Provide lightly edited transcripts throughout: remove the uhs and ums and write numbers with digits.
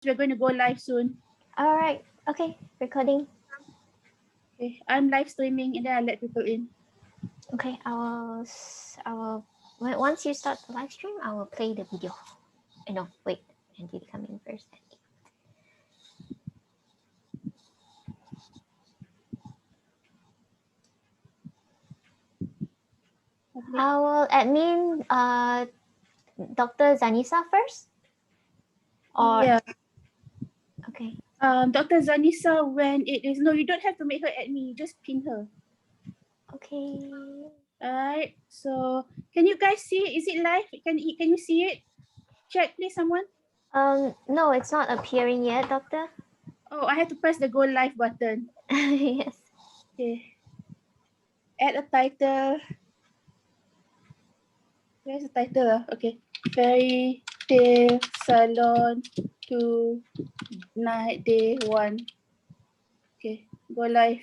we're going to go live soon. All right. Okay. Recording. Okay, I'm live streaming and then I'll let people in. Okay. Once you start the live stream, I will play the video. No, wait. Andy come in first. Okay. I will admin Dr. Zanisah first. Or Yeah. okay. Dr. Zanisah, when it is no, you don't have to make her admin. You just pin her. Okay. Alright. So can you guys see it? Is it live? Can you see it? Check, please, someone. No, it's not appearing yet, Doctor. Oh, I have to press the go live button. Yes. Okay. Add a title. Where's the title? Okay. Fairytales Salon to night day 1. Okay. Go live.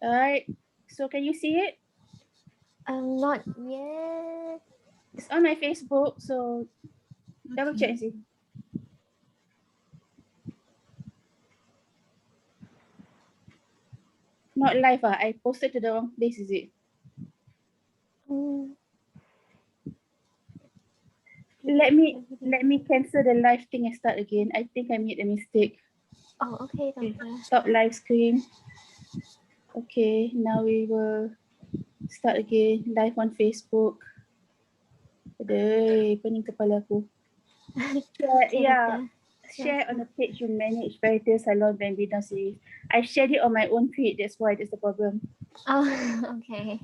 All right. So can you see it? Not yet. It's on my Facebook. So double check and see. Not live. I posted to the wrong place. Is it? Let me cancel the live thing and start again. I think I made a mistake. Oh, okay, Doctor. Stop live stream. Okay, now we will start again. Live on Facebook. Aduh, pening kepala aku. Okay, Yeah. Doctor. Share on the page you manage Fairytales Salon Bambino series. I shared it on my own feed. That's why that's the problem. Oh, okay.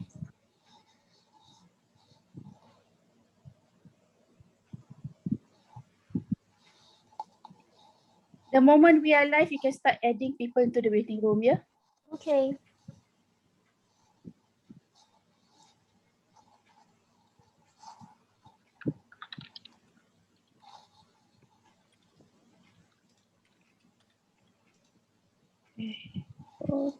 The moment we are live, you can start adding people into the waiting room, yeah? Okay. Oh.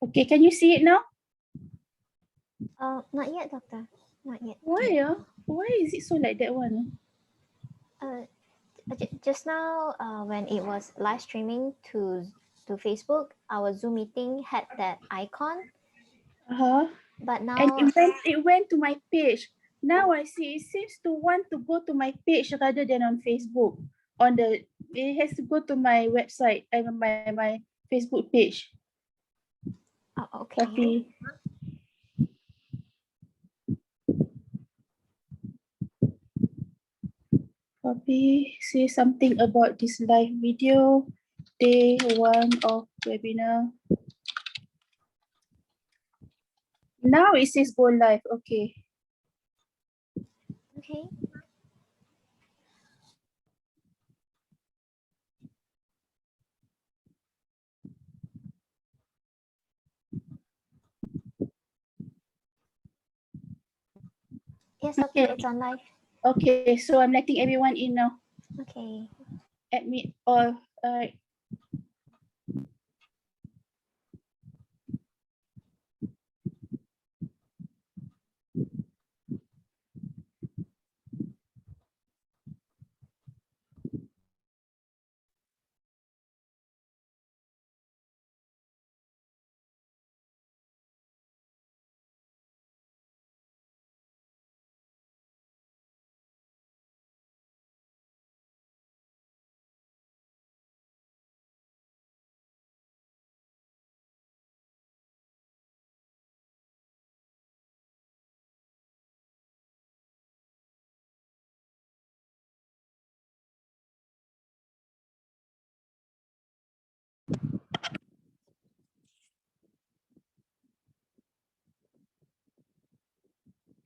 Okay, can you see it now? Not yet, Doctor. Not yet. Why? Why is it so like that one? Just now, when it was live streaming to Facebook, our Zoom meeting had that icon. But now, and it went to my page. Now I see it seems to want to go to my page rather than on Facebook. It has to go to my website and my Facebook page. okay. Copy. Copy. Say something about this live video. Day 1 of webinar. Now it says go live. Okay. Okay. Yes, Doctor, Okay. it's on live. Okay, so I'm letting everyone in now. Okay. Admit all. Alright.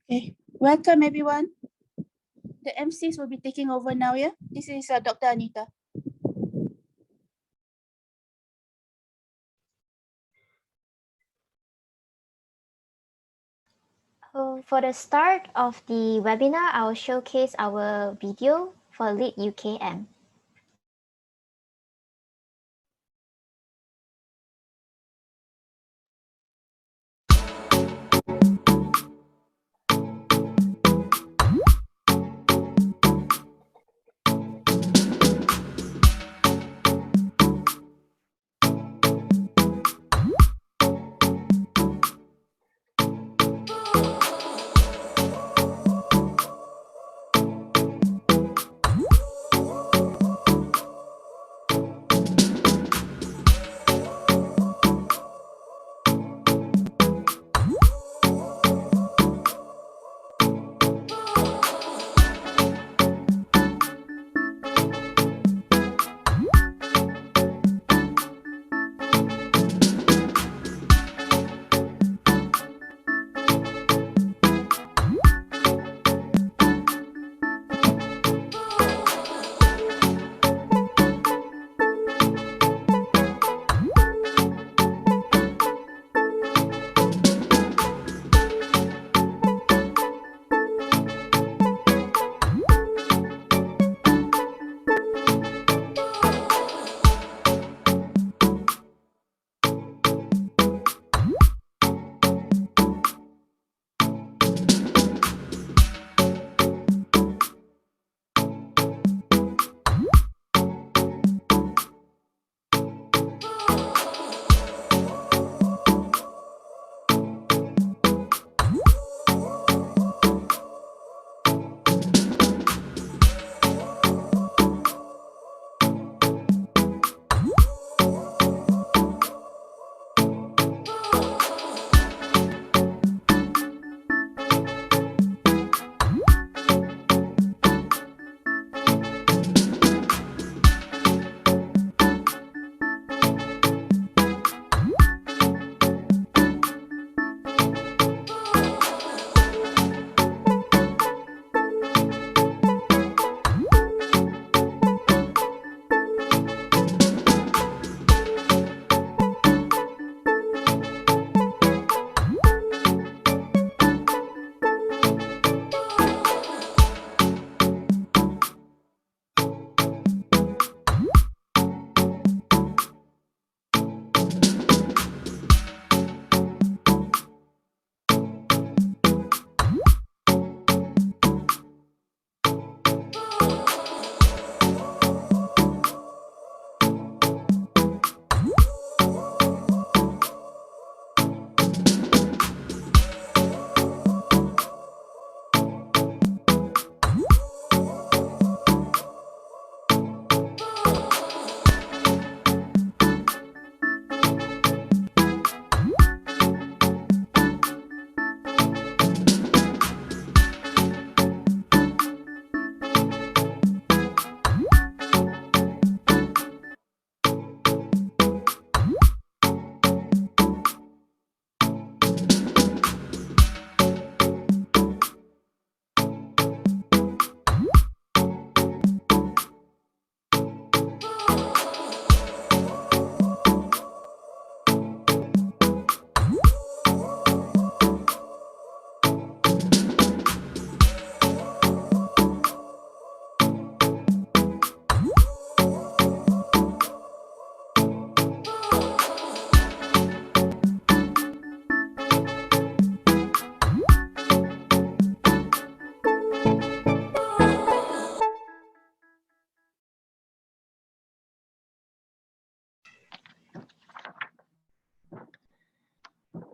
Okay, welcome everyone. The MCs will be taking over now, yeah? This is Dr. Anita. For the start of the webinar, I will showcase our video for Lead UKM.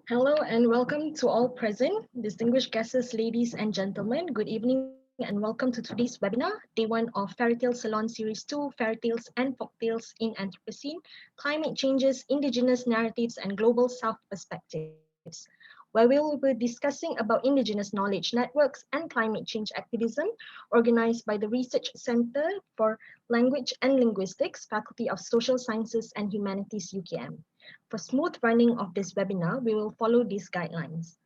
Hello and welcome to all present, distinguished guests, ladies and gentlemen. Good evening and welcome to today's webinar, day one of Fairytales Salon Series 2, Fairytales and Folktales in Anthropocene, Climate Changes, Indigenous Narratives and Global South Perspectives, where we will be discussing about Indigenous knowledge networks and climate change activism, organized by the Research Center for Language and Linguistics, Faculty of Social Sciences and Humanities, UKM. For smooth running of this webinar, we will follow these guidelines.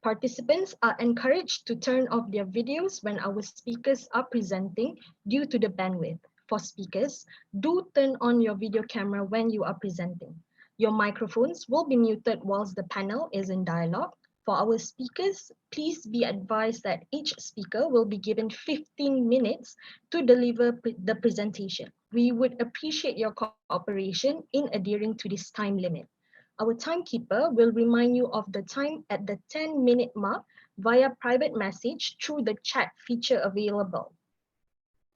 Participants are encouraged to turn off their videos when our speakers are presenting due to the bandwidth. For speakers, do turn on your video camera when you are presenting. Your microphones will be muted whilst the panel is in dialogue. For our speakers, please be advised that each speaker will be given 15 minutes to deliver the presentation. We would appreciate your cooperation in adhering to this time limit. Our timekeeper will remind you of the time at the 10-minute mark via private message through the chat feature available.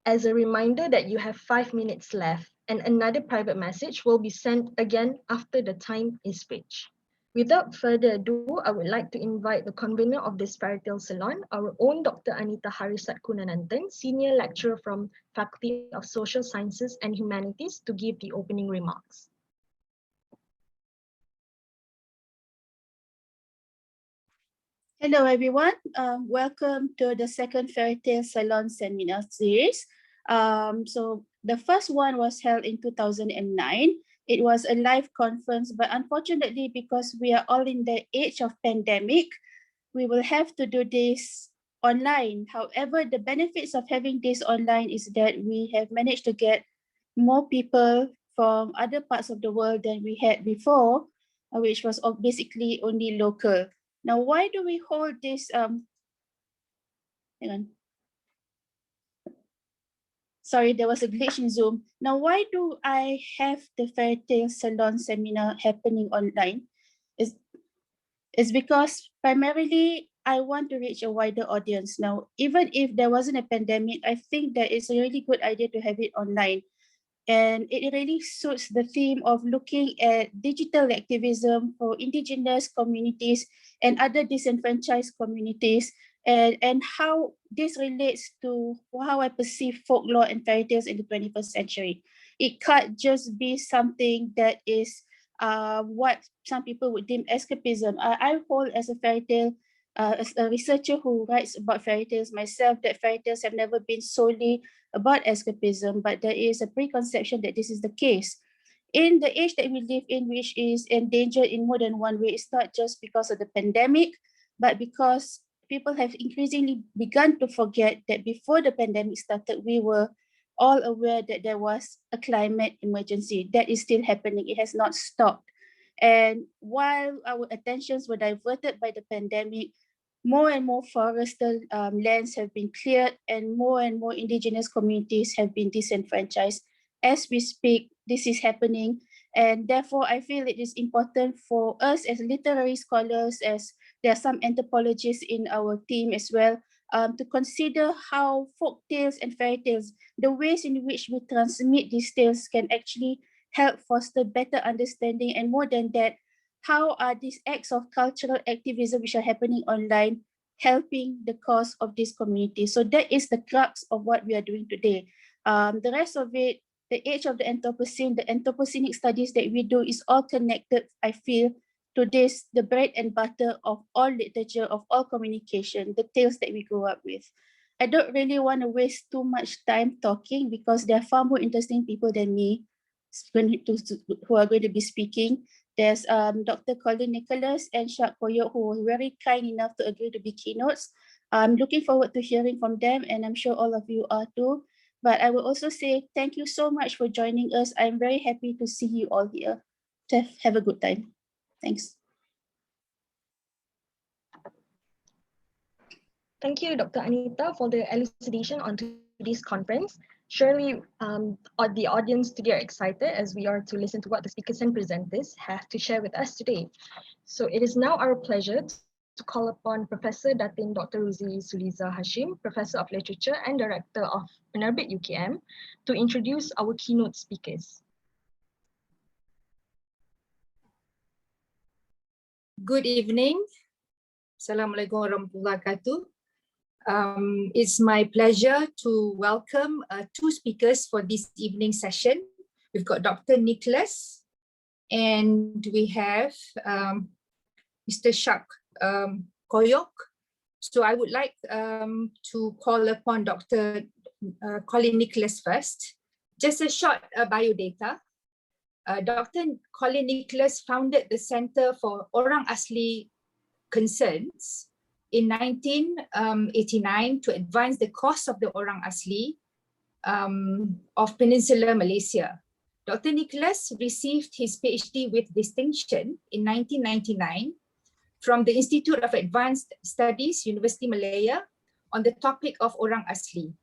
As a reminder that you have 5 minutes left, and another private message will be sent again after the time is reached. Without further ado, I would like to invite the convener of this Fairytale Salon, our own Dr. Anita Satkunananthan, Senior Lecturer from Faculty of Social Sciences and Humanities, to give the opening remarks. Hello everyone, welcome to the second Fairytale Salon seminar series. So the first one was held in 2009. It was a live conference, but unfortunately, because we are all in the age of pandemic, we will have to do this online. However, the benefits of having this online is that we have managed to get more people from other parts of the world than we had before, which was basically only local. Now, why do we hold this? Hang on. Sorry, there was a glitch in Zoom. Now, why do I have the Fairytale Salon seminar happening online? It's because primarily I want to reach a wider audience. Now, even if there wasn't a pandemic, I think that it's a really good idea to have it online. And it really suits the theme of looking at digital activism for Indigenous communities and other disenfranchised communities, and how this relates to how I perceive folklore and fairy tales in the 21st century. It can't just be something that is what some people would deem escapism. I hold as a fairy tale, as a researcher who writes about fairy tales myself, that fairy tales have never been solely about escapism, but there is a preconception that this is the case. In the age that we live in, which is endangered in more than one way, it's not just because of the pandemic, but because people have increasingly begun to forget that before the pandemic started, we were all aware that there was a climate emergency. That is still happening. It has not stopped. And while our attentions were diverted by the pandemic, more and more forestal lands have been cleared and more Indigenous communities have been disenfranchised. As we speak, this is happening. And therefore, I feel it is important for us as literary scholars, as there are some anthropologists in our team as well, to consider how folk tales and fairy tales, the ways in which we transmit these tales can actually help foster better understanding, and more than that, how are these acts of cultural activism which are happening online helping the cause of this community? So that is the crux of what we are doing today. The rest of it, the age of the Anthropocene, the anthropocenic studies that we do is all connected, I feel, to this, the bread and butter of all literature, of all communication, the tales that we grew up with. I don't really want to waste too much time talking because there are far more interesting people than me who are going to be speaking. There's Dr. Colin and Shaq Koyok, who were very kind enough to agree to be keynotes. I'm looking forward to hearing from them, and I'm sure all of you are too. But I will also say thank you so much for joining us. I'm very happy to see you all here. Have a good time. Thanks. Thank you, Dr. Anita, for the elucidation on today's conference. Surely the audience today are excited as we are to listen to what the speakers and presenters have to share with us today. So it is now our pleasure to call upon Professor Datin Dr. Ruzy Suliza Hashim, Professor of Literature and Director of Penerbit UKM, to introduce our keynote speakers. Good evening. Assalamualaikum warahmatullahi wabarakatuh. It's my pleasure to welcome two speakers for this evening session. We've got Dr. Nicholas and we have Mr. Shaq Koyok. So I would like to call upon Dr. Colin Nicholas first. Just a short biodata. Dr. Colin Nicholas founded the Center for Orang Asli Concerns in 1989 to advance the cause of the Orang Asli of Peninsular Malaysia. Dr. Nicholas received his PhD with distinction in 1999 from the Institute of Advanced Studies, University Malaya, on the topic of Orang Asli.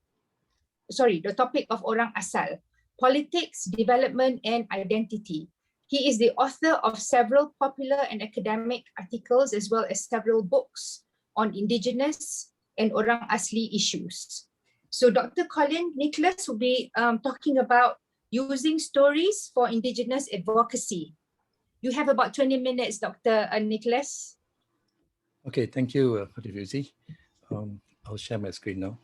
The topic of Orang Asal, politics, development, and identity. He is the author of several popular and academic articles, as well as several books on Indigenous and Orang Asli issues. So Dr. Colin Nicholas will be talking about using stories for Indigenous advocacy. You have about 20 minutes, Dr. Nicholas. Okay, thank you, Ruzy. I'll share my screen now.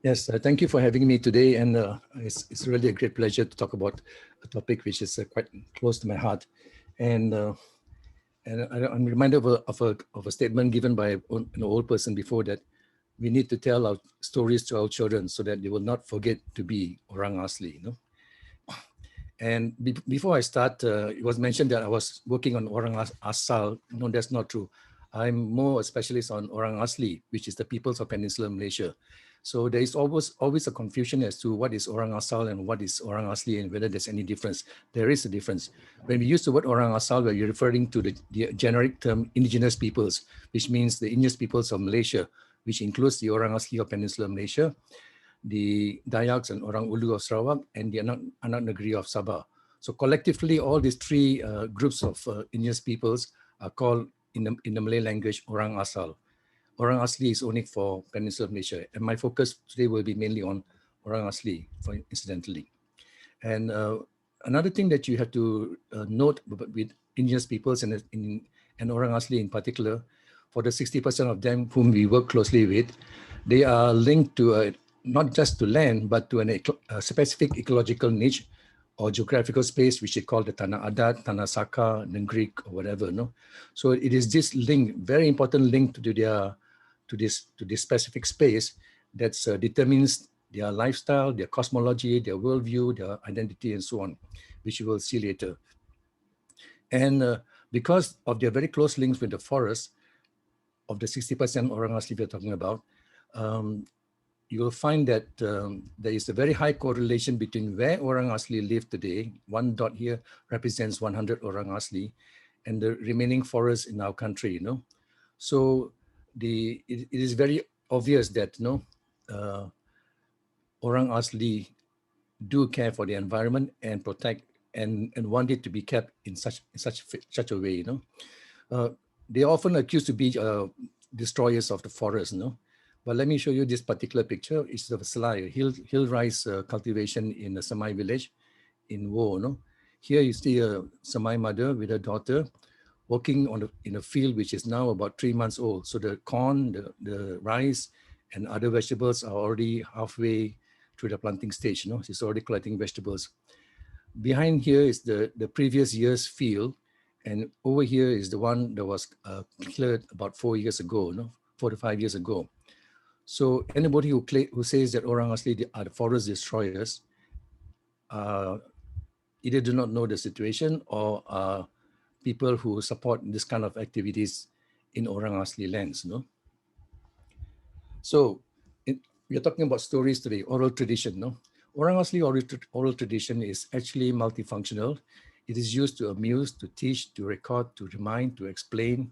Yes, thank you for having me today, and it's really a great pleasure to talk about a topic which is quite close to my heart. And I'm reminded of a statement given by an old person before, that we need to tell our stories to our children so that they will not forget to be Orang Asli. And before I start, it was mentioned that I was working on Orang Asal. No, that's not true. I'm more a specialist on Orang Asli, which is the peoples of Peninsular Malaysia. So there is always a confusion as to what is Orang Asal and what is Orang Asli, and whether there's any difference. There is a difference. When we use the word Orang Asal, we're referring to the generic term Indigenous peoples, which means the Indigenous peoples of Malaysia, which includes the Orang Asli of Peninsular Malaysia, the Dayaks and Orang Ulu of Sarawak, and the Anak Negeri of Sabah. So collectively, all these three groups of Indigenous peoples are called in the Malay language Orang Asal. Orang Asli is only for Peninsular Malaysia, and my focus today will be mainly on Orang Asli, incidentally. And another thing that you have to note with Indigenous peoples and Orang Asli in particular, for the 60% of them whom we work closely with, they are linked to not just to land, but to a specific ecological niche or geographical space, which they call the Tanah Adat, Tanah Saka, Nenggrik, or whatever. No, so it is this link, very important link to this specific space that determines their lifestyle, their cosmology, their worldview, their identity, and so on, which you will see later. And because of their very close links with the forest, of the 60% Orang Asli we're talking about, you will find that there is a very high correlation between where Orang Asli live today. One dot here represents 100 Orang Asli, and the remaining forests in our country. So it is very obvious that Orang Asli do care for the environment and protect and want it to be kept in such a way. They are often accused to be destroyers of the forest. But let me show you this particular picture. It's of Selai, hill rice cultivation in a Semai village in Wong. Here you see a Semai mother with her daughter working in a field which is now about 3 months old. So the corn, the rice, and other vegetables are already halfway through the planting stage. She's already collecting vegetables. Behind here is the previous year's field, and over here is the one that was cleared about 4 years ago, 4 to 5 years ago. So anybody who says that Orang Asli are the forest destroyers either do not know the situation or are people who support this kind of activities in Orang Asli lands. So we are talking about stories today, oral tradition. Orang Asli oral tradition is actually multifunctional. It is used to amuse, to teach, to record, to remind, to explain,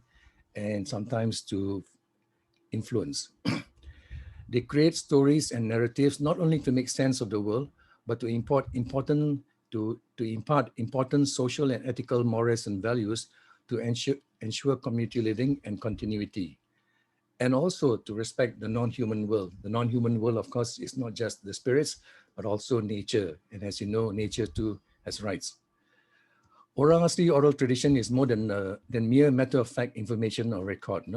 and sometimes to influence. They create stories and narratives not only to make sense of the world, but to impart important social and ethical morals and values to ensure community living and continuity, and also to respect the non-human world. The non-human world, of course, is not just the spirits, but also nature. And as you know, nature too has rights. Orang Asli oral tradition is more than mere matter-of-fact information or record.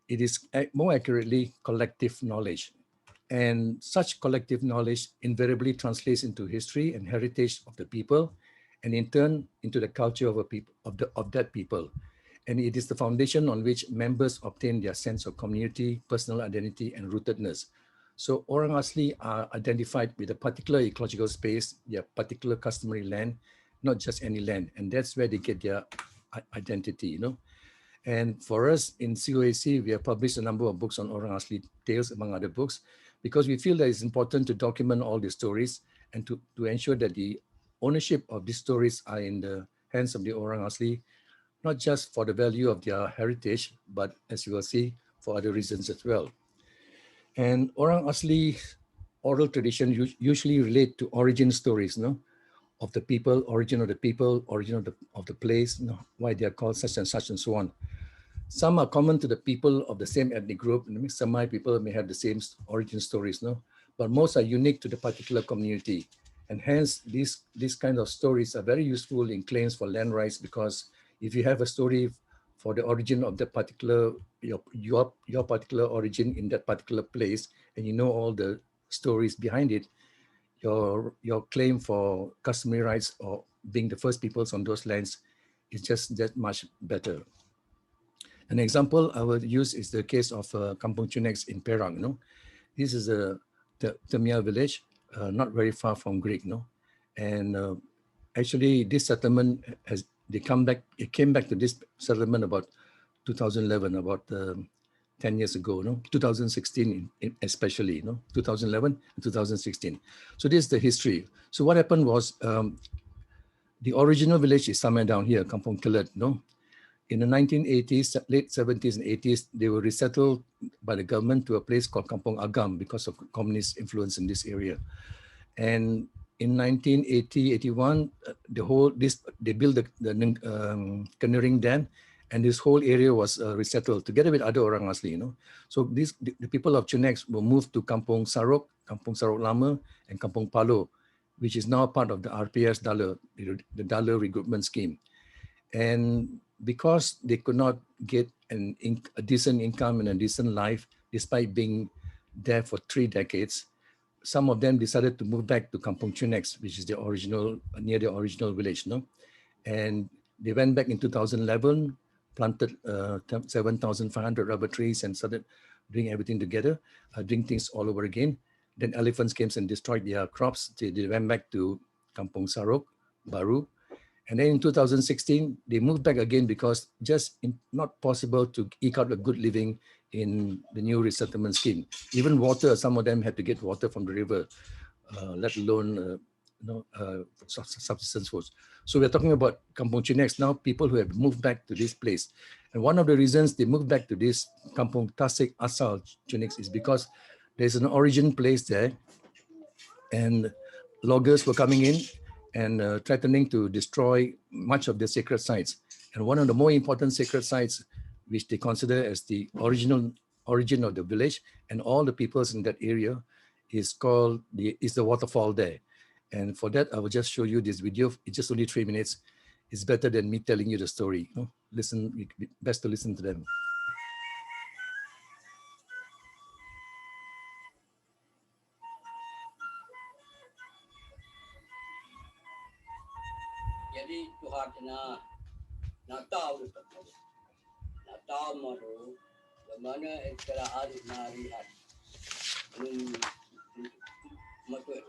It is more accurately collective knowledge. And such collective knowledge invariably translates into history and heritage of the people, and in turn into the culture of that people. And it is the foundation on which members obtain their sense of community, personal identity, and rootedness. So Orang Asli are identified with a particular ecological space, their particular customary land, not just any land. And that's where they get their identity. And for us in COAC, we have published a number of books on Orang Asli tales, among other books, because we feel that it's important to document all the stories and to ensure that the ownership of these stories are in the hands of the Orang Asli, not just for the value of their heritage, but as you will see, for other reasons as well. And Orang Asli oral tradition usually relate to origin stories, no, of the people, origin of the place, you know, why they are called such and so on. Some are common to the people of the same ethnic group. Some people may have the same origin stories, no, but most are unique to the particular community. And hence, these kind of stories are very useful in claims for land rights, because if you have a story for the origin of the particular, your particular origin in that particular place, and you know all the stories behind it, your claim for customary rights or being the first peoples on those lands is just that much better. An example I will use is the case of Kampung Chunex in Perang. No, this is a Temia village, not very far from Greek. No, and actually this settlement it came back to this settlement about 2011, about 10 years ago, no, 2016 especially, no, 2011 and 2016. So this is the history. So what happened was the original village is somewhere down here, Kampung Kelet, no. In the 1980s, late 70s and 80s, they were resettled by the government to a place called Kampung Agam because of communist influence in this area. And in 1980, 81, they built the canoeing dam, and this whole area was resettled together with other Orang Asli, you know. So the people of Chunex were moved to Kampung Sarok Lama, and Kampung Palo, which is now part of the RPS Dollar, the Dollar recruitment scheme. And because they could not get a decent income and a decent life, despite being there for 3 decades, some of them decided to move back to Kampung Chunex, which is near the original village, no? And they went back in 2011, planted 7,500 rubber trees and started doing everything together, doing things all over again. Then elephants came and destroyed their crops. They went back to Kampung Sarok, Baru. And then in 2016, they moved back again because not possible to eke out a good living in the new resettlement scheme. Even water, some of them had to get water from the river, let alone subsistence foods. So we're talking about Kampung Chunex now, people who have moved back to this place. And one of the reasons they moved back to this Kampung Tasik Asal Chunex is because there's an origin place there, and loggers were coming in and threatening to destroy much of the sacred sites. And one of the more important sacred sites, which they consider as the origin of the village and all the peoples in that area, is the waterfall there. And for that, I will just show you this video. It's just only 3 minutes. It's better than me telling you the story. You know? Best to listen to them. Jadi Tuhan nak tahu nak tahu malu bagaimana istilah hari narihat maksud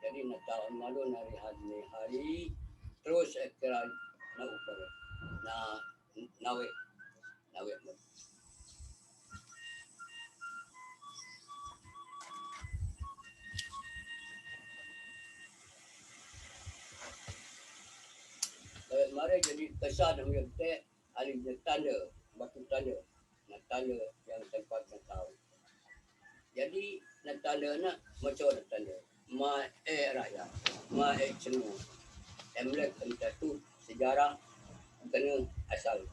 jadi nak tahu malu narihat ni hari terus istilah nak upar nawe mari jadi kesan yang kita alih tanda batu tanda nak tanda yang tempat nak tahu. Jadi nak tanda nak macam nak tanda rakyat cenu emlek tentu sejarah kena asal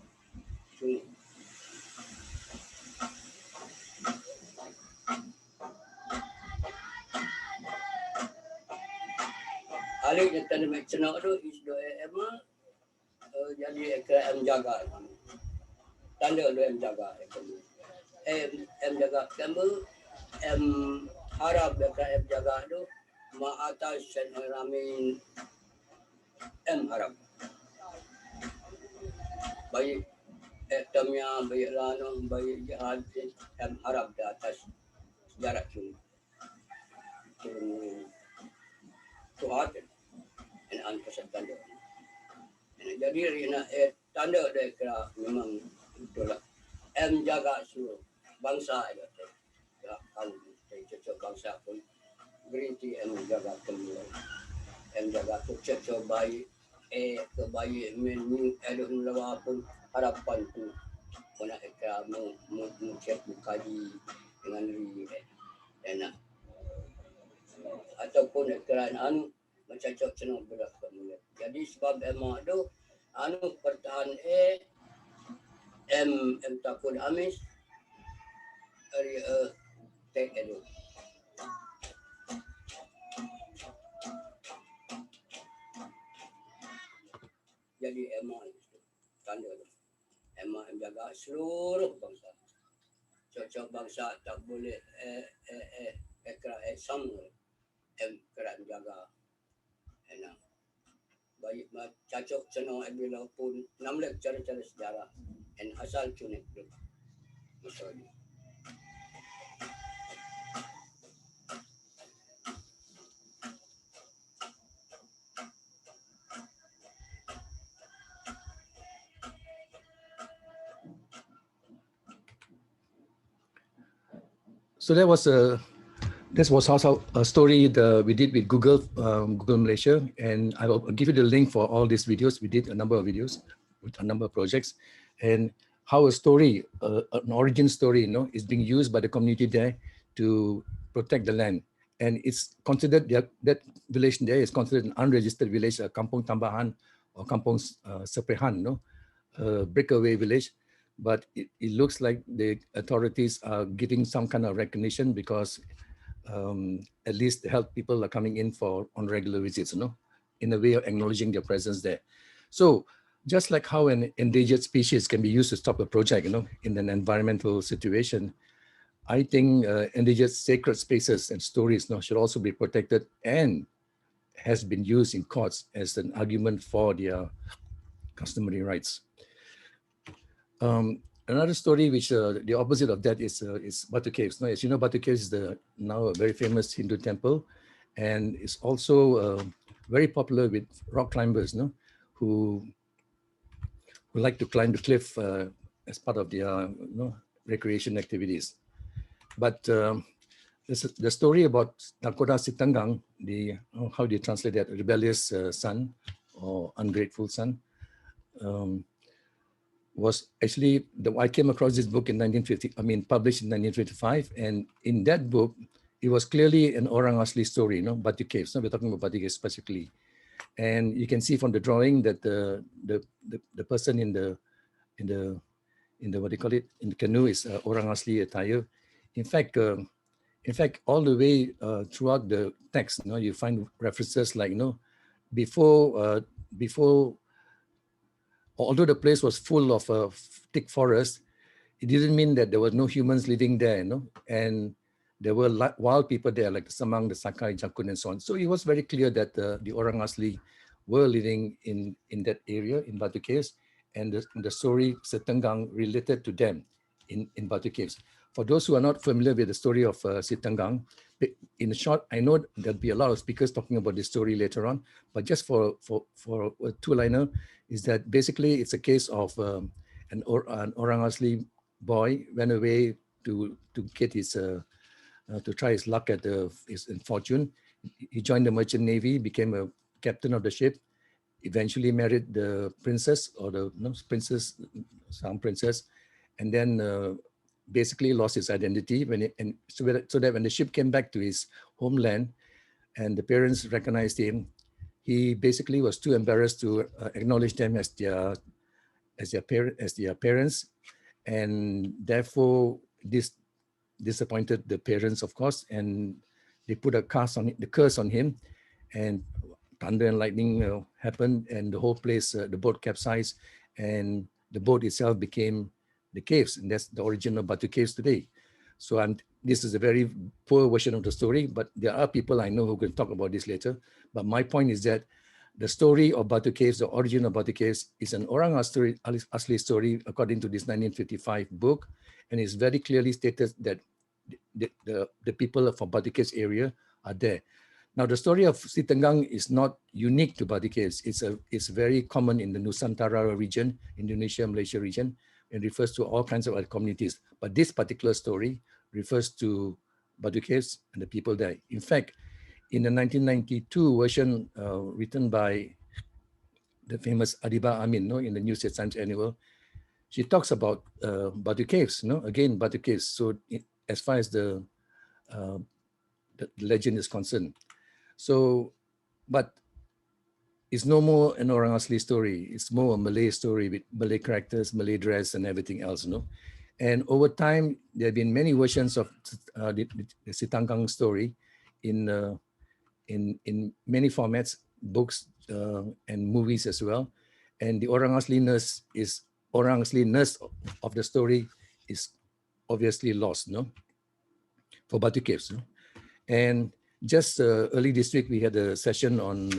sini. Alih tanda cenu tu isdo jadi em jaga tanda do em jaga em jaga kamu em harap dekat em jaga tu atas ramin em harap baik temnya baik lano baik jihad em harap di atas jarak tu Tuhan dan angkasa tanda. Jadi rina tanda dia kira memang itulah em jaga seluruh bangsa itu. Ya kalau cocok bangsa pun beriti yang jaga keluar, yang jaga kecil bayi, ke bayi menu ada lawa pun harapan tu, mana kamu mungkin bukaji dengan diri, enak, ataupun kerana anu macam cocok senang berat kamu. Jadi sebab emak tu anu pertahan takut amis, hari take edu. Jadi emak itu tanda tu. Emak jaga seluruh bangsa. Cocok bangsa tak boleh sama kerana jaga enak. Baik cocok senang bila pun namlek cara-cara sejarah and asal cunik tu. Misalnya. So that was also a story we did with Google Malaysia, and I will give you the link for all these videos. We did a number of videos with a number of projects, and how a story, an origin story, is being used by the community there to protect the land. And it's considered that village there is considered an unregistered village, a kampung tambahan or kampung seprehan, breakaway village. But it looks like the authorities are giving some kind of recognition because at least the health people are coming in on regular visits, in a way of acknowledging their presence there. So just like how an endangered species can be used to stop a project, in an environmental situation, I think endangered sacred spaces and stories should also be protected and has been used in courts as an argument for their customary rights. Another story which the opposite of that is Batu Caves. Now, as you know, Batu Caves is now a very famous Hindu temple, and it's also very popular with rock climbers, who like to climb the cliff as part of their recreation activities. But the story about Nakoda Sitanggang, how do you translate that? Rebellious son or ungrateful son. Was actually, I came across this book in published in 1955. And in that book, it was clearly an Orang Asli story, Batu Caves. We're talking about Batu Caves specifically. And you can see from the drawing that the person in the what do you call it, in the canoe is Orang Asli attire. In fact, all the way throughout the text, you find references like, before, although the place was full of thick forest, it didn't mean that there were no humans living there, and there were wild people there, like the Samang, the Sakai, Jakun, and so on. So it was very clear that the Orang Asli were living in that area, in Batu Caves, and the story Sitanggang related to them in Batu Caves. For those who are not familiar with the story of Sitanggang, in short, I know there'll be a lot of speakers talking about this story later on, but just for a two-liner, is that basically it's a case of an Orang Asli boy went away to get his to try his luck at his fortune. He joined the merchant navy, became a captain of the ship, eventually married the princess or princess, some princess, and then basically lost his identity so that when the ship came back to his homeland and the parents recognized him, he basically was too embarrassed to acknowledge them as their parents, and therefore this disappointed the parents, of course, and they put the curse on him, and thunder and lightning happened, and the whole place, the boat capsized, and the boat itself became the caves, and that's the origin of Batu Caves today. So this is a very poor version of the story, but there are people I know who can talk about this later. But my point is that the story of Batu Caves, the origin of Batu Caves, is an Orang Asli story according to this 1955 book, and it's very clearly stated that the people from Batu Caves area are there. Now, the story of Sitanggang is not unique to Batu Caves. It's very common in the Nusantara region, Indonesia, Malaysia region, and refers to all kinds of other communities. But this particular story refers to Batu Caves and the people there. In fact, in the 1992 version written by the famous Adiba Amin, no, in the New State Times Annual, she talks about Batu Caves, no, again Batu Caves. So as far as the legend is concerned, so but it's no more an Orang Asli story. It's more a Malay story with Malay characters, Malay dress, and everything else, no. And over time, there have been many versions of the Sitanggang story in many formats, books and movies as well. And the Orang Asli-ness of the story is obviously lost, no, for Batu Caves. No? And just early this week, we had a session on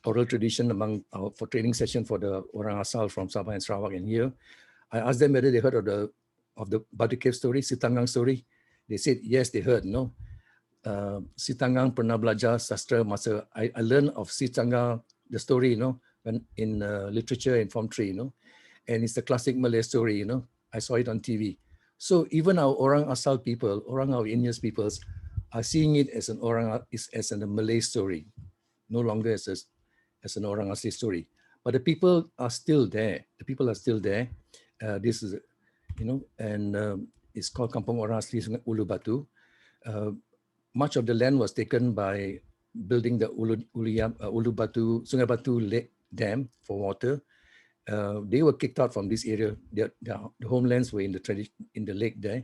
oral tradition for training session for the Orang Asal from Sabah and Sarawak and here. I asked them whether they heard of the Batu Cave story, Sitanggang story. They said yes, they heard. No, Sitanggang pernah belajar sastra masa I learned of Sitanggang, the story, you know, when in literature in Form 3, you know, and it's the classic Malay story, you know. I saw it on TV. So even our Orang Asal people, our Indigenous peoples, are seeing it as a Malay story, no longer as an Orang Asli story. But the people are still there. The people are still there. This is, you know, and it's called Kampung Orang Asli Ulu Batu. Much of the land was taken by building the Ulu Batu, Sungai Batu Lake Dam for water. They were kicked out from this area. The homelands were in the lake there,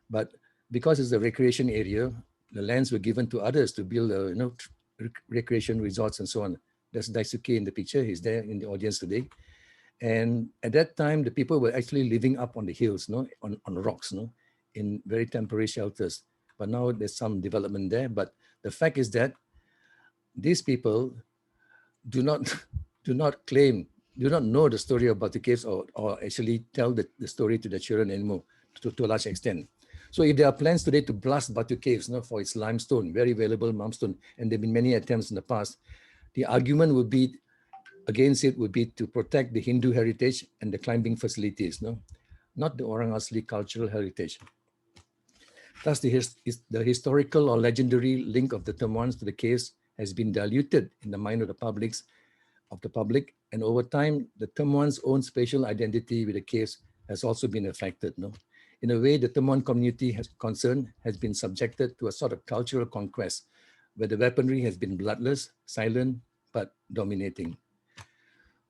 but because it's a recreation area, the lands were given to others to build, you know, recreation resorts and so on. There's Daisuke in the picture. He's there in the audience today. And at that time, the people were actually living up on the hills, no, on rocks, no, in very temporary shelters. But now there's some development there. But the fact is that these people do not know the story about the caves or actually tell the story to the children anymore to a large extent. So if there are plans today to blast Batu Caves, no, for its limestone, very valuable limestone, and there have been many attempts in the past, the argument would be against it would be to protect the Hindu heritage and the climbing facilities, no, not the Orang Asli cultural heritage. Thus, the historical or legendary link of the Temuans to the caves has been diluted in the mind of the public, and over time, the Temuans' own spatial identity with the caves has also been affected. No? In a way, the Temuan community has been subjected to a sort of cultural conquest, where the weaponry has been bloodless, silent, but dominating.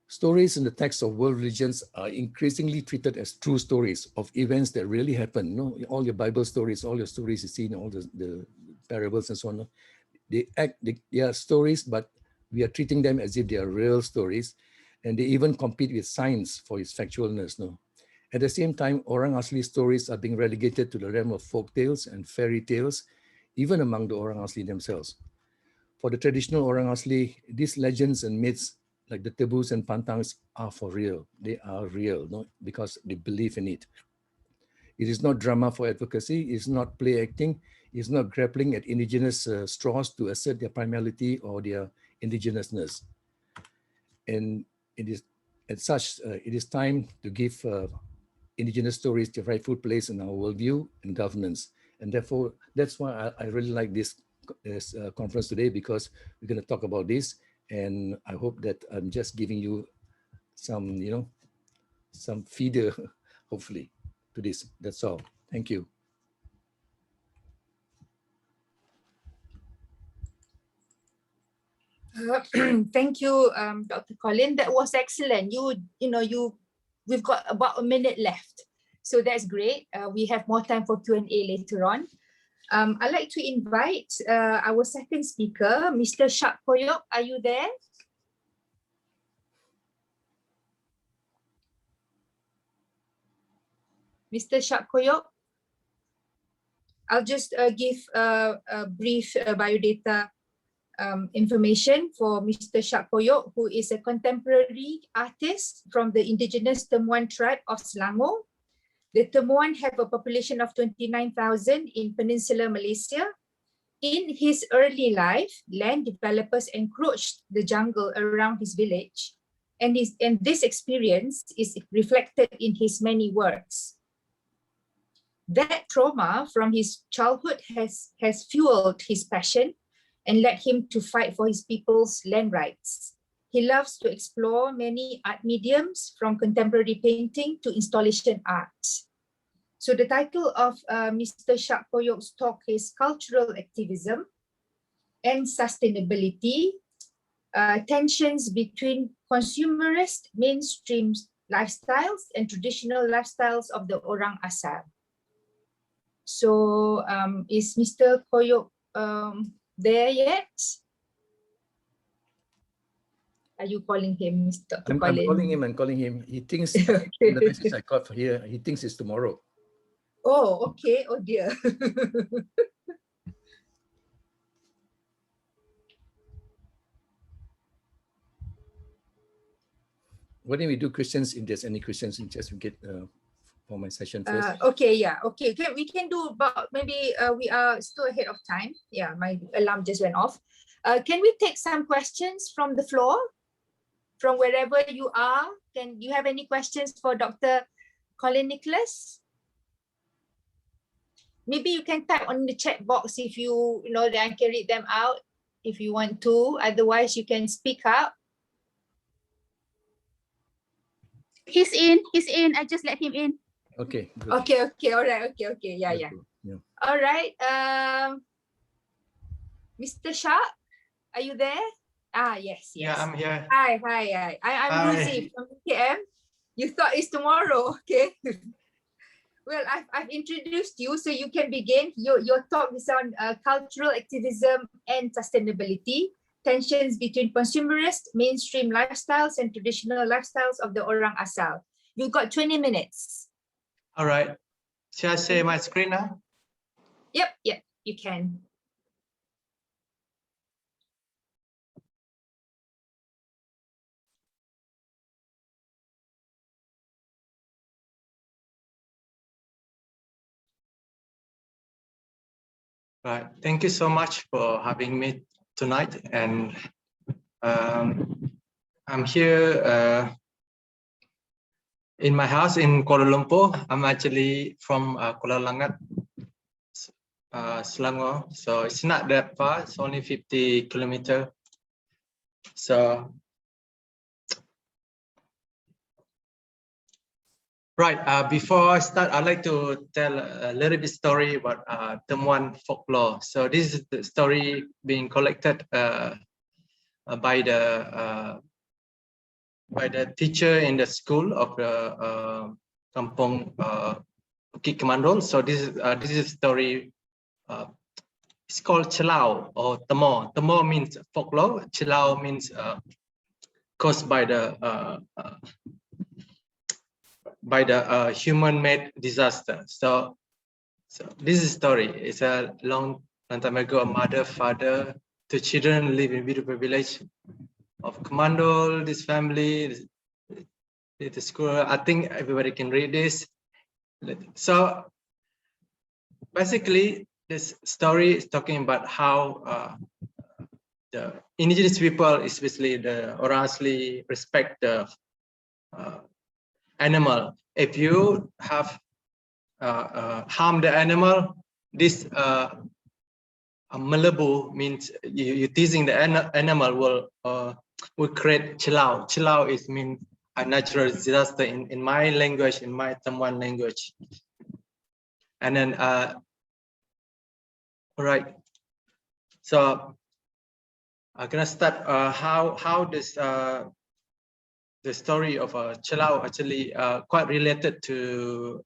Stories in the texts of world religions are increasingly treated as true stories of events that really happened. No? All your Bible stories, all your stories you see in all the parables and so on, no? they are stories, but we are treating them as if they are real stories, and they even compete with science for its factualness. No? At the same time, Orang Asli stories are being relegated to the realm of folk tales and fairy tales, even among the Orang Asli themselves. For the traditional Orang Asli, these legends and myths, like the tabus and pantangs, are for real. They are real, no? Because they believe in it. It is not drama for advocacy. It's not play acting. It's not grappling at indigenous straws to assert their primality or their indigenousness. And it is as such, it is time to give indigenous stories their rightful place in our worldview and governance. And therefore, that's why I really like this conference today, because we're going to talk about this. And I hope that I'm just giving you some, you know, some feeder, hopefully, to this. That's all. Thank you. Thank you, Dr. Colin. That was excellent. We've got about a minute left, so that's great. We have more time for Q&A later on. I'd like to invite our second speaker, Mr. Shaq Koyok. Are you there? Mr. Shaq Koyok? I'll just give a brief biodata information for Mr. Shaq Koyok, who is a contemporary artist from the indigenous Temuan tribe of Selangor. The Temuan have a population of 29,000 in Peninsular Malaysia. In his early life, land developers encroached the jungle around his village, and this experience is reflected in his many works. That trauma from his childhood has fueled his passion and led him to fight for his people's land rights. He loves to explore many art mediums, from contemporary painting to installation art. So the title of Mr. Shaq Koyok's talk is Cultural Activism and Sustainability, Tensions Between Consumerist Mainstream Lifestyles and Traditional Lifestyles of the Orang Asal. So is Mr. Koyok there yet? Are you calling him, Mr. I'm calling him. I'm calling him. He thinks the message I got for here. He thinks it's tomorrow. Oh, okay. Oh dear. Why don't we do questions? If there's any questions, just we get for my session first. Okay, yeah, okay. We can do about maybe we are still ahead of time. Yeah, my alarm just went off. Can we take some questions from the floor, from wherever you are? Can you have any questions for Dr. Colin Nicholas? Maybe you can type on the chat box if you know that I can read them out if you want to. Otherwise, you can speak up. He's in. I just let him in. Okay. Good. Okay, all right, okay, yeah. All right, Mr. Shaq, are you there? Ah, yes. Yeah, I'm here. Hi. I'm Ruzy from KM. You thought it's tomorrow, okay? Well, I've introduced you, so you can begin. Your talk is on cultural activism and sustainability, tensions between consumerist, mainstream lifestyles and traditional lifestyles of the Orang Asal. You've got 20 minutes. All right. Shall I share my screen now? Yep, you can. Right. Thank you so much for having me tonight. And I'm here in my house in Kuala Lumpur. I'm actually from Kuala Langat, Selangor. So it's not that far. It's only 50 kilometers. So, right. Before I start, I'd like to tell a little bit story about Temuan folklore. So this is the story being collected by the teacher in the school of the Kampung Bukit Kemandul. So this is a story. It's called Celau or Temo. Temo means folklore. Celau means caused by the human-made disaster. So this is a story. It's a long time ago. A mother, father, two children live in a beautiful village of Kemandul. This family, the school. I think everybody can read this. So basically, this story is talking about how the indigenous people, especially the Orang Asli, respect the animal. If you have harm the animal, this melebu means you teasing the animal will create celau. Celau is mean a natural disaster in my language, in my Temuan language. And then all right. So I'm gonna start how this the story of celau actually quite related to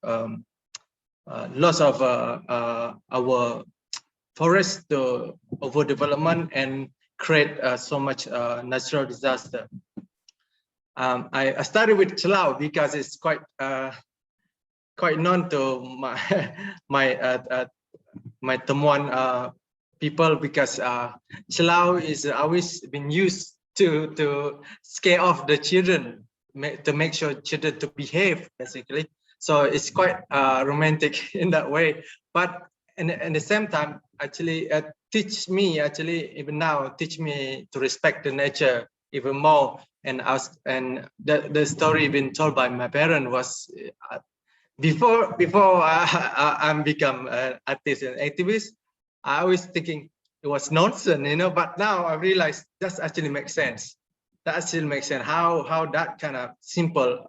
loss of our forest to overdevelopment and create so much natural disaster. I started with celau because it's quite known to my Temuan people, because celau is always been used to scare off the children, to make sure children to behave, basically. So it's quite romantic in that way. But at the same time, actually teach me to respect the nature even more. And the story been told by my parents was before I'm become an artist and activist, I was thinking it was nonsense, you know. But now I realize that actually makes sense. That actually makes sense. How that kind of simple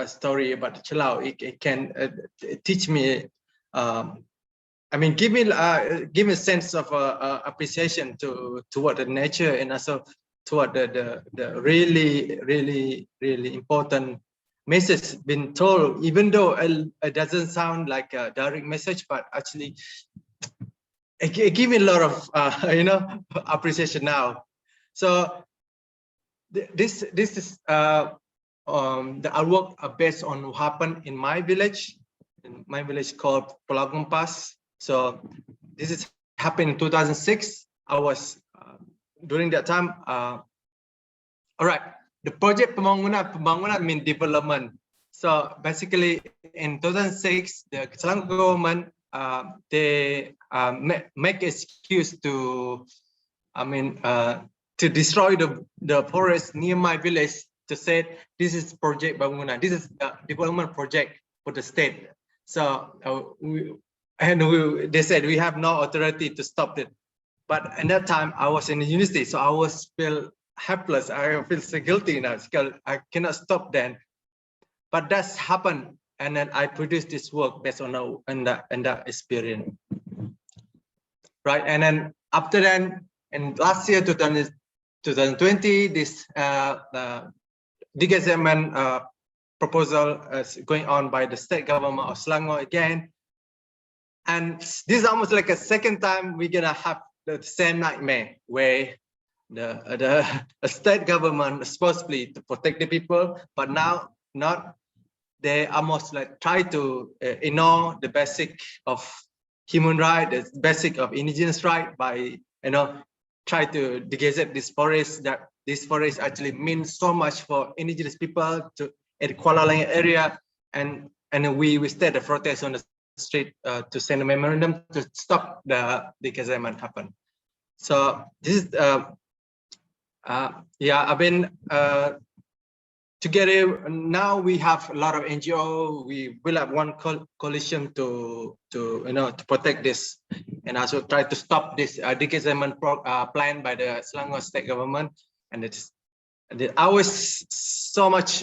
story about the child, it can teach me. I mean, give me a sense of appreciation toward the nature, and also toward the really important message been told, even though it doesn't sound like a direct message, but actually it gives me a lot of you know, appreciation now. So this is the artwork based on what happened in my village called Pulau Gempas. So this is happened in 2006. I was during that time. All right, the project pembangunan means development. So basically, in 2006, the Selangor government they make excuse to, to destroy the forest near my village, to say this is project bangunan. This is a development project for the state. So they said we have no authority to stop it. But at that time I was in the university, so I was feel helpless. I feel so guilty now. I cannot stop then. But that's happened, and then I produced this work based on that experience. Right, and then after that, in last year, 2020, this Indigenous Man proposal is going on by the state government of Selangor again. And this is almost like a second time we're gonna have the same nightmare, where the state government is supposedly to protect the people, but now not. They almost like try to ignore the basic of human right, the basic of indigenous right, by try to degazette this forest. That this forest actually means so much for indigenous people to at the Kuala Lumpur area, and we started a protest on the street to send a memorandum to stop the degazement happen. So this is yeah, I've been together. Now we have a lot of NGO. We will have one coalition to protect this, and also try to stop this degazement plan by the Selangor state government. And it's always so much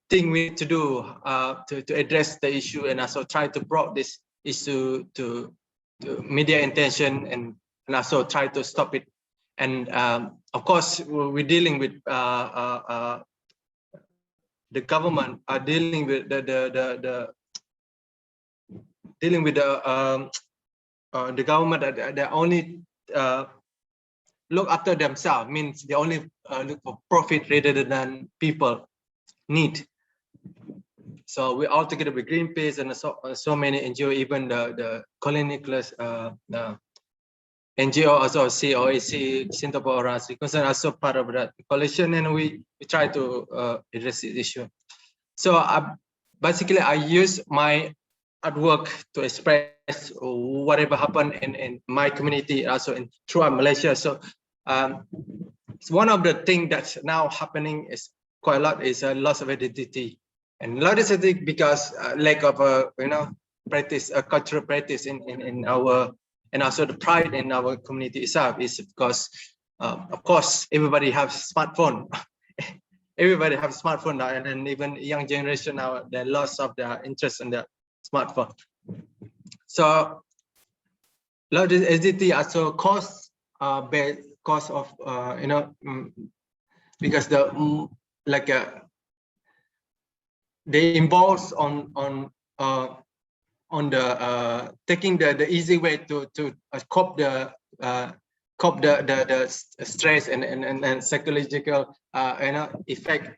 thing we need to do to address the issue, and also try to bring this issue to media attention, and also try to stop it. And of course, we're dealing with the government are dealing with the government that only look after themselves, means they only look for profit rather than people need. So we're all together with Greenpeace and so many NGO, even the Colin Nicholas NGO, also COAC, Singapore Orange, because are also part of that coalition, and we try to address this issue. So basically, I use my artwork to express whatever happened in my community, also throughout Malaysia. So it's one of the things that's now happening is quite a lot is a loss of identity, and loss of identity because lack of practice, cultural practice in our. And also the pride in our community itself is because, of course, everybody has smartphone. Everybody has smartphone now, and even young generation now, they lost of their interest in the smartphone. So, low identity also cause of because they involves on the taking the easy way to cope the stress and psychological effect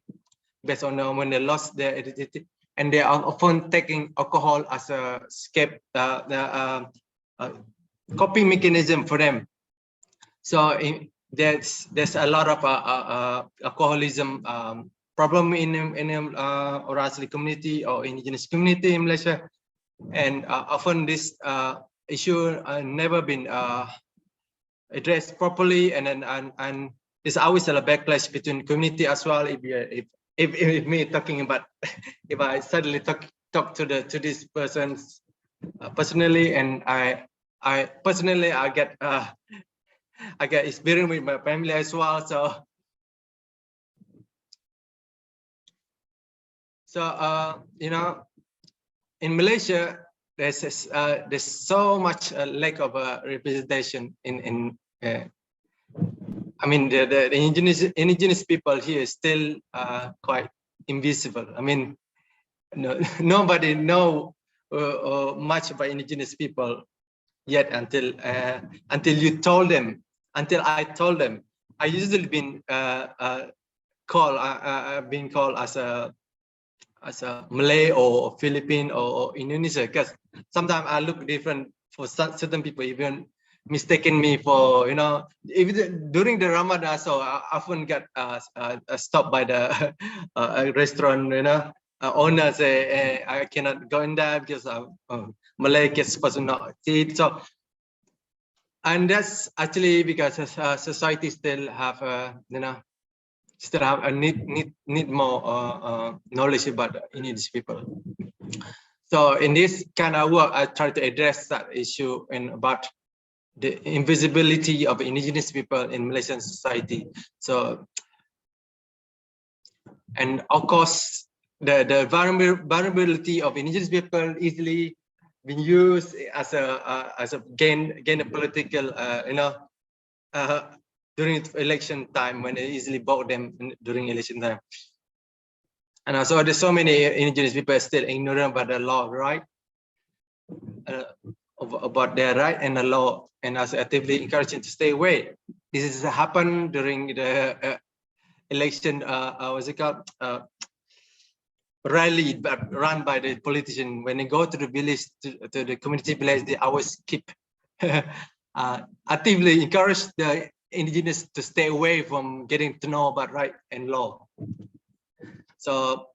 based on when they lost their identity, and they are often taking alcohol as a escape, coping mechanism for them. So there's a lot of alcoholism problem in Orange community or indigenous community in Malaysia. And often this issue never been addressed properly, and there's always a backlash between community as well. If me talking about, if I suddenly talk to this persons personally, and I personally I get experience with my family as well. So you know, in Malaysia, there's so much lack of representation in I mean the indigenous people here is still quite invisible. I mean, nobody know much about indigenous people yet until you told them. Until I told them. I usually been called as a Malay or Philippine or Indonesian, because sometimes I look different for certain people, even mistaken me for, you know, even during the Ramadan. So I often get stopped by the restaurant, you know, owner say, hey, I cannot go in there because Malay kids supposed to not eat. So, and that's actually because society still have, you know, still have a need more knowledge about indigenous people. So in this kind of work, I try to address that issue and about the invisibility of indigenous people in Malaysian society. So, and of course, the vulnerability of indigenous people easily been used as a gain a political, you know, during election time, when they easily vote them during election time. And also there's so many indigenous people still ignorant about the law, right? About their right and the law, and also actively encouraging to stay away. This has happened during the election, what's it called? Rally run by the politician. When they go to the village, to the community village, they always keep actively encourage the indigenous to stay away from getting to know about right and law. So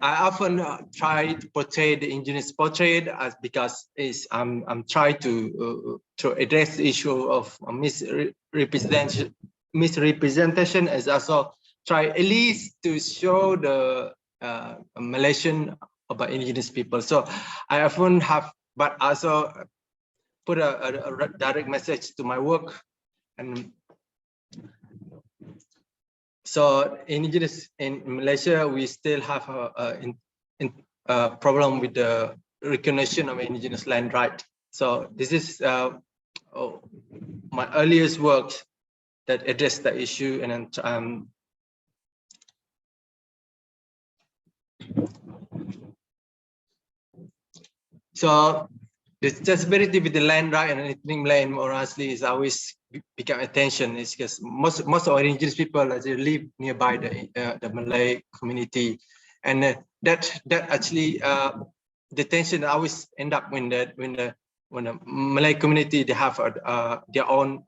I often try to portray the indigenous portrait as, because I'm trying to address the issue of misrepresentation, as also try at least to show the Malaysian about indigenous people. So I often have, but also put a direct message to my work. And so indigenous in Malaysia, we still have a problem with the recognition of indigenous land right. So this is my earliest work that address the issue, and then so the accessibility with the land right and ethnic land, more honestly, is always become attention. It's because most of our indigenous people actually live nearby the Malay community, and that actually the tension always end up when the Malay community, they have their own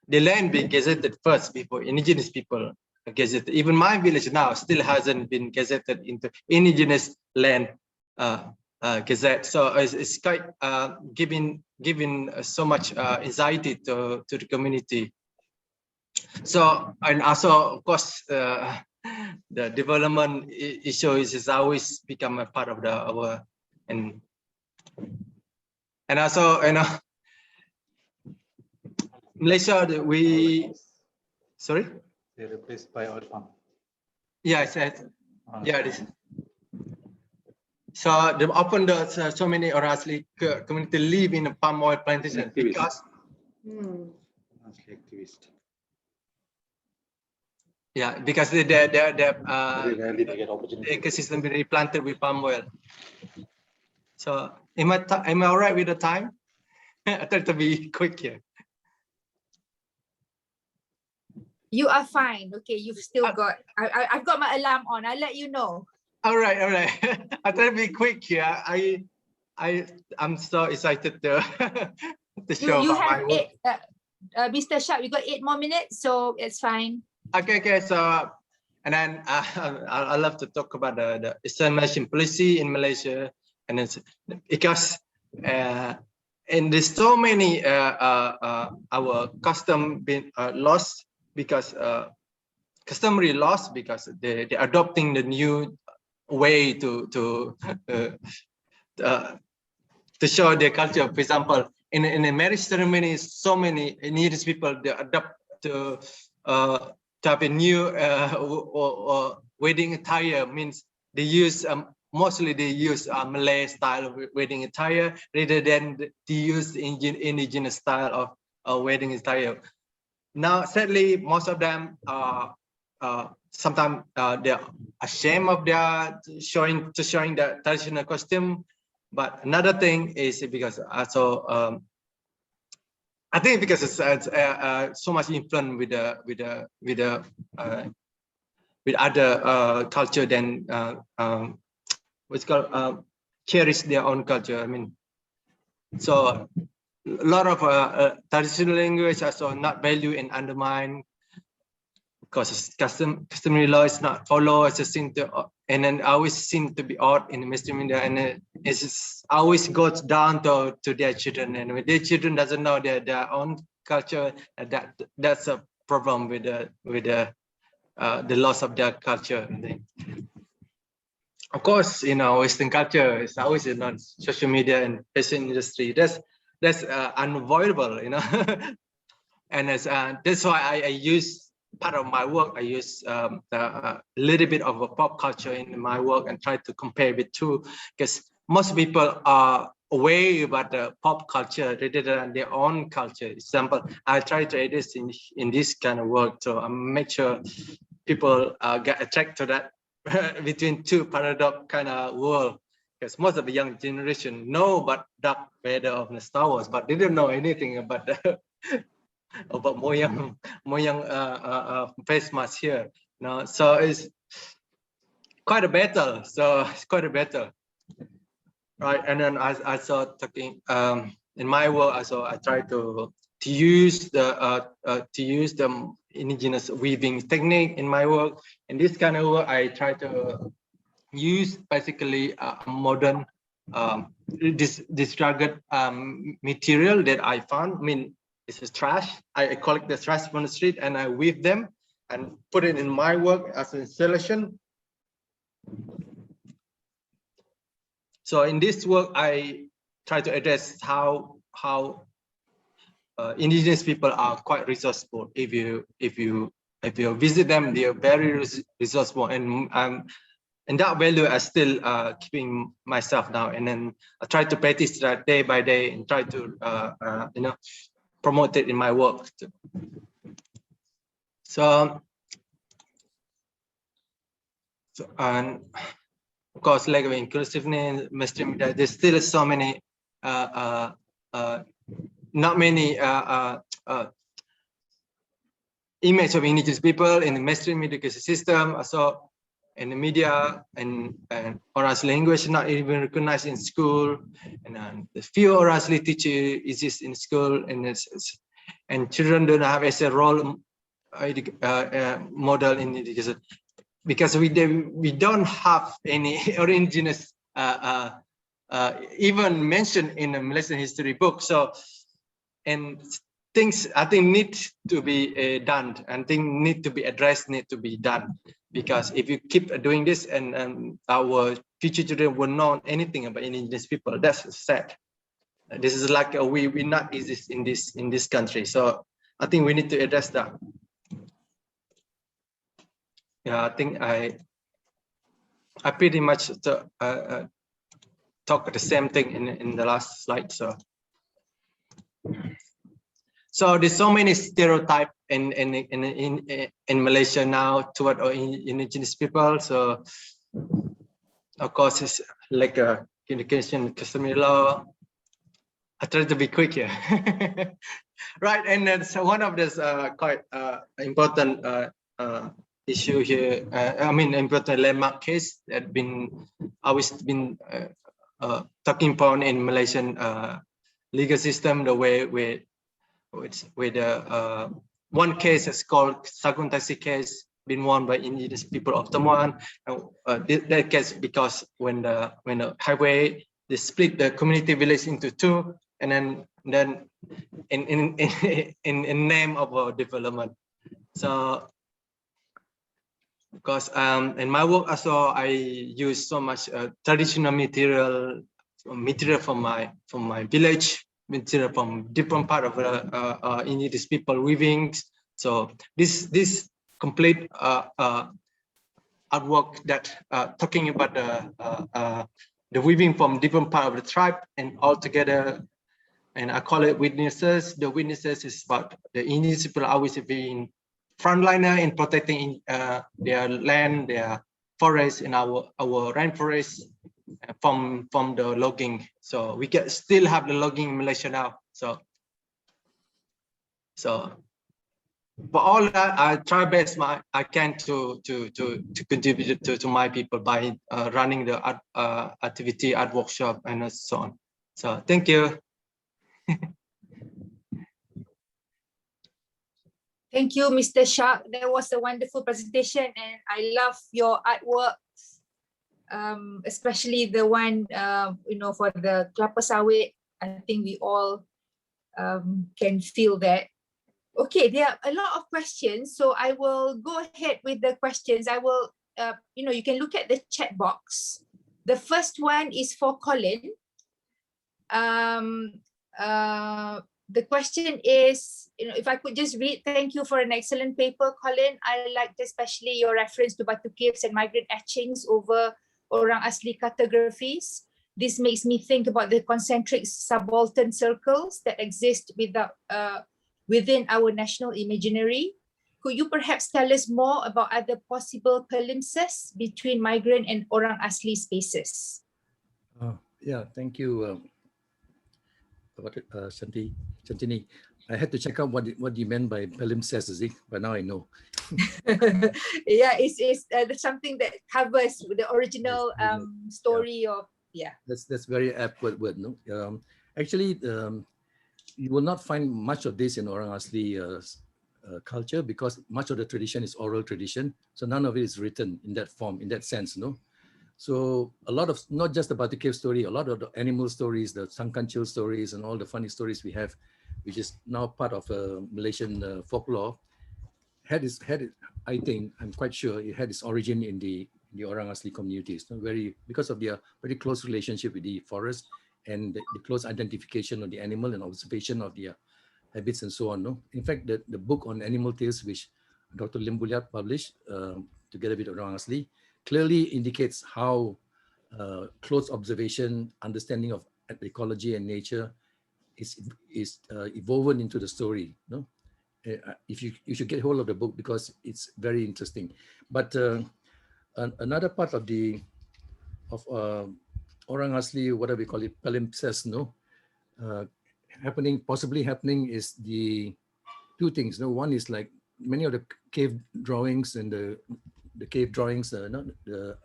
the land being gazetted first before indigenous people gazetted. Even my village now still hasn't been gazetted into indigenous land gazette. So it's quite giving so much anxiety to the community. So, and also of course the development issue is always become a part of our and also, you know, Malaysia, sorry, they're replaced by oil palm. Yeah, I said yeah, this. So often so many Orasli community live in a palm oil plantation because activist. Yeah, because the ecosystem been replanted with palm oil. So am I all right with the time? I try to be quick here. You are fine. Okay, you've still got. I've got my alarm on. I'll let you know. All right. I try to be quick here. I'm so excited to show you my have work. Mr. Shaq, you got 8 more minutes, so it's fine. Okay. So, and then I love to talk about the extermination policy in Malaysia, and then because and there's so many our custom been lost because customary lost because they're adopting the new way to show their culture. For example, in a marriage ceremony, so many Indigenous people they adopt to have a new or wedding attire. Means they use mostly they use Malay style of wedding attire rather than to use the indigenous style of wedding attire. Now, sadly, most of them sometimes they're ashamed of their showing the traditional costume. But another thing is because also I think because it's so much influence with other culture than what's called cherish their own culture. I mean, so a lot of traditional language also not valued and undermined because customary law is not followed. It's just seem to, and then always seem to be odd in the mainstream media, and it always goes down to their children, and when their children doesn't know their own culture, that's a problem with the loss of their culture. I think. Of course, Western culture is always on social media and fashion industry. That's unavoidable, and that's why I use part of my work. I use a little bit of a pop culture in my work and try to compare with two, because most people are aware about the pop culture rather than their own culture. Example, I try to address in this kind of work, so I make sure people get attracted to that between two paradox kind of world. Because most of the young generation know about Darth Vader of the Star Wars, but they don't know anything about the about Moyang face mask here. So it's quite a battle. Right? And then I saw talking in my work. I try to use the indigenous weaving technique in my work. In this kind of work, I try to use basically a modern this rugged material that I found. I mean, it's a trash. I collect the trash from the street and I weave them and put it in my work as an installation. So in this work, I try to address how indigenous people are quite resourceful. If you visit them, they are very resourceful, and that value I still keeping myself now. And then I try to practice that day by day and try to promote it in my work too. So and of course, like inclusiveness, mainstream, there's still so many not many image of indigenous people in the mainstream education system, also in the media, and oral language not even recognized in school, and the few oral teacher exist in school, and children don't have as a role model in education because we don't have any indigenous even mentioned in the Malaysian history book. So, and things I think need to be done, and things need to be addressed, need to be done. Because if you keep doing this, and our future children will know anything about indigenous people, that's sad. This is like we not exist in this country. So I think we need to address that. Yeah, I think I pretty much talk the same thing in the last slide. So there's so many stereotypes in Malaysia now toward indigenous people. So of course it's like a communication customary law. I try to be quick here. Right, and then so one of this quite important issue here. I mean, important landmark case that always been talking about in Malaysian legal system. The way with the one case is called Satkunananthan case, been won by indigenous people of Temuan. That case because when the highway they split the community village into two, and then in name of a development. So because in my work also I use so much traditional material from my village, material from different part of Indigenous people weaving. So this complete artwork that talking about the weaving from different part of the tribe and all together, and I call it witnesses. The witnesses is about the Indigenous people always being frontliner in protecting their land, their forests, and our rainforest from the logging. So we can still have the logging in Malaysia now. So for all that, I try best I can to contribute to my people by running the activity, art workshop, and so on. So thank you. Thank you, Mr. Shaq. That was a wonderful presentation, and I love your artworks, especially the one for the kelapa sawit. I think we all can feel that. Okay, there are a lot of questions, so I will go ahead with the questions. I will, you can look at the chat box. The first one is for Colin. The question is, if I could just read, thank you for an excellent paper, Colin. I liked especially your reference to Batu Caves and migrant etchings over Orang Asli cartographies. This makes me think about the concentric subaltern circles that exist within our national imaginary. Could you perhaps tell us more about other possible palimpsests between migrant and Orang Asli spaces? Yeah, thank you. Shantini, I had to check out what you meant by palimpsest, but now I know. Yeah, it's something that covers the original story of, yeah. That's very apt word, no? Actually, you will not find much of this in Orang Asli culture because much of the tradition is oral tradition. So none of it is written in that form, in that sense, no? So a lot of, not just the Batu Cave story, a lot of the animal stories, the Sangkanchil stories and all the funny stories we have, which is now part of Malaysian folklore, I think, I'm quite sure it had its origin in the Orang Asli communities, because of their very close relationship with the forest and the close identification of the animal and observation of their habits and so on. No? In fact, the book on animal tales, which Dr. Lim Buliat published together with Orang Asli, clearly indicates how close observation, understanding of ecology and nature is woven into the story. No? If you should get hold of the book because it's very interesting. But another part of Orang Asli, whatever we call it, palimpsest, no, possibly happening is the two things. No, one is like many of the cave drawings and the cave drawings, the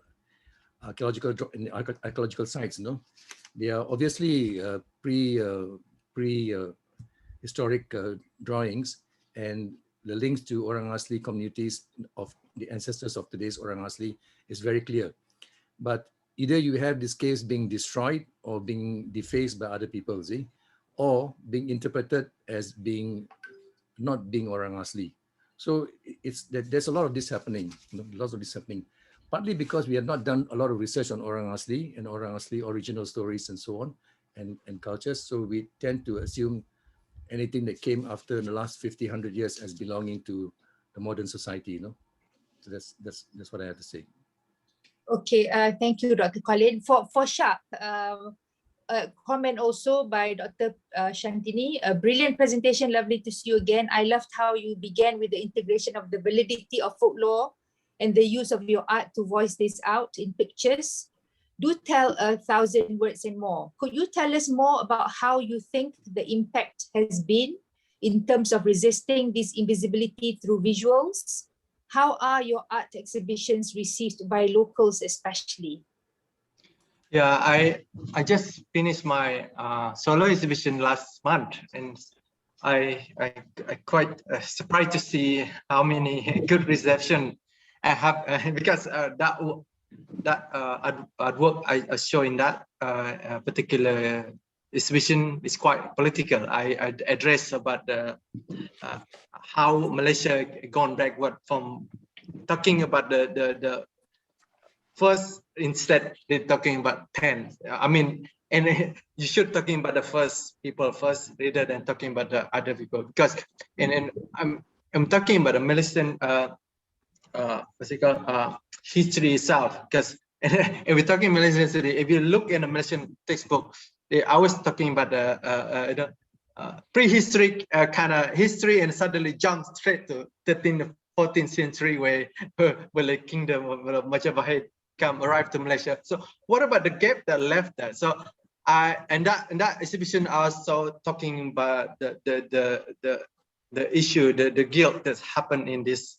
archaeological sites, no, they are obviously historic drawings, and the links to Orang Asli communities of the ancestors of today's Orang Asli is very clear. But either you have these caves being destroyed or being defaced by other people, or being interpreted as not being Orang Asli. So there's a lot of this happening, lots of this happening, partly because we have not done a lot of research on Orang Asli and Orang Asli original stories and so on, and cultures. So we tend to assume anything that came after the last 50, 100 years as belonging to the modern society, So that's what I have to say. Okay, thank you, Dr. Colin. For Shaq, comment also by Dr. Shantini. A brilliant presentation, lovely to see you again. I loved how you began with the integration of the validity of folklore and the use of your art to voice this out in pictures. Do tell 1,000 words and more. Could you tell us more about how you think the impact has been in terms of resisting this invisibility through visuals? How are your art exhibitions received by locals especially? Yeah, I just finished my solo exhibition last month, and I quite surprised to see how many good reception I have because that artwork I show in that particular exhibition is quite political. I address about the how Malaysia gone backward from talking about the first instead they're talking about 10. I mean, and you should talking about the first people first rather than talking about the other people, because and I'm talking about the Malaysian what's it called, history itself, because if we're talking Malaysian history, if you look in the Malaysian textbook, they always talking about the prehistoric kind of history, and suddenly jump straight to 13th, 14th century where the kingdom of Majapahit arrived to Malaysia. So what about the gap that left there? So and that exhibition I was also talking about the issue, the guilt that's happened in this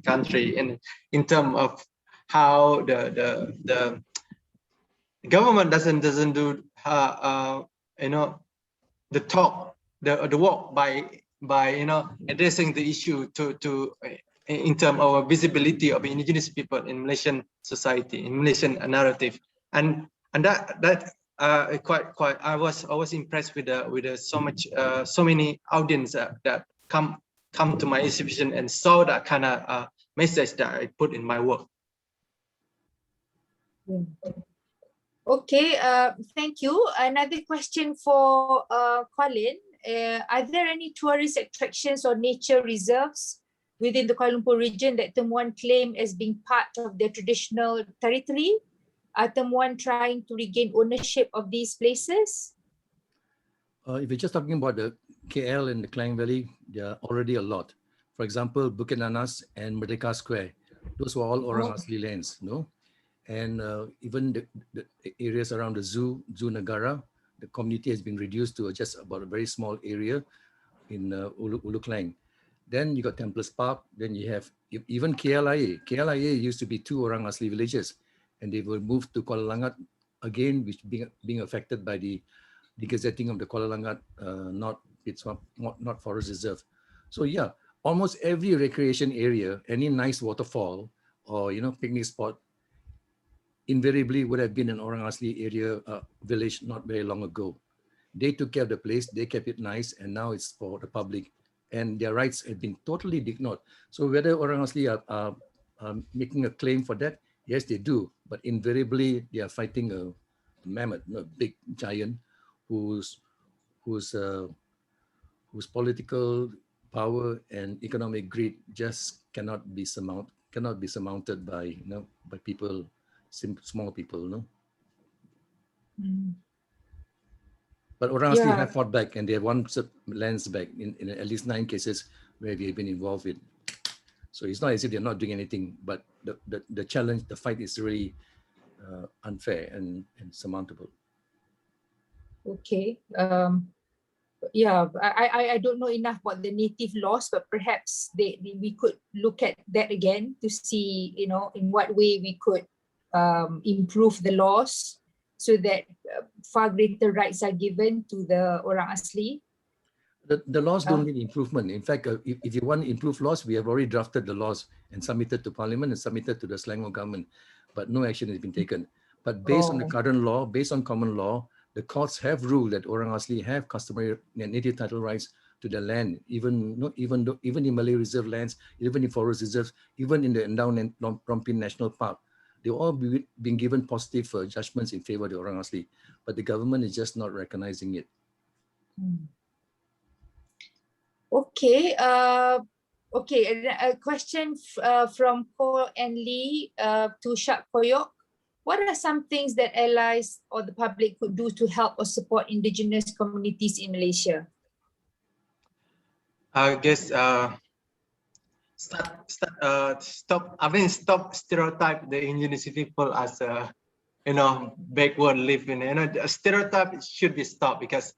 country, in terms of how the government doesn't do the talk, the work by addressing the issue to in terms of visibility of indigenous people in Malaysian society, in Malaysian narrative, and that quite I was impressed with so many audience that come to my exhibition and saw that kind of message that I put in my work. Okay, thank you. Another question for Colin. Are there any tourist attractions or nature reserves within the Kuala Lumpur region that Temuan claim as being part of their traditional territory? Are Temuan trying to regain ownership of these places? If you're just talking about the KL and the Klang Valley, there are already a lot. For example, Bukit Nanas and Merdeka Square, those were all Orang Asli lands, no? And even the areas around the zoo Negara, the community has been reduced to just about a very small area in Ulu Klang. Then you got Templars Park, then you have even KLIA. KLIA used to be 2 Orang Asli villages, and they were moved to Kuala Langat again, which being affected by the gazetting of the Kuala Langat not forest reserve. So yeah, almost every recreation area, any nice waterfall or picnic spot, invariably would have been an Orang Asli area village not very long ago. They took care of the place, they kept it nice, and now it's for the public, and their rights have been totally ignored. So whether Orang Asli are making a claim for that, yes, they do, but invariably they are fighting a mammoth, a big giant, whose political power and economic greed just cannot be surmounted by by people, small people, no. But Orang Asli have fought back, and they have won lands back in at least 9 cases where we have been involved with. So it's not as if they're not doing anything, but the challenge, the fight is really unfair and surmountable. Okay. Yeah, I don't know enough about the native laws, but perhaps we could look at that again to see, in what way we could improve the laws so that far greater rights are given to the Orang Asli. The laws don't need improvement. In fact, if you want to improve laws, we have already drafted the laws and submitted to Parliament and submitted to the Selangor government, but no action has been taken. But based on the current law, based on common law, the courts have ruled that Orang Asli have customary native title rights to the land, even in Malay reserve lands, even in forest reserves, even in the endowed Rompin National Park. They've all been given positive judgments in favor of the Orang Asli, but the government is just not recognizing it. Okay. Okay. A question from Ko and Lee to Shaq, Koyok. What are some things that allies or the public could do to help or support indigenous communities in Malaysia? I guess stop stereotype the indigenous people as backward living. A stereotype should be stopped, because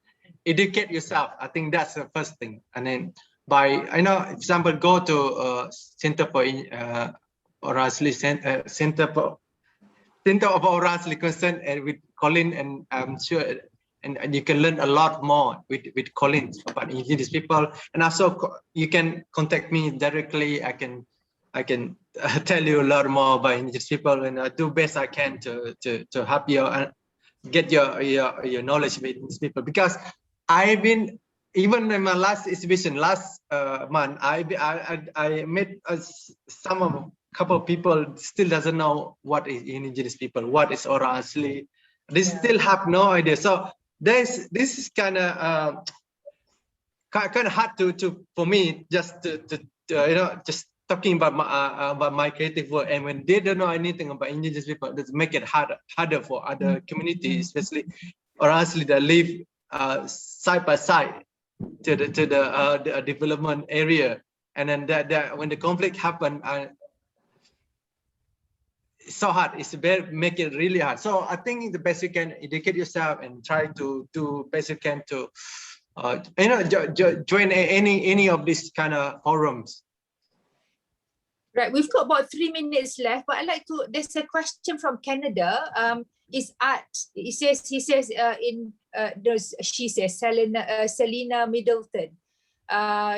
educate yourself. I think that's the first thing. And then by example, go to Center for Orang Asli Center of Orang Asli Concern and with Colin, and I'm sure and you can learn a lot more with Colin about indigenous people. And also you can contact me directly. I can tell you a lot more about indigenous people, and I do best I can to help you get your knowledge with indigenous people, because I've been even in my last exhibition last month, I met some of couple of people still doesn't know what is indigenous people, what is orang asli. They still have no idea. So this is kind of hard to for me just to you know, just talking about my creative work, and when they don't know anything about indigenous people, that make it harder for other communities, especially orang asli that live side by side to the development area, and then that when the conflict happen, it's so hard. It's make it really hard. So I think the best you can educate yourself and try to do best you can to you know, join any of these kind of forums. Right, we've got about 3 minutes left, but I'd like to, there's a question from Canada. Is art, he says she says, Selena Middleton.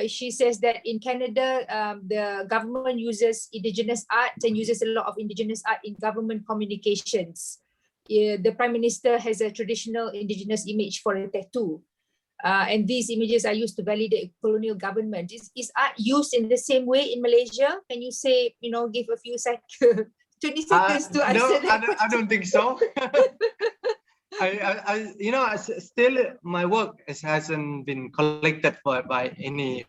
She says that in Canada, the government uses indigenous art and uses a lot of indigenous art in government communications. The Prime Minister has a traditional indigenous image for a tattoo. And these images are used to validate colonial government. Is art used in the same way in Malaysia? Can you say, you know, give a few seconds, 20 seconds to answer that question? I don't think so. I you know, still my work hasn't been collected by any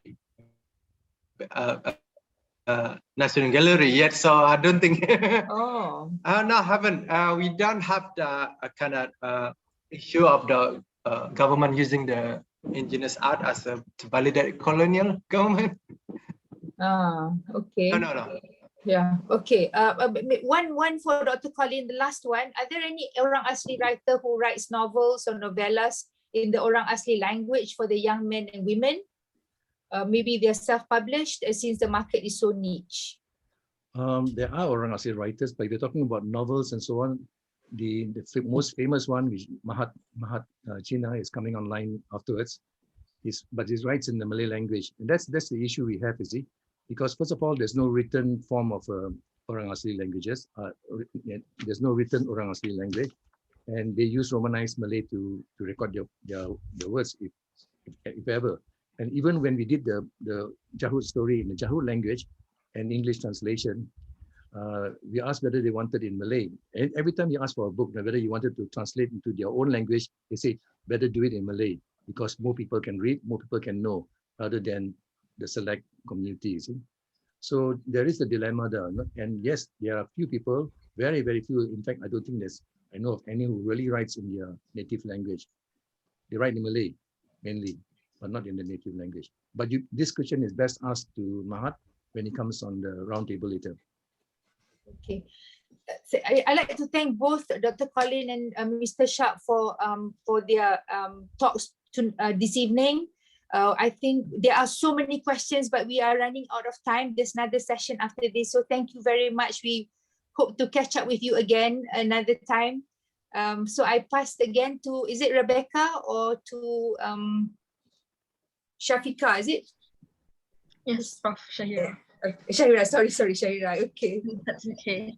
National Gallery yet, so I don't think. Oh. No, I haven't. We don't have the kind of issue of the government using the indigenous art as a to validate colonial government. Okay. No. Yeah, okay. One for Dr. Colin, the last one. Are there any Orang Asli writer who writes novels or novellas in the Orang Asli language for the young men and women? Maybe they're self-published since the market is so niche. There are Orang Asli writers, but if you're talking about novels and so on, the most famous one, which Mahat Akiya is coming online afterwards, but he writes in the Malay language, and that's the issue we have, you see. Because first of all, there's no written form of Orang Asli languages. There's no written Orang Asli language, and they use Romanized Malay to record their words, if ever. And even when we did the Jahud story in the Jahud language and English translation, we asked whether they wanted in Malay. And every time you ask for a book, whether you wanted to translate into their own language, they say better do it in Malay because more people can read, more people can know, rather than the select communities. So there is a dilemma there. And yes, there are few people, very, very few. In fact, I don't think I know of any who really writes in their native language. They write in Malay, mainly, but not in the native language. But this question is best asked to Mahat when he comes on the round table later. Okay. So I'd like to thank both Dr. Colin and Mr. Shaq for their talks this evening. I think there are so many questions, but we are running out of time. There's another session after this. So thank you very much. We hope to catch up with you again another time. So I passed again to, is it Rebekah or to Shafiqa, is it? Yes, Prof. Shahira. Shahira, sorry, Shahira. Okay. That's okay.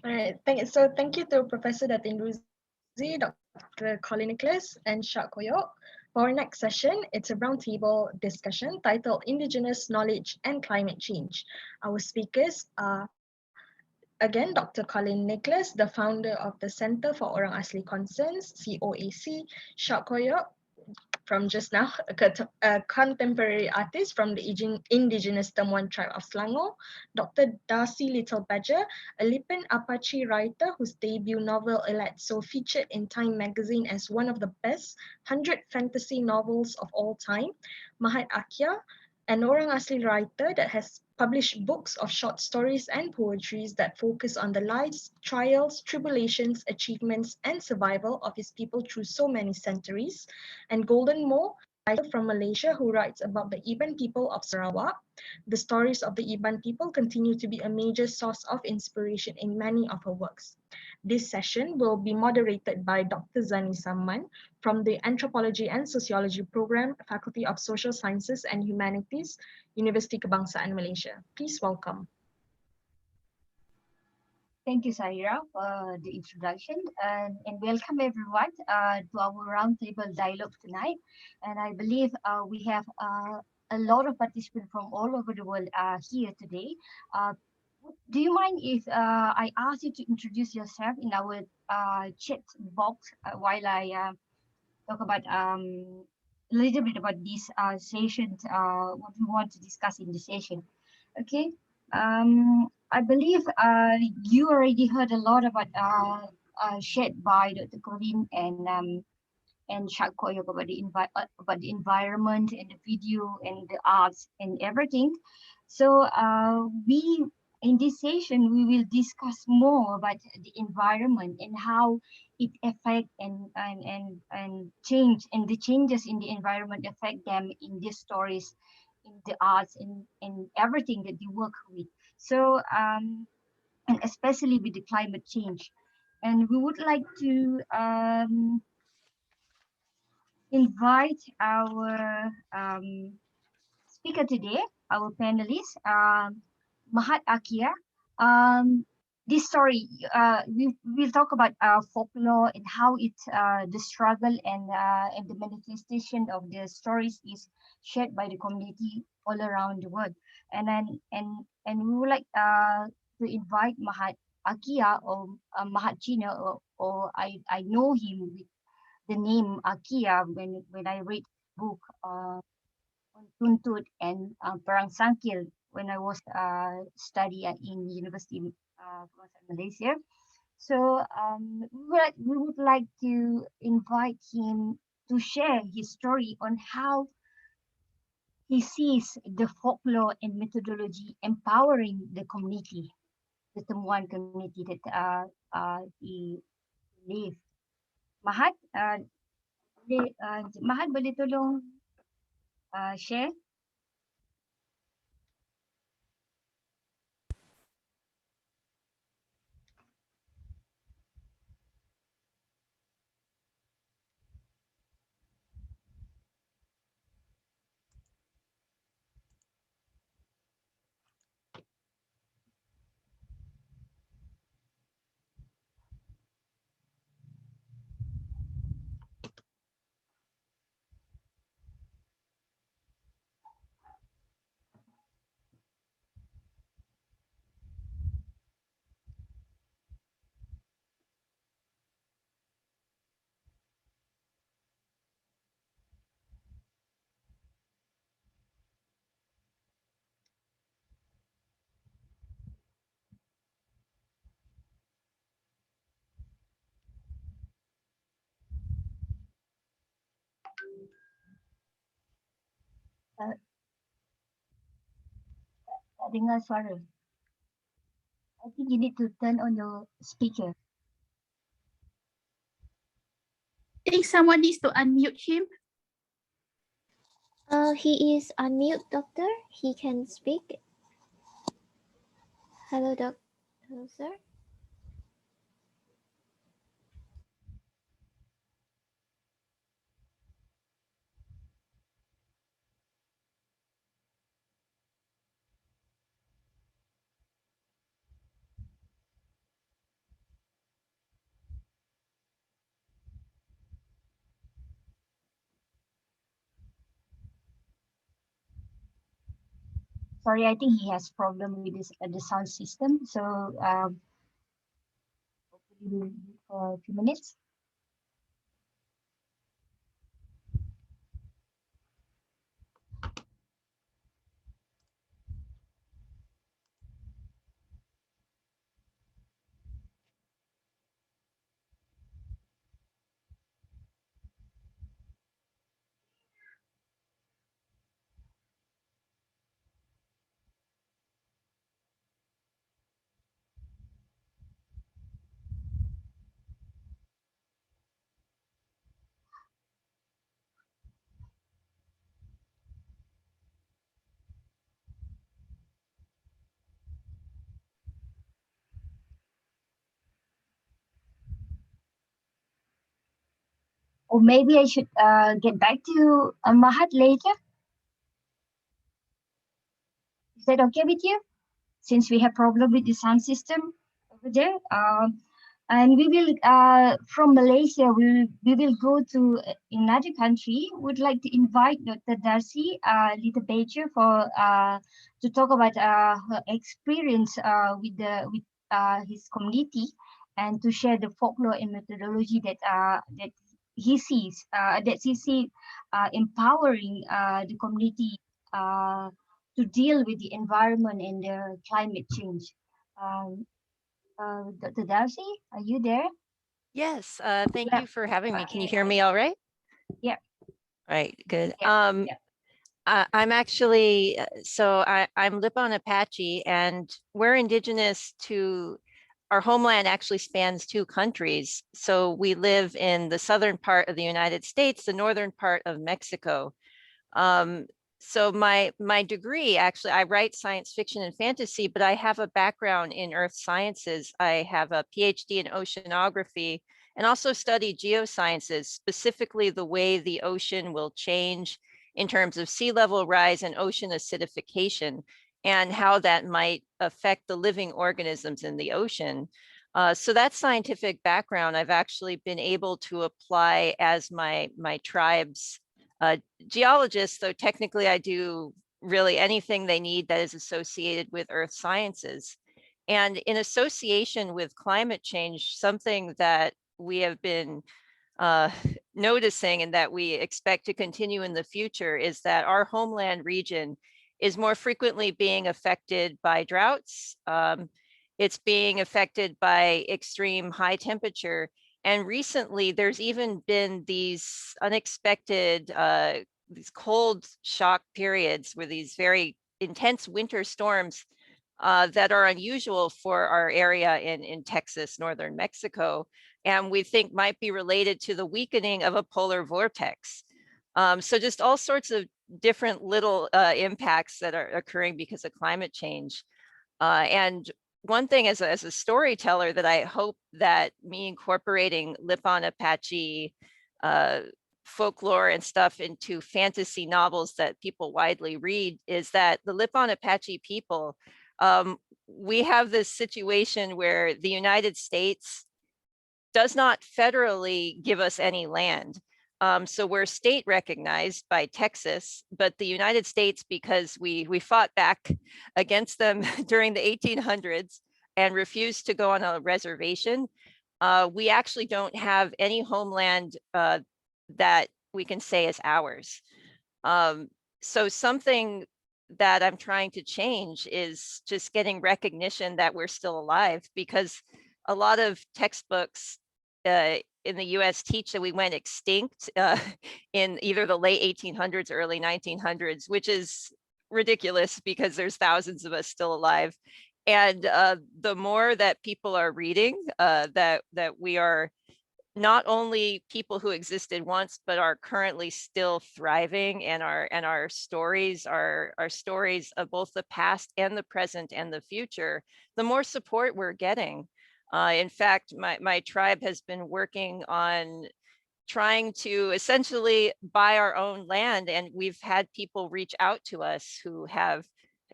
All right. Thank you to Professor Datin Ruzy, Dr. Colin Nicholas, and Shaq Koyok. For our next session, it's a roundtable discussion titled Indigenous Knowledge and Climate Change. Our speakers are, again, Dr. Colin Nicholas, the founder of the Center for Orang Asli Concerns, COAC, Shaq Koyok, from just now, a contemporary artist from the Indigenous Temuan tribe of Selangor, Dr. Darcie Little Badger, a Lipan Apache writer whose debut novel Elatso featured in Time magazine as one of the best 100 fantasy novels of all time, Mahat Akiya, an Orang Asli writer that has published books of short stories and poetries that focus on the lives, trials, tribulations, achievements, and survival of his people through so many centuries, and Golda Mowe, a writer from Malaysia who writes about the Iban people of Sarawak. The stories of the Iban people continue to be a major source of inspiration in many of her works. This session will be moderated by Dr. Zanisah Man from the Anthropology and Sociology Program, Faculty of Social Sciences and Humanities, University Kebangsaan Malaysia. Please welcome. Thank you, Saira, for the introduction, and welcome everyone to our roundtable dialogue tonight. And I believe we have a lot of participants from all over the world here today. Uh, do you mind if I ask you to introduce yourself in our chat box while I talk about a little bit about this session, what we want to discuss in the session? Okay. I believe you already heard a lot about shared by Dr. Colin and Shaq Koyok about about the environment and the video and the arts and everything. So we in this session we will discuss more about the environment and how it affect and change and the changes in the environment affect them in these stories, in the arts and everything that they work with. So and especially with the climate change. And we would like to invite our speaker today, our panelist, Mahat Akiya. This story, we'll talk about folklore and how it, the struggle and the manifestation of the stories is shared by the community all around the world. And then and we would like to invite Mahat Akiya or Mahat China, or I know him with the name Akiya when I read book on Tuntut and Perang Sangkil when I was study in University of Malaysia. So we would like to invite him to share his story on how he sees the folklore and methodology empowering the community, the Temuan community that he live. Mahat, Mahat boleh tolong share? Tak dengar suara. I think you need to turn on your speaker. I think someone needs to unmute him. He is unmute, doctor. He can speak. Hello, hello, sir. Sorry, I think he has problem with this the sound system. So hopefully we'll wait for a few minutes. Or maybe I should get back to Mahat later. Is that okay with you? Since we have problem with the sound system over there. And we will, from Malaysia, we will go to another country. Would like to invite Dr. Darcie Little Badger for to talk about her experience with his community, and to share the folklore and methodology that that he sees that he sees empowering the community to deal with the environment and the climate change. Um, Dr. Darcie, are you there? Yes, thank Yeah. you for having me. Can you hear me all right? Yeah. Right, good. Yeah. Yeah. I'm actually, I'm Lipan Apache, and we're indigenous to, our homeland actually spans 2 countries. So we live in the southern part of the United States, the northern part of Mexico. So my degree, actually, I write science fiction and fantasy, but I have a background in earth sciences. I have a PhD in oceanography and also studied geosciences, specifically the way the ocean will change in terms of sea level rise and ocean acidification, and how that might affect the living organisms in the ocean. So that scientific background I've actually been able to apply as my tribe's geologist, though technically I do really anything they need that is associated with earth sciences. And in association with climate change, something that we have been noticing and that we expect to continue in the future is that our homeland region is more frequently being affected by droughts. It's being affected by extreme high temperature. And recently, there's even been these unexpected, these cold shock periods where these very intense winter storms that are unusual for our area in Texas, northern Mexico, and we think might be related to the weakening of a polar vortex. So just all sorts of different little impacts that are occurring because of climate change. And one thing as a storyteller that I hope that me incorporating Lipan Apache folklore and stuff into fantasy novels that people widely read is that the Lipan Apache people, we have this situation where the United States does not federally give us any land. So we're state recognized by Texas, but the United States, because we fought back against them during the 1800s and refused to go on a reservation, we actually don't have any homeland that we can say is ours. So something that I'm trying to change is just getting recognition that we're still alive, because a lot of textbooks in the US teach that we went extinct in either the late 1800s, or early 1900s, which is ridiculous because there's thousands of us still alive. And the more that people are reading that we are not only people who existed once, but are currently still thriving, and our stories are stories of both the past and the present and the future, the more support we're getting. In fact, my tribe has been working on trying to essentially buy our own land, and we've had people reach out to us who have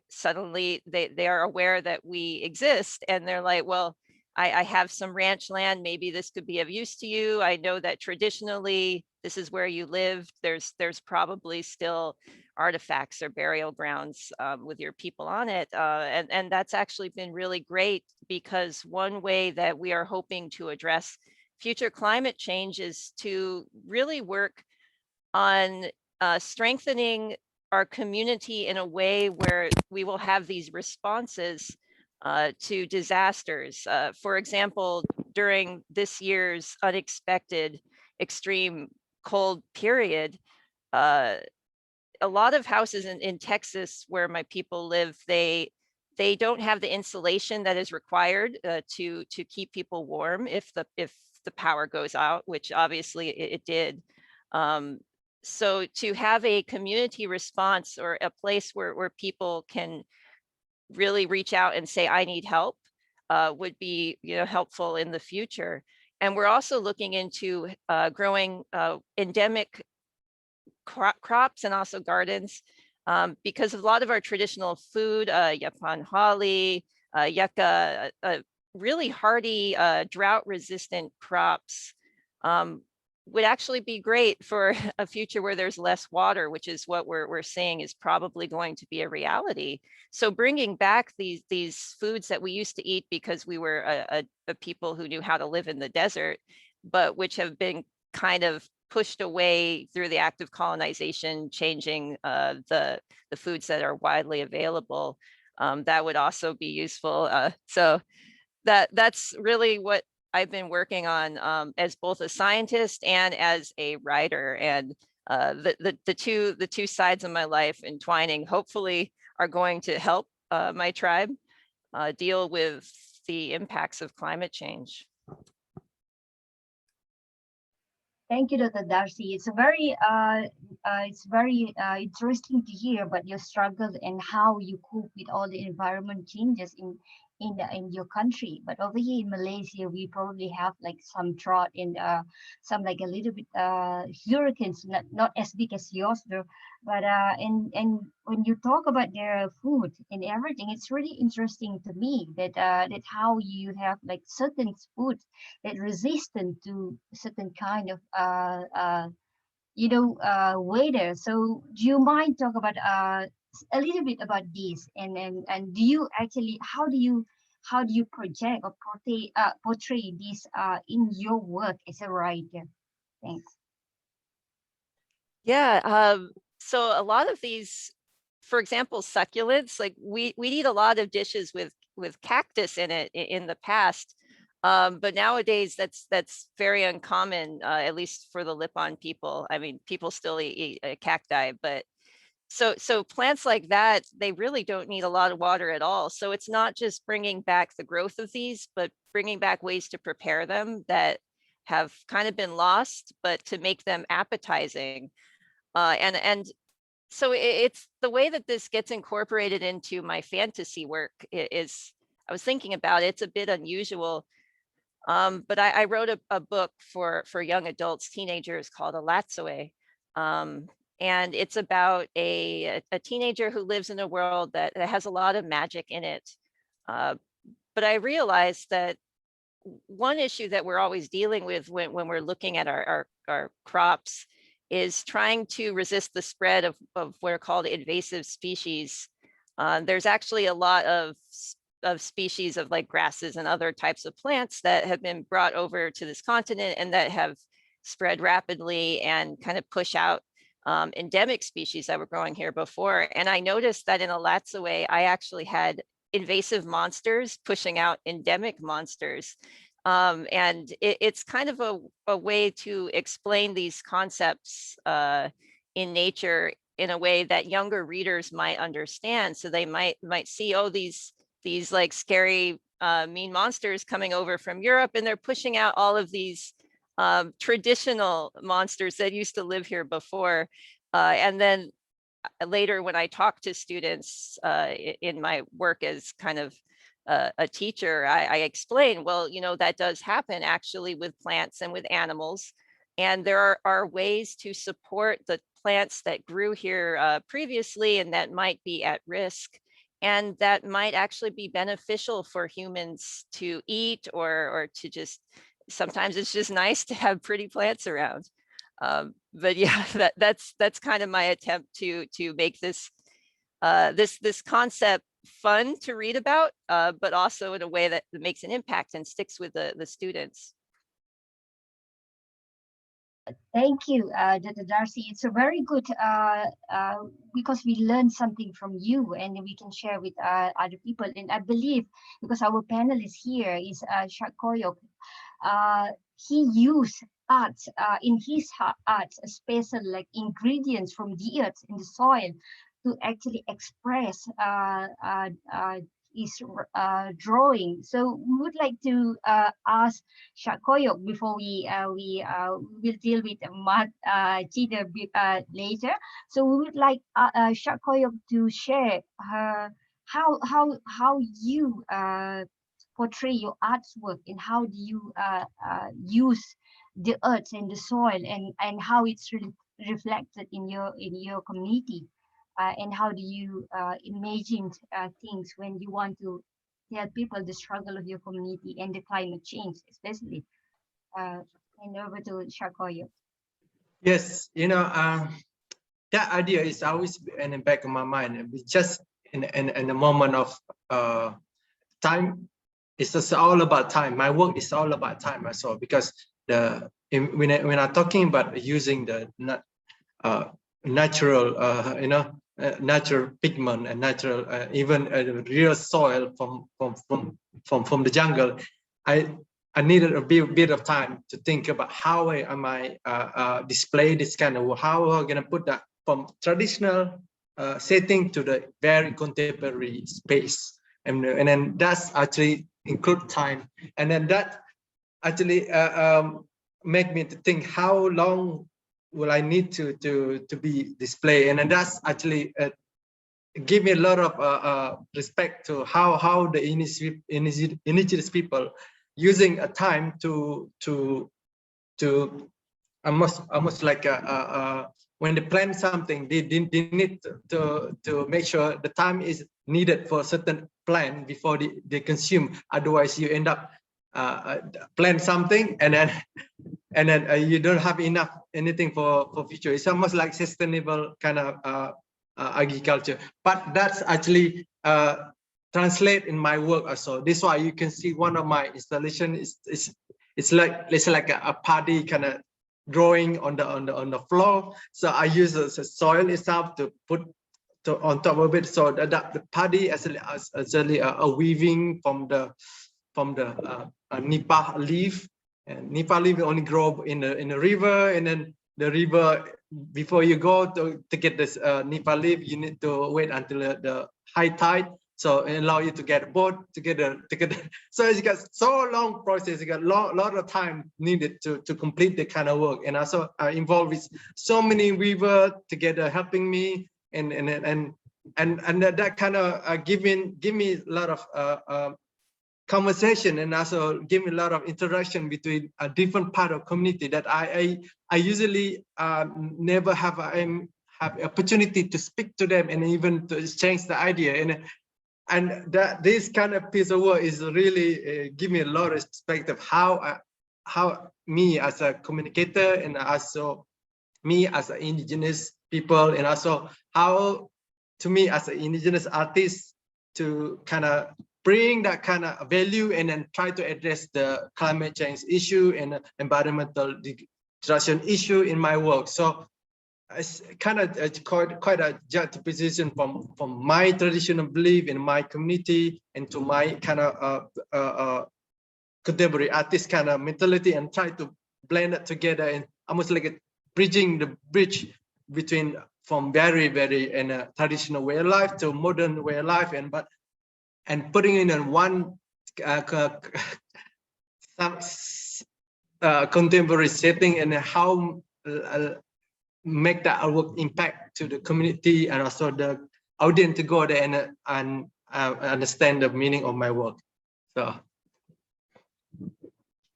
suddenly they are aware that we exist, and they're like, well, I have some ranch land, maybe this could be of use to you. I know that traditionally this is where you lived. There's probably still artifacts or burial grounds with your people on it. And that's actually been really great, because one way that we are hoping to address future climate change is to really work on strengthening our community in a way where we will have these responses to disasters. For example, during this year's unexpected extreme cold period, a lot of houses in Texas where my people live, they don't have the insulation that is required to keep people warm if the power goes out, which obviously it did. So to have a community response, or a place where people can really reach out and say, I need help, would be helpful in the future. And we're also looking into growing endemic crops and also gardens, because a lot of our traditional food, yapan holly, yucca, really hardy, drought-resistant crops would actually be great for a future where there's less water, which is what we're seeing is probably going to be a reality. So bringing back these foods that we used to eat because we were a people who knew how to live in the desert, but which have been kind of pushed away through the act of colonization, changing the foods that are widely available, that would also be useful. So that's really what I've been working on as both a scientist and as a writer. And the two sides of my life entwining hopefully are going to help my tribe deal with the impacts of climate change. Thank you, Dr. Darcie. It's very interesting to hear about your struggle and how you cope with all the environment changes in your country. But over here in Malaysia, we probably have like some drought and some like a little bit hurricanes, not as big as yours though. But and when you talk about their food and everything, it's really interesting to me that that how you have like certain food that resistant to certain kind of weather. So do you mind talk about a little bit about this and do you actually how do you project or portray this in your work as a writer? Thanks. Yeah, so a lot of these, for example, succulents, like we eat a lot of dishes with cactus in it in the past. But nowadays that's very uncommon, at least for the Lipan people. I mean, people still eat cacti, but so plants like that, they really don't need a lot of water at all. So it's not just bringing back the growth of these, but bringing back ways to prepare them that have kind of been lost, but to make them appetizing. And so it's the way that this gets incorporated into my fantasy work is, I was thinking about it, it's a bit unusual. But I wrote a book for young adults, teenagers, called Alatsoe. And it's about a teenager who lives in a world that has a lot of magic in it. But I realized that one issue that we're always dealing with when we're looking at our crops is trying to resist the spread of what are called invasive species. There's actually a lot of species of like grasses and other types of plants that have been brought over to this continent and that have spread rapidly and kind of push out endemic species that were growing here before. And I noticed that in Alatsoe, I actually had invasive monsters pushing out endemic monsters. And it's kind of a way to explain these concepts in nature in a way that younger readers might understand. So they might see, oh, these like scary mean monsters coming over from Europe, and they're pushing out all of these traditional monsters that used to live here before. And then later when I talk to students in my work as kind of a teacher, I explain, well, you know, that does happen actually with plants and with animals. And there are ways to support the plants that grew here previously and that might be at risk, and that might actually be beneficial for humans to eat or to just, sometimes it's just nice to have pretty plants around. But yeah, that's kind of my attempt to make this this concept fun to read about, but also in a way that makes an impact and sticks with the students. Thank you, Dr. Darcie. It's a very good because we learned something from you and we can share with other people. And I believe because our panelist here is Shaq Koyok, he used arts in his arts, special like ingredients from the earth in the soil to actually express his drawing. So we would like to ask Shaq Koyok before we will deal with Mahat Akiya later. So we would like Shaq Koyok to share how you portray your artwork and how do you use the earth and the soil and how it's reflected in your community, and how do you imagine things when you want to tell people the struggle of your community and the climate change, especially. And over to Koyok. Yes, that idea is always in the back of my mind. It's just in a moment of time. It's just all about time. My work is all about time as well, because when I'm talking about using the natural, natural pigment and natural even real soil from the jungle, I needed a bit of time to think about how I might display this kind of, how am I going to put that from traditional setting to the very contemporary space, and then that's actually include time, and then that actually make me to think how long will I need to be displayed, and then that's actually give me a lot of respect to how the indigenous people using a time to almost like when they plan something, they need to make sure the time is needed for a certain plan before they consume. Otherwise, you end up plan something and then you don't have enough anything for future. It's almost like sustainable kind of agriculture, but that's actually translate in my work also. This is why you can see one of my installation it's like a party kind of drawing on the floor. So I use the soil itself to put on top of it. So the paddy actually a weaving from the nipa leaf, and nipa leaf only grow in the river, and then the river, before you go to get this nipa leaf, you need to wait until the high tide. So it allow you to get a boat together. So it's got so long process. You got lot of time needed to complete the kind of work, and also involved with so many weavers together helping me, and that kind of give me a lot of conversation, and also give me a lot of interaction between a different part of community that I usually never have opportunity to speak to them and even to exchange the idea, and that this kind of piece of work is really give me a lot of respect of how me as a communicator, and also me as an indigenous people, and also how to me as an indigenous artist to kind of bring that kind of value and then try to address the climate change issue and environmental destruction issue in my work. So it's kind of quite a juxtaposition from my traditional belief in my community into my kind of contemporary artist kind of mentality, and try to blend it together, and almost like bridging the bridge between from very traditional way of life to modern way of life, and putting it in one contemporary setting, and how make that work impact to the community and also the audience to go there and understand the meaning of my work. So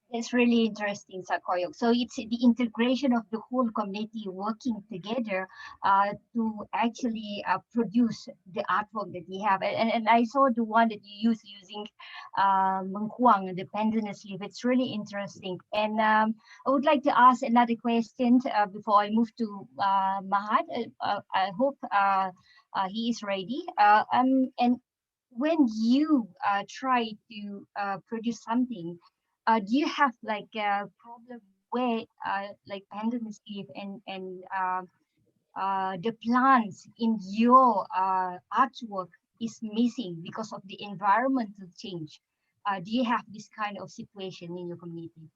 it's really interesting, Koyok. So it's the integration of the whole community working together to actually produce the artwork that we have. And I saw the one that you using Mengkuang, the pendulous leaf. It's really interesting. And I would like to ask another question before I move to Mahat. I hope he is ready. And when you try to produce something, do you have like a problem where like pendulous leaf and the plants in your artwork is missing because of the environmental change? Do you have this kind of situation in your community?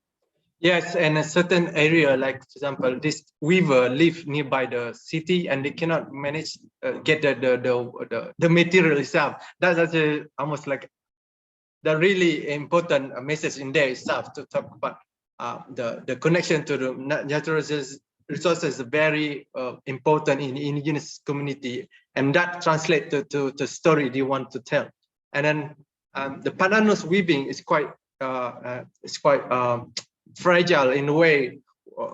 yes, and a certain area, like for example, this weaver live nearby the city and they cannot manage get the material itself. That's actually almost like the really important message in there itself, to talk about the connection to the natural resources is very important in the indigenous community, and that translates to the story they want to tell. And then the pandanus weaving is quite fragile in a way,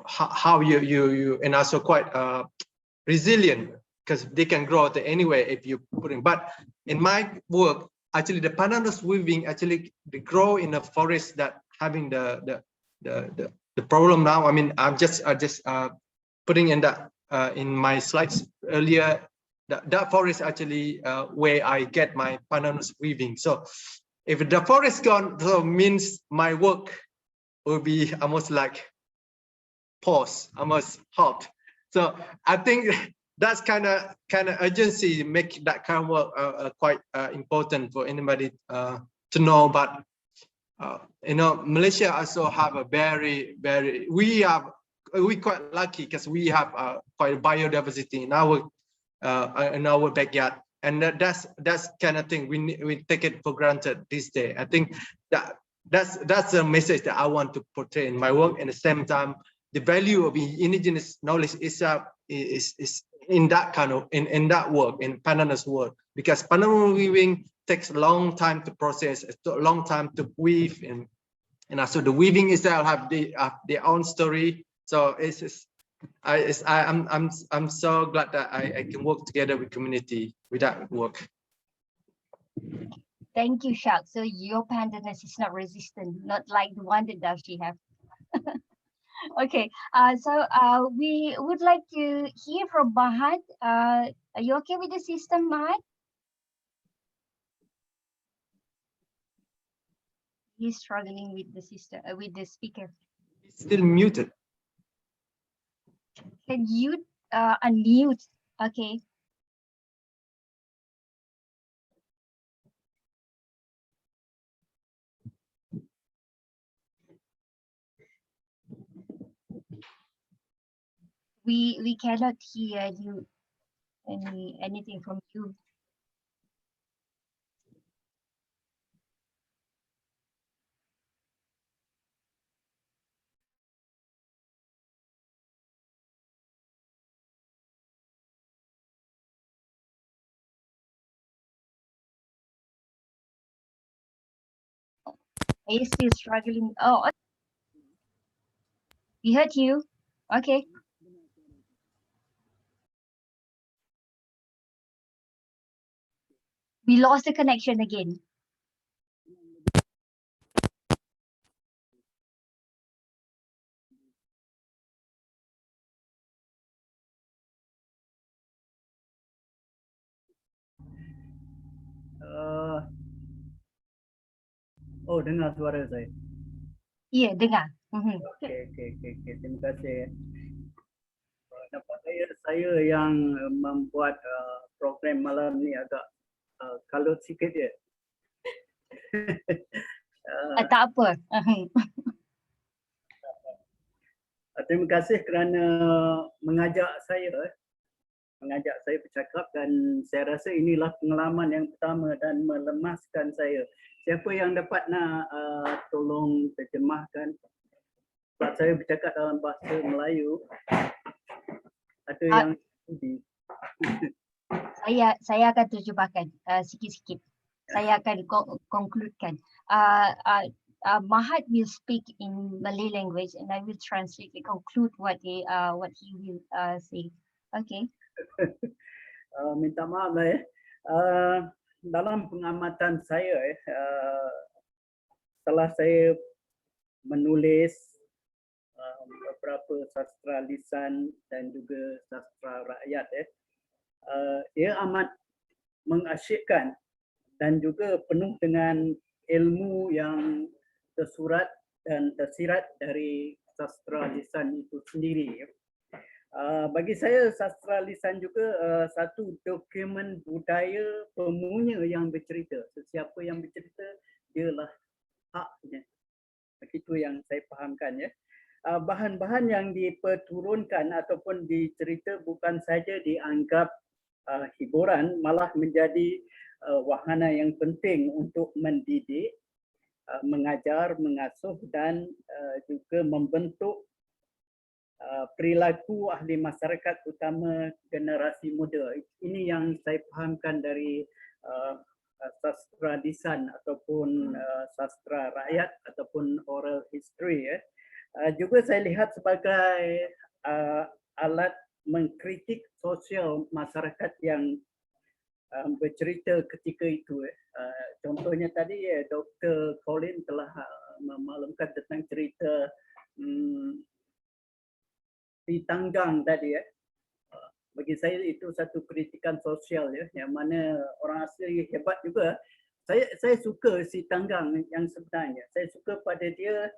how you and also quite resilient, because they can grow anywhere if you put in. But in my work, actually the pandanus weaving actually they grow in a forest that having the problem now. I mean, I'm just putting in that in my slides earlier. That forest actually where I get my pandanus weaving. So if the forest gone, so means my work will be almost like pause, almost halt. So I think that's kind of urgency make that kind of work quite important for anybody to know. But you know, Malaysia also have a very we quite lucky because we have quite biodiversity in our backyard, and that's kind of thing we take it for granted these days. I think that's a message that I want to portray in my work. At the same time, the value of indigenous knowledge is in that kind of in that work, in pandanus work, because pandanus weaving takes a long time to process, a long time to weave, and also the weaving itself have their own story. So I'm so glad that I can work together with community with that work. Thank you, Shaq. So your pandanus is not resistant, not like the one that Darcie have. Okay, so we would like to hear from Mahat. Are you okay with the system, Mahat? He's struggling with the system, with the speaker. It's still muted. Can you unmute? Okay. We cannot hear you anything from you. Are you still struggling? Oh, we heard you. Okay. We lost the connection again. Oh, dengar suara saya. Iya, dengar. Okey. Terima kasih. Dapat saya yang membuat program malam ni agak kalut sikit je. Tak apa. Terima kasih kerana mengajak saya bercakap, dan saya rasa inilah pengalaman yang pertama dan melemaskan saya. Siapa yang dapat nak tolong terjemahkan, sebab saya bercakap dalam bahasa Melayu, ada yang saya akan terjemahkan sikit-sikit. Saya akan concludekan. Mahat will speak in Malay language and I will translate and conclude what he will say. Okay. Minta maaf lah ya. Dalam pengamatan saya, setelah saya menulis beberapa sastra lisan dan juga sastra rakyat, ia amat mengasyikkan dan juga penuh dengan ilmu yang tersurat dan tersirat dari sastra lisan itu sendiri. Bagi saya, sastra lisan juga satu dokumen budaya pemunya yang bercerita. Sesiapa yang bercerita, dialah haknya. Begitu yang saya fahamkan ya. Bahan-bahan yang diperturunkan ataupun dicerita bukan saja dianggap hiburan, malah menjadi wahana yang penting untuk mendidik, mengajar, mengasuh dan juga membentuk perilaku ahli masyarakat, utama generasi muda. Ini yang saya fahamkan dari sastra lisan ataupun sastra rakyat ataupun oral history. Juga saya lihat sebagai alat mengkritik sosial masyarakat yang bercerita ketika itu. Contohnya tadi Dr. Colin telah memaklumkan tentang cerita di Tanggang tadi. Bagi saya itu satu kritikan sosial yang mana orang asli hebat juga. Saya suka si Tanggang yang sebenarnya. Saya suka pada dia,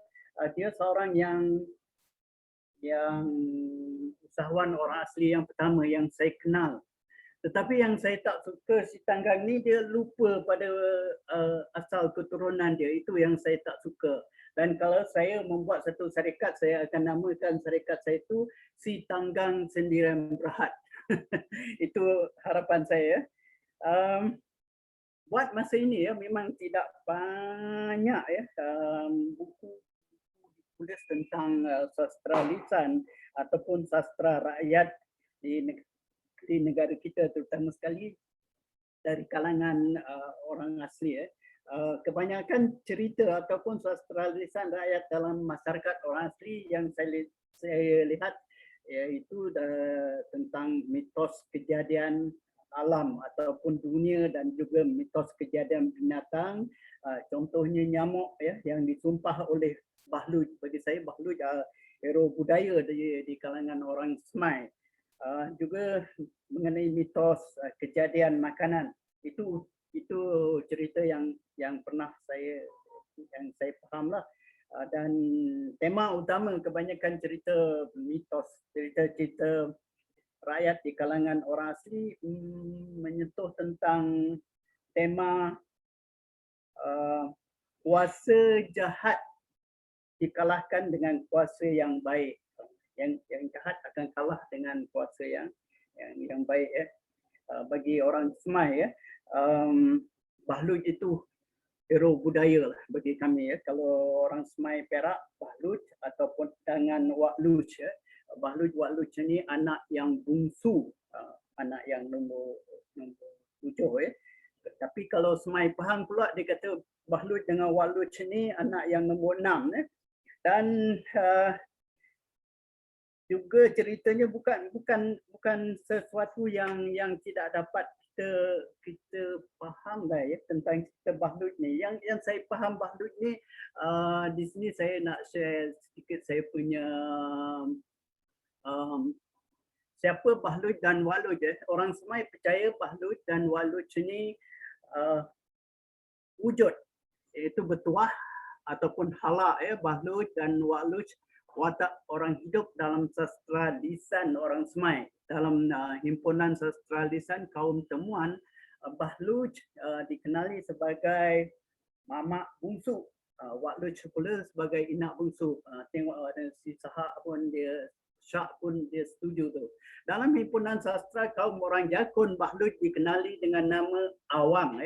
dia seorang yang usahawan orang asli yang pertama yang saya kenal. Tetapi yang saya tak suka si Tanggang ni, dia lupa pada asal keturunan dia. Itu yang saya tak suka. Dan kalau saya membuat satu syarikat, saya akan namakan syarikat saya itu Si Tanggang Sendirian Berhad. Itu harapan saya. Buat masa ini memang tidak banyak buku ditulis tentang sastra lisan ataupun sastra rakyat di negara kita, terutama sekali dari kalangan orang asli. Kebanyakan cerita ataupun sastra lisan rakyat dalam masyarakat orang asli yang saya lihat iaitu tentang mitos kejadian alam ataupun dunia dan juga mitos kejadian binatang. Contohnya nyamuk yang disumpah oleh Bahluj. Bagi saya Bahluj hero budaya di kalangan orang Semai. Juga mengenai mitos kejadian makanan. Itu cerita yang pernah saya faham lah. Dan tema utama kebanyakan cerita mitos, cerita rakyat di kalangan orang asli menyentuh tentang tema kuasa jahat dikalahkan dengan kuasa yang baik. Yang jahat akan kalah dengan kuasa yang baik. Bagi orang Semai Bahluj itu hero budaya lah bagi kami. Kalau orang Semai Perak, Bahluj ataupun dengan Wakluj. Bahluj, Wakluj ni anak yang bungsu, anak yang nombor 7. Tapi kalau Semai Pahang pula dia kata Bahluj dengan Wakluj ni anak yang nombor 6. Dan juga ceritanya bukan sesuatu yang tidak dapat kita faham lah tentang cerita Bahluj ni. Yang saya faham Bahluj ni, di sini saya nak share sedikit saya punya siapa Bahluj dan Wakluj. Orang Semai percaya Bahluj dan Wakluj ni wujud, iaitu bertuah ataupun halak. Bahluj dan Wakluj watak orang hidup dalam sastra lisan orang Semai. Dalam himpunan sastra lisan kaum temuan, Bahluj dikenali sebagai mamak bungsu, Wakluj pula sebagai inak bungsu. Tengok si Shaq pun dia setuju tu. Dalam himpunan sastra kaum orang Jakun, Bahluj dikenali dengan nama Awang.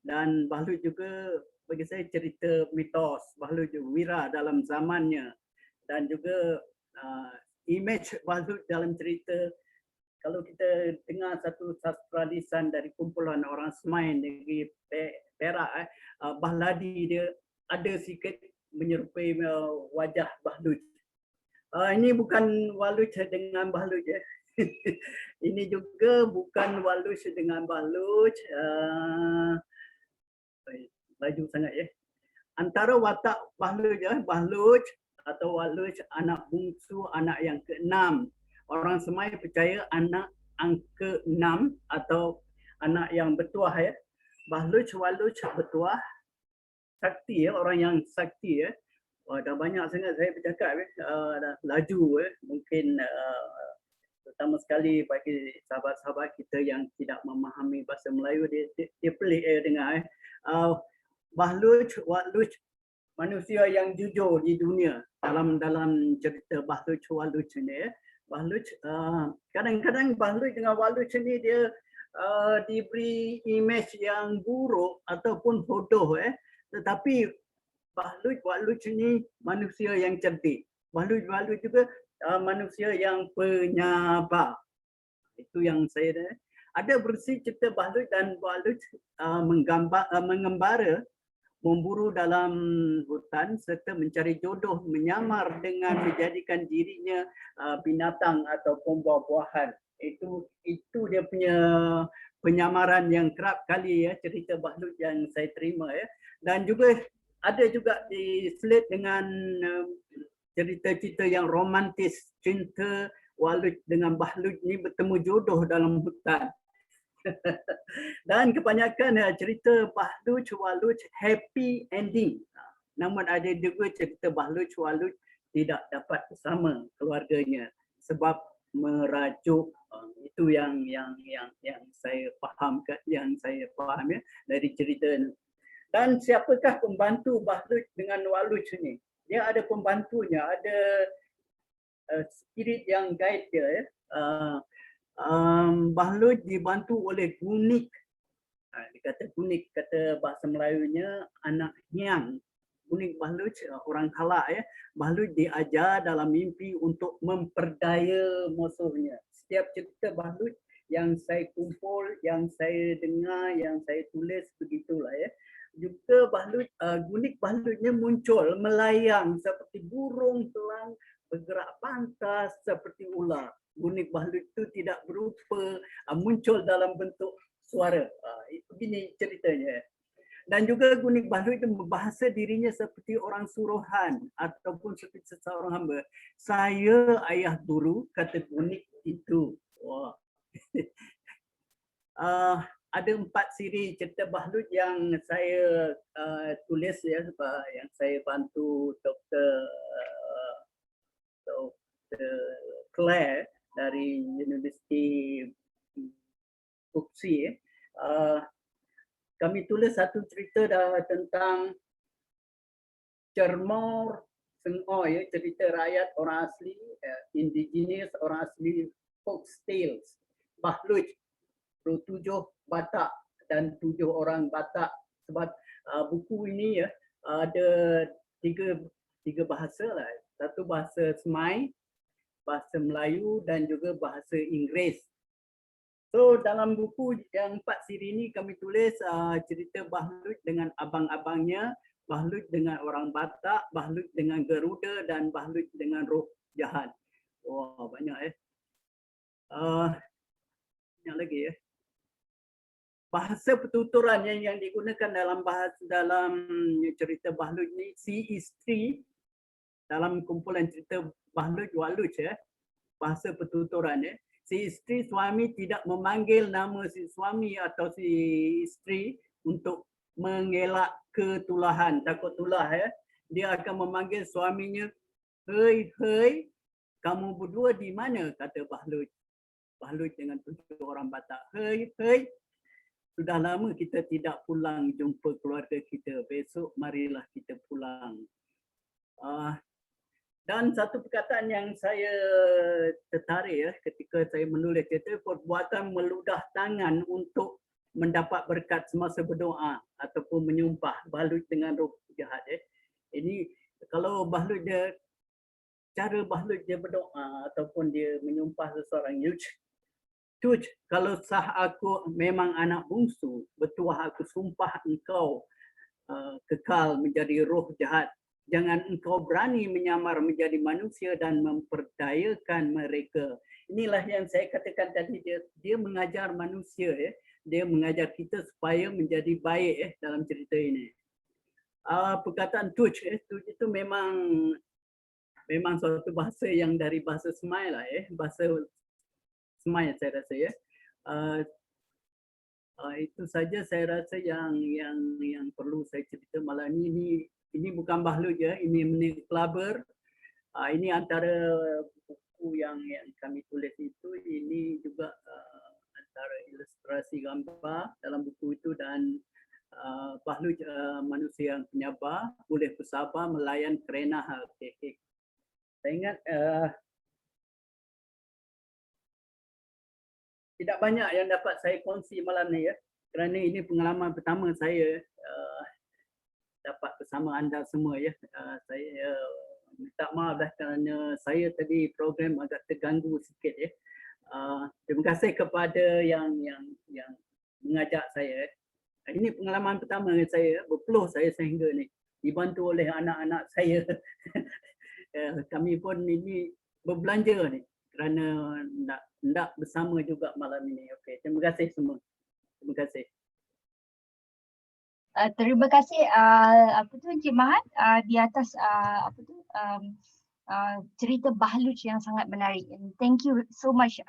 Dan Bahluj juga bagi saya cerita mitos. Bahluj wira dalam zamannya. Dan juga image Bahluj dalam cerita, kalau kita dengar satu sastra lisan dari kumpulan orang Semai negeri Perak, Bahladi dia ada sikit menyerupai wajah Bahluj. Ini bukan Wakluj dengan Bahluj. Ini juga bukan Wakluj dengan Bahluj. Laju sangat Antara watak Bahluj atau Wakluj anak bungsu, anak yang ke-6. Orang Semai percaya anak angka 6 atau anak yang bertuah. Bahluj, Wakluj bertuah, sakti, orang yang sakti. Dah banyak sangat saya bercakap, dah laju. Mungkin terutama sekali bagi sahabat-sahabat kita yang tidak memahami bahasa Melayu, dia pelik dengar. Bahluj, Wakluj, manusia yang jujur di dunia. Dalam cerita Bahluj, Wakluj ni. Bahluj, kadang-kadang Bahluj dengan Wakluj ni dia diberi imej yang buruk ataupun bodoh. Tetapi Bahluj, Wakluj ni manusia yang cerdik. Bahluj, Wakluj juga manusia yang penyabar. Itu yang saya dah. Ada versi cerita Bahluj dan Wakluj mengembara, memburu dalam hutan serta mencari jodoh, menyamar dengan menjadikan dirinya binatang ataupun buah-buahan. Itu dia punya penyamaran yang kerap kali ya, cerita bahtlut yang saya terima ya. Dan juga ada juga diselit dengan cerita-cerita yang romantis, cinta walut dengan bahtlut ni bertemu jodoh dalam hutan. Dan kebanyakan cerita bahtlut walut happy ending. Namun ada juga cerita bahtlut walut tidak dapat bersama keluarganya sebab merajuk itu yang saya faham ya dari cerita ini. Dan siapakah pembantu bahtlut dengan walut ni? Dia ada pembantunya, ada spirit yang guide dia ya. Bahtlut dibantu oleh gunik. Dia kata gunik, kata bahasa Melayunya anak hiang. Gunik bahtlut orang Kalak ya. Bahtlut diajar dalam mimpi untuk memperdaya musuhnya. Setiap cerita bahtlut yang saya kumpul, yang saya dengar, yang saya tulis begitulah ya. Juga bahtlut, gunik bahtutnya muncul melayang seperti burung telang, bergerak pantas seperti ular. Gunik bahtlut itu tidak berupa, muncul dalam bentuk suara. Begini ceritanya. Dan juga gunik bahtlut itu membahasa dirinya seperti orang suruhan ataupun seperti seseorang hamba. Saya ayah guru, kata gunik itu. Wah. Ada 4 siri cerita bahtlut yang saya tulis ya, yang saya bantu Dr. Claire dari Universiti Upsi. Kami tulis satu cerita tentang Cermor Sengor ya, cerita rakyat orang asli, Indigenous orang asli, Folktales, bahtlut 7 Batak dan 7 orang Batak. Sebab buku ini ya ada tiga bahasa lah. Satu bahasa Semai, bahasa Melayu dan juga bahasa Inggeris. So dalam buku yang 4 siri ini kami tulis cerita bahtlut dengan abang-abangnya, bahtlut dengan orang Batak, bahtlut dengan Garuda dan bahtlut dengan roh jahat. Wah, banyak banyak lagi ya. Bahasa pertuturan yang digunakan dalam cerita bahtlut ni, si isteri dalam kumpulan cerita bahtlut walut ya, bahasa pertuturan ya. Si isteri suami tidak memanggil nama si suami atau si isteri untuk mengelak ketulahan, takut tulah ya. Dia akan memanggil suaminya, hei, hei, kamu berdua di mana? Kata bahtlut. Bahtlut dengan 7 orang Batak. Hei, hei, sudah lama kita tidak pulang jumpa keluarga kita. Besok marilah kita pulang. Dan satu perkataan yang saya tertarik ya ketika saya menulis cerita, perbuatan meludah tangan untuk mendapat berkat semasa berdoa ataupun menyumpah, bahtlut dengan roh jahat ya. Ini kalau bahtlut dia, cara bahtlut dia berdoa ataupun dia menyumpah seseorang, Tuj, kalau sah aku memang anak bungsu, bertuah aku sumpah engkau kekal menjadi roh jahat. Jangan engkau berani menyamar menjadi manusia dan memperdayakan mereka. Inilah yang saya katakan tadi, dia mengajar manusia ya. Dia mengajar kita supaya menjadi baik dalam cerita ini. Perkataan tuj, tuj itu memang suatu bahasa yang dari bahasa Semai lah ya, bahasa Semai saya rasa ya. Itu saja saya rasa yang perlu saya cerita malam ini. Ini bukan bahtlut ya, ini menik klaber. Ini antara buku yang kami tulis itu. Ini juga antara ilustrasi gambar dalam buku itu, dan bahtlut manusia yang penyabar, boleh bersabar melayan kerana hal kekek. Saya ingat tidak banyak yang dapat saya kongsi malam ni ya, kerana ini pengalaman pertama saya dapat bersama anda semua ya. Saya minta maaf dah kerana saya tadi program agak terganggu sikit ya. Terima kasih kepada yang mengajak saya. Ini pengalaman pertama saya, berpeluh saya sehingga ni, dibantu oleh anak-anak saya. Kami pun ini berbelanja ni kerana nak bersama juga malam ini. Okey, terima kasih semua. Terima kasih. Terima kasih Encik Mahat di atas cerita Bahluj yang sangat menarik. And thank you so much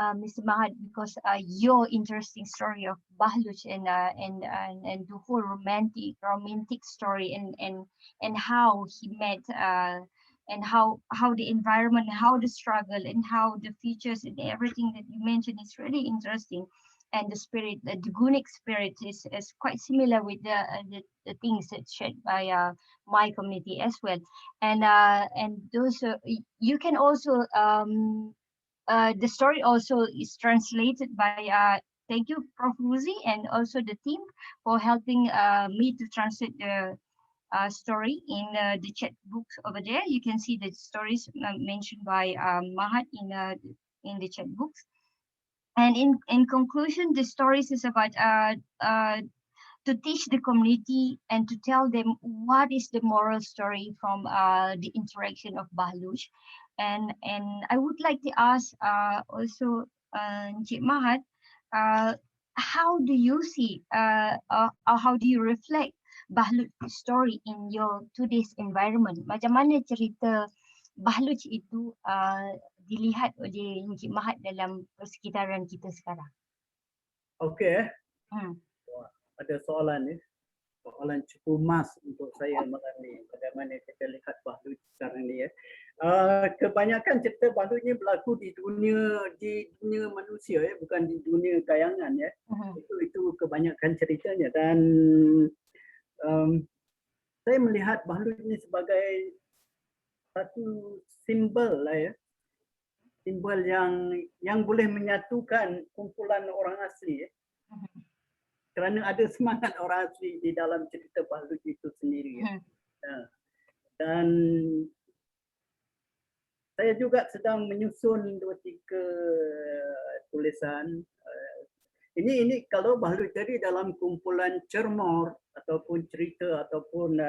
Mr. Mahat, because your interesting story of Bahluj and the whole romantic story and how he met and how the environment, how the struggle, and how the features and everything that you mentioned is really interesting. And the spirit, the Gunic spirit, is quite similar with the things that's shared by my community as well. And those you can also the story also is translated by thank you Prof Ruzy and also the team for helping me to translate the story in the chat books over there. You can see the stories mentioned by Mahat in the chat books. And in conclusion, the stories is about to teach the community and to tell them what is the moral story from the interaction of Bahluj. And I would like to ask also Encik Mahat, how do you see or how do you reflect Bahluj story in your today's environment? Macam mana cerita Bahluj itu dilihat oleh Encik Mahat dalam persekitaran kita sekarang? Okey. Ada soalan ni. Soalan cukup emas untuk saya malam ni. Bagaimana kita lihat Bahluj sekarang ni ya. Kebanyakan cerita Bahluj ni berlaku di dunia manusia ya, bukan di dunia kayangan ya. Itu kebanyakan ceritanya, dan saya melihat Bahluj ni sebagai satu simbol lah ya. Simbol yang boleh menyatukan kumpulan orang asli ya. Kerana ada semangat orang asli di dalam cerita Bahluj itu sendiri. Dan saya juga sedang menyusun 2-3 tulisan. Ini kalau Bahluj tadi dalam kumpulan cermor ataupun cerita ataupun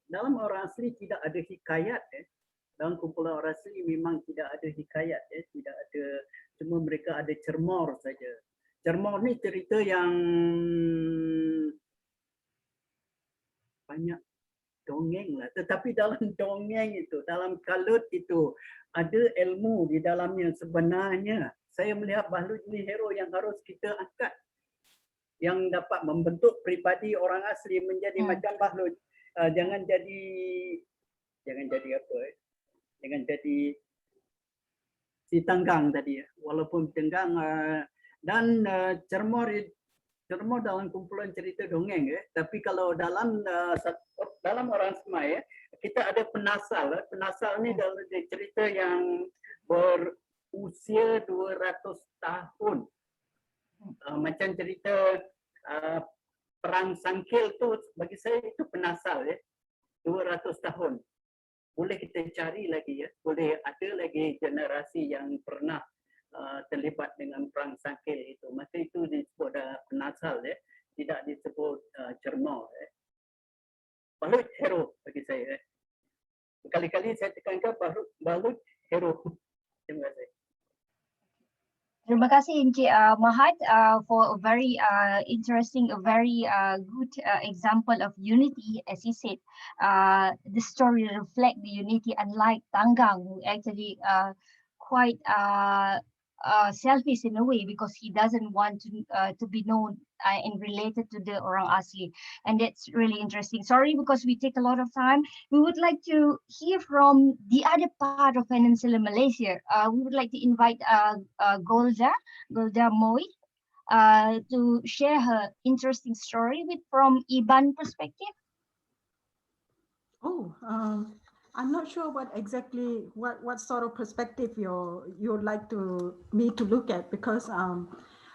dalam orang asli tidak ada hikayat ya. Dalam kumpulan orang asli memang tidak ada hikayat ya, tidak ada, cuma mereka ada cermor saja. Cermor ni cerita yang banyak dongeng lah, tetapi dalam dongeng itu, dalam kalut itu ada ilmu di dalamnya. Sebenarnya saya melihat Bahluj ni hero yang harus kita angkat, yang dapat membentuk pribadi orang asli menjadi macam Bahluj. Jangan jadi apa jangan jadi si tenggang tadi ya. Walaupun tenggang dan cermor dalam kumpulan cerita dongeng ya. Tapi kalau dalam orang semai ya, kita ada penasal. Penasal ni dalam cerita yang berusia 200 tahun. Macam cerita Perang Sangkil tu bagi saya itu penasal ya. 200 tahun. Boleh kita cari lagi ya. Boleh ada lagi generasi yang pernah terlibat dengan Perang Sangkil itu. Maka itu disebut penasal ya. Tidak disebut cermor ya. Bahluj hero bagi saya ya. Berkali-kali saya tekankan Bahluj hero. Terima kasih. Terima kasih Encik Mahat for a very interesting, a very good example of unity. As he said, the story reflect the unity, unlike Tanggang, who actually quite selfish in a way because he doesn't want to be known and related to the orang asli, and that's really interesting. Sorry because we take a lot of time. We would like to hear from the other part of Peninsular Malaysia. We would like to invite Golda Mowe to share her interesting story from Iban perspective. I'm not sure what sort of perspective you'd like me to look at, because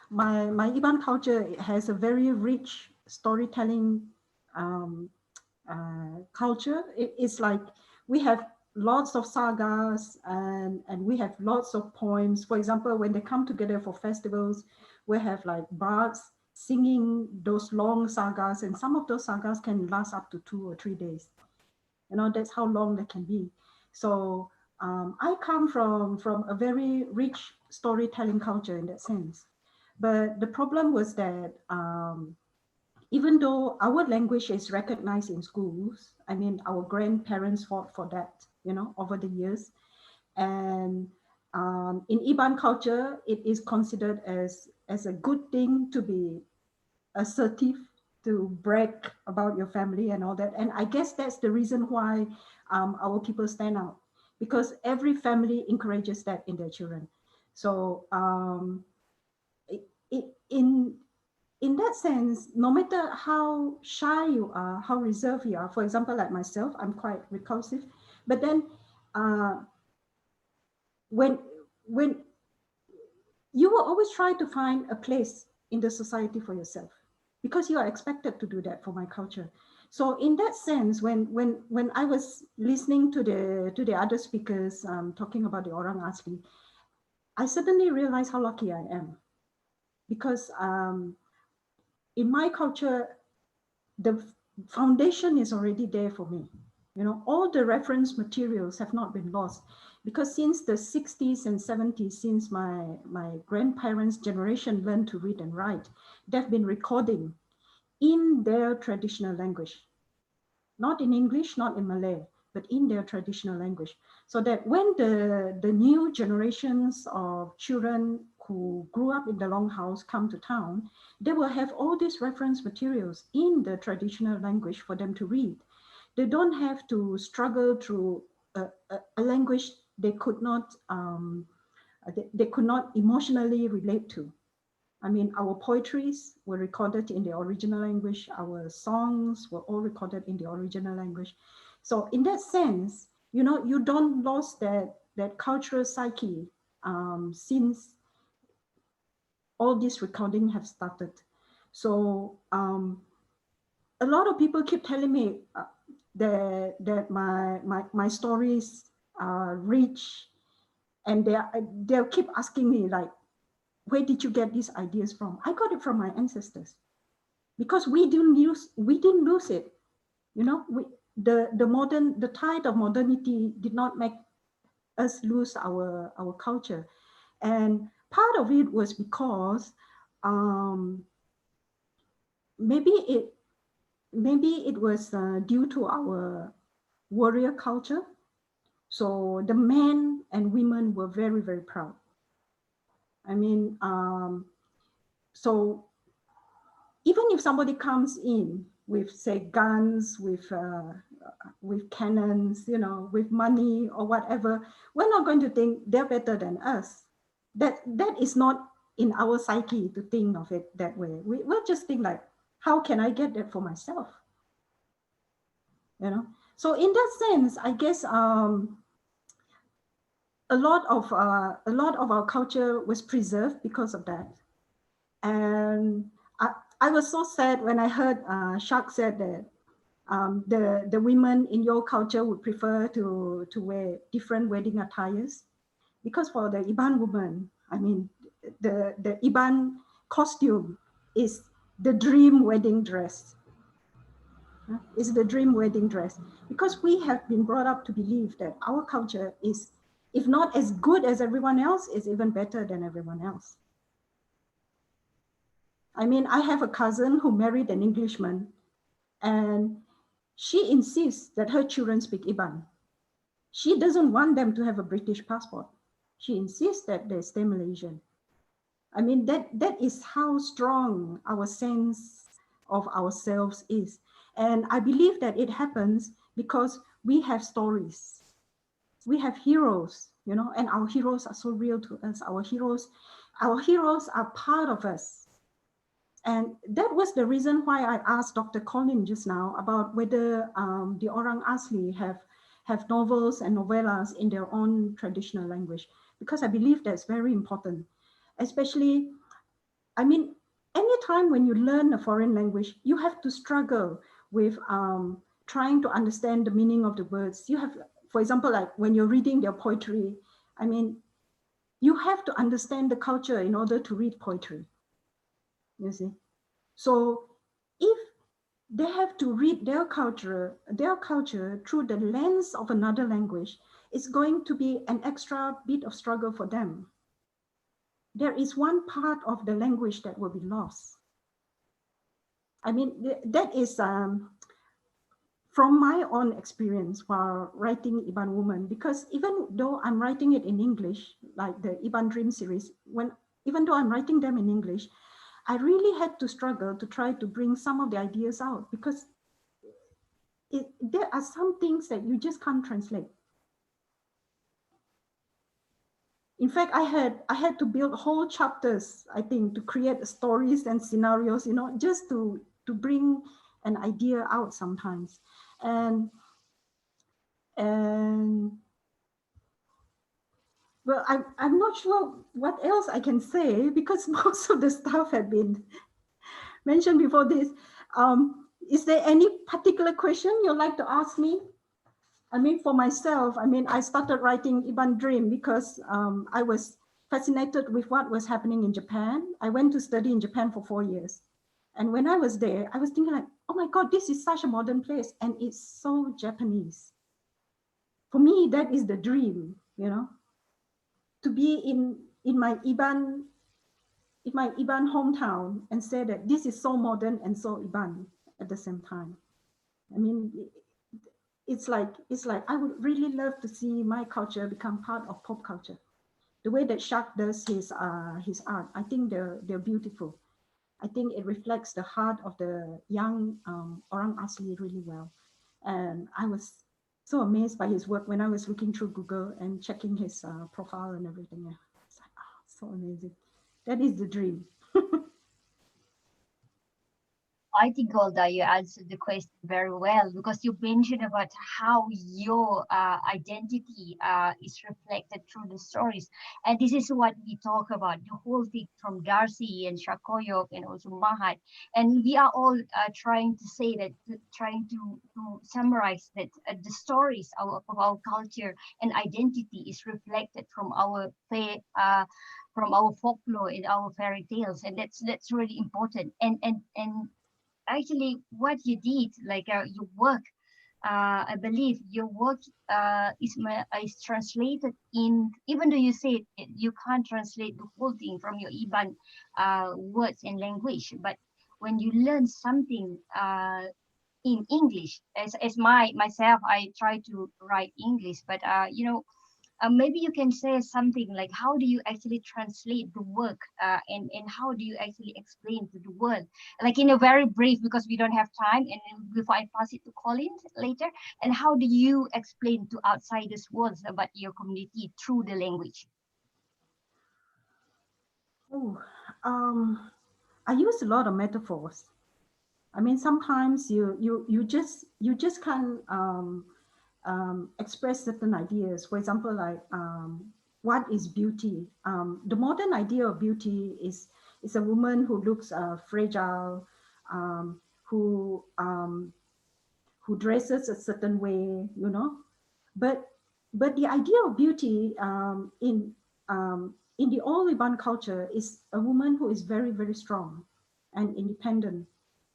my Iban culture has a very rich storytelling culture. It's like we have lots of sagas and we have lots of poems. For example, when they come together for festivals, we have like bards singing those long sagas, and some of those sagas can last up to 2 or 3 days. You know, that's how long they can be. So I come from a very rich storytelling culture in that sense. But the problem was that even though our language is recognized in schools, I mean, our grandparents fought for that, you know, over the years. And in Iban culture, it is considered as a good thing to be assertive, to brag about your family and all that. And I guess that's the reason why our people stand out, because every family encourages that in their children. So in that sense, no matter how shy you are, how reserved you are, for example, like myself, I'm quite reclusive, but then when you will always try to find a place in the society for yourself, because you are expected to do that for my culture. So in that sense, when I was listening to the other speakers talking about the Orang Asli, I suddenly realized how lucky I am, because in my culture, the foundation is already there for me. You know, all the reference materials have not been lost, because since the 60s and 70s, since my grandparents' generation learned to read and write, they've been recording in their traditional language, not in English, not in Malay, but in their traditional language. So that when the new generations of children who grew up in the longhouse come to town, they will have all these reference materials in the traditional language for them to read. They don't have to struggle through a language they could not emotionally relate to. I mean, our poetries were recorded in the original language. Our songs were all recorded in the original language. So in that sense, you know, you don't lose that cultural psyche since all this recording have started. So a lot of people keep telling me that my stories are rich, and they'll keep asking me, like, where did you get these ideas from? I got it from my ancestors, because we didn't lose it. You know, the tide of modernity did not make us lose our culture. And part of it was because maybe it was due to our warrior culture. So the men and women were very, very proud. I mean, so even if somebody comes in with, say, guns, with cannons, you know, with money or whatever, we're not going to think they're better than us. That is not in our psyche to think of it that way. We'll just think like, how can I get that for myself? You know. So in that sense, I guess a lot of our culture was preserved because of that. And I was so sad when I heard Shaq said that the women in your culture would prefer to wear different wedding attires, because for the Iban woman, I mean, the Iban costume is the dream wedding dress. It's the dream wedding dress, because we have been brought up to believe that our culture is, if not as good as everyone else, is even better than everyone else. I mean, I have a cousin who married an Englishman, and she insists that her children speak Iban. She doesn't want them to have a British passport. She insists that they stay Malaysian. I mean, that is how strong our sense of ourselves is. And I believe that it happens because we have stories. We have heroes, you know, and our heroes are so real to us. Our heroes are part of us. And that was the reason why I asked Dr. Colin just now about whether the Orang Asli have novels and novellas in their own traditional language, because I believe that's very important. Especially, I mean, anytime when you learn a foreign language, you have to struggle with trying to understand the meaning of the words. You have, for example, like when you're reading their poetry, I mean, you have to understand the culture in order to read poetry, you see. So if they have to read their culture through the lens of another language. It's going to be an extra bit of struggle for them. There is one part of the language that will be lost. I mean, that is from my own experience while writing Iban Woman, because even though I'm writing it in English, like the Iban Dream series, even though I'm writing them in English, I really had to struggle to try to bring some of the ideas out, because there are some things that you just can't translate. In fact, I had to build whole chapters, I think, to create stories and scenarios, you know, just to bring an idea out sometimes. And well, I'm not sure what else I can say, because most of the stuff had been mentioned before this. Is there any particular question you'd like to ask me? I mean, for myself, I mean, I started writing Iban Dream because I was fascinated with what was happening in Japan. I went to study in Japan for 4 years. And when I was there, I was thinking like, oh my God, this is such a modern place and it's so Japanese. For me, that is the dream, you know, to be in my Iban hometown and say that this is so modern and so Iban at the same time. I mean, it's like I would really love to see my culture become part of pop culture. The way that Shaq does his art, I think they're beautiful. I think it reflects the heart of the young Orang Asli really well. And I was so amazed by his work when I was looking through Google and checking his profile and everything. It's like, oh, so amazing. That is the dream. I think, Golda, you answered the question very well, because you mentioned about how your identity is reflected through the stories. And this is what we talk about, the whole thing from Darcie and Shaq Koyok and also Mahat. And we are all trying to say that, trying to summarize that the stories of our culture and identity is reflected from our folklore and our fairy tales. And that's really important. And actually what you did, like your work, I believe your work is translated in, even though you say you can't translate the whole thing from your Iban words and language, but when you learn something in English, as myself, I try to write English, but you know, maybe you can say something like, how do you actually translate the work and how do you actually explain to the world? Like in a very brief, because we don't have time, and then before I pass it to Colin later, and how do you explain to outsiders words about your community through the language? Oh, I use a lot of metaphors. I mean, sometimes you just can't express certain ideas. For example, like what is beauty? The modern idea of beauty is a woman who looks fragile, who dresses a certain way, you know. But the idea of beauty in the old Iban culture is a woman who is very, very strong and independent.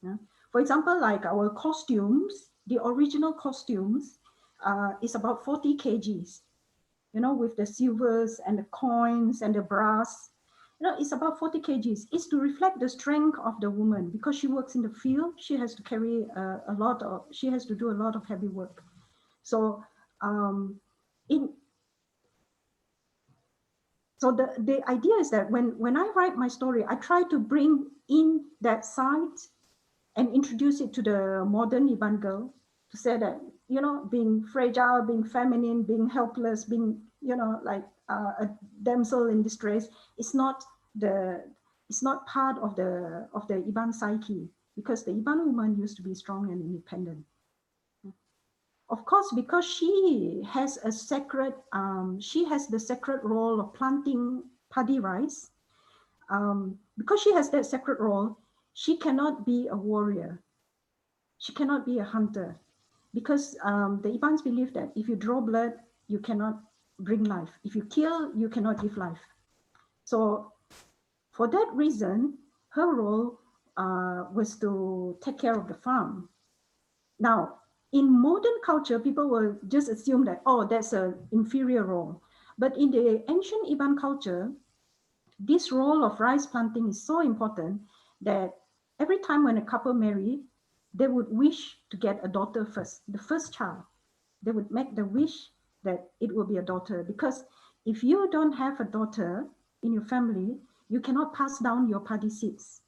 Yeah? For example, like our costumes, the original costumes is about 40 kgs, you know, with the silvers and the coins and the brass. You know, it's about 40 kgs. It's to reflect the strength of the woman, because she works in the field. She has to carry she has to do a lot of heavy work. So so the idea is that when I write my story, I try to bring in that side and introduce it to the modern Iban girl, to say that, you know, being fragile, being feminine, being helpless, being, you know, like a damsel in distress, it's not part of the Iban psyche, because the Iban woman used to be strong and independent. Of course, because she has the sacred role of planting paddy rice. Because she has that sacred role, she cannot be a warrior. She cannot be a hunter, because the Ibans believe that if you draw blood, you cannot bring life. If you kill, you cannot give life. So for that reason, her role was to take care of the farm. Now, in modern culture, people will just assume that, oh, that's an inferior role. But in the ancient Iban culture, this role of rice planting is so important that every time when a couple marry, they would wish to get a daughter first, the first child. They would make the wish that it will be a daughter, because if you don't have a daughter in your family, you cannot pass down your paddy seeds,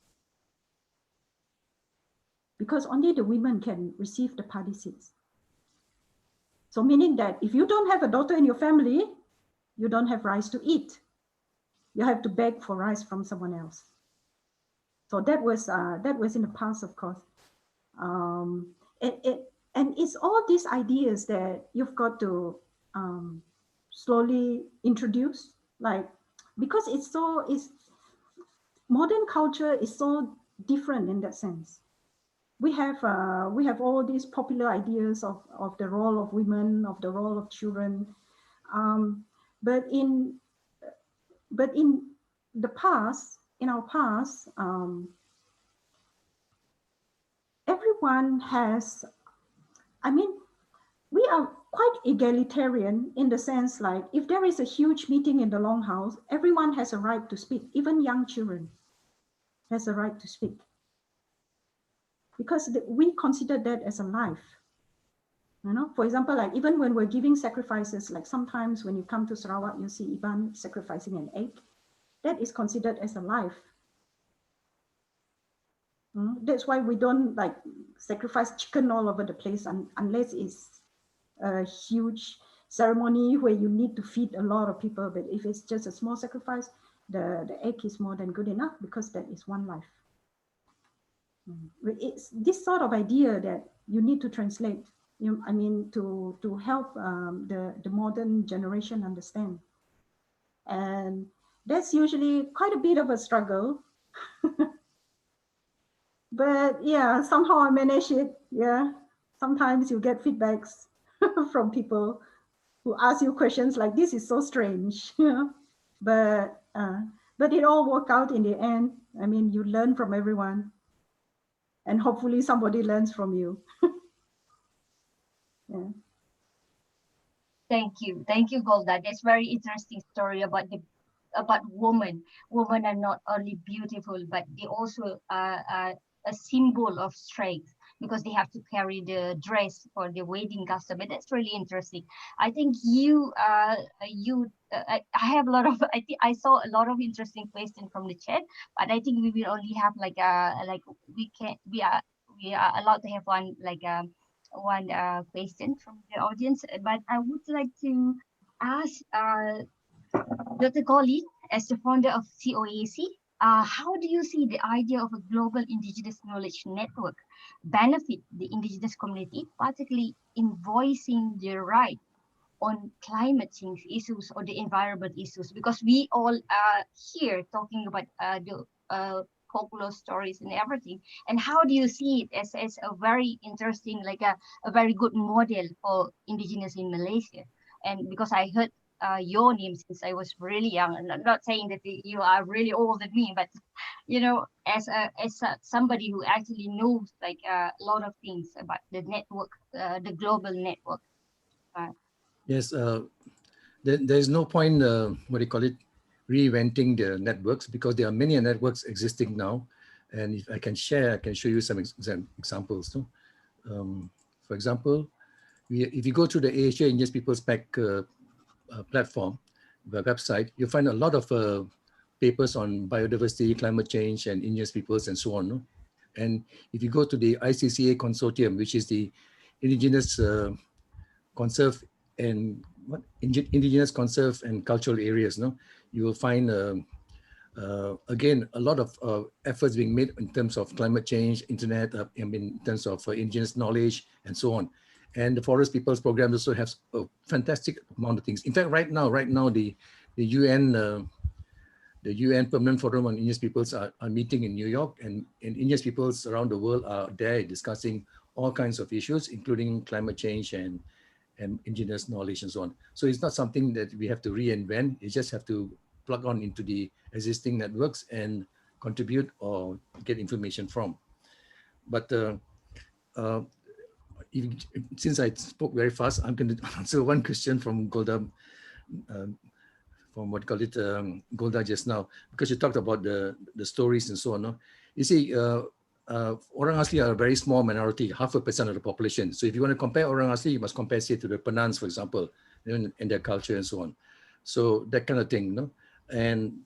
because only the women can receive the paddy seeds. So meaning that if you don't have a daughter in your family, you don't have rice to eat. You have to beg for rice from someone else. So that was in the past, of course. And it's all these ideas that you've got to slowly introduce, like, because modern culture is so different in that sense. We have all these popular ideas of the role of women, of the role of children, but in the past, in our past, everyone has, I mean, we are quite egalitarian in the sense, like, if there is a huge meeting in the longhouse, everyone has a right to speak. Even young children has a right to speak, because we consider that as a life. You know, for example, like even when we're giving sacrifices, like sometimes when you come to Sarawak, you see Iban sacrificing an egg. That is considered as a life. That's why we don't like sacrifice chicken all over the place unless it's a huge ceremony where you need to feed a lot of people. But if it's just a small sacrifice, the egg is more than good enough, because that is one life. It's this sort of idea that you need to translate, I mean, to help the modern generation understand. And that's usually quite a bit of a struggle. But yeah, somehow I manage it. Yeah, sometimes you get feedbacks from people who ask you questions like, this is so strange. But it all worked out in the end. I mean, you learn from everyone, and hopefully somebody learns from you. Yeah. Thank you, Golda. That's very interesting story about women. Women are not only beautiful, but they also are a symbol of strength, because they have to carry the dress for the wedding custom. But that's really interesting. I think I have a lot of, I saw a lot of interesting questions from the chat, but I think we will only have we are allowed to have one question from the audience. But I would like to ask Dr. Colin, as the founder of COAC, how do you see the idea of a global Indigenous knowledge network benefit the Indigenous community, particularly in voicing their right on climate change issues or the environment issues? Because we all are here talking about the folklore stories and everything. And how do you see it as a very interesting, like a very good model for Indigenous in Malaysia? And because I heard your name since I was really young, and I'm not saying that you are really older than me, but you know, as somebody who actually knows like a lot of things about the network, the global network. Yes, there's no point, reinventing the networks, because there are many networks existing now. And if I can share, I can show you some examples too. For example, if you go to the Asia Indigenous Peoples Pack platform, the website, you'll find a lot of papers on biodiversity, climate change, and indigenous peoples, and so on. No? And if you go to the ICCA consortium, which is the Indigenous Conserve and Indigenous Conserve and Cultural Areas, no, you will find again a lot of efforts being made in terms of climate change, internet, in terms of indigenous knowledge, and so on. And the Forest Peoples Program also has a fantastic amount of things. In fact, right now, the UN Permanent Forum on Indigenous Peoples are meeting in New York, and Indigenous peoples around the world are there discussing all kinds of issues, including climate change and indigenous knowledge and so on. So it's not something that we have to reinvent. You just have to plug on into the existing networks and contribute or get information from. But since I spoke very fast, I'm going to answer one question from Golda, from what call it Golda just now, because you talked about the stories and so on. No? You see, Orang Asli are a very small minority, 0.5% of the population. So if you want to compare Orang Asli, you must compare, say, to the Penans, for example, in their culture and so on. So that kind of thing, no? And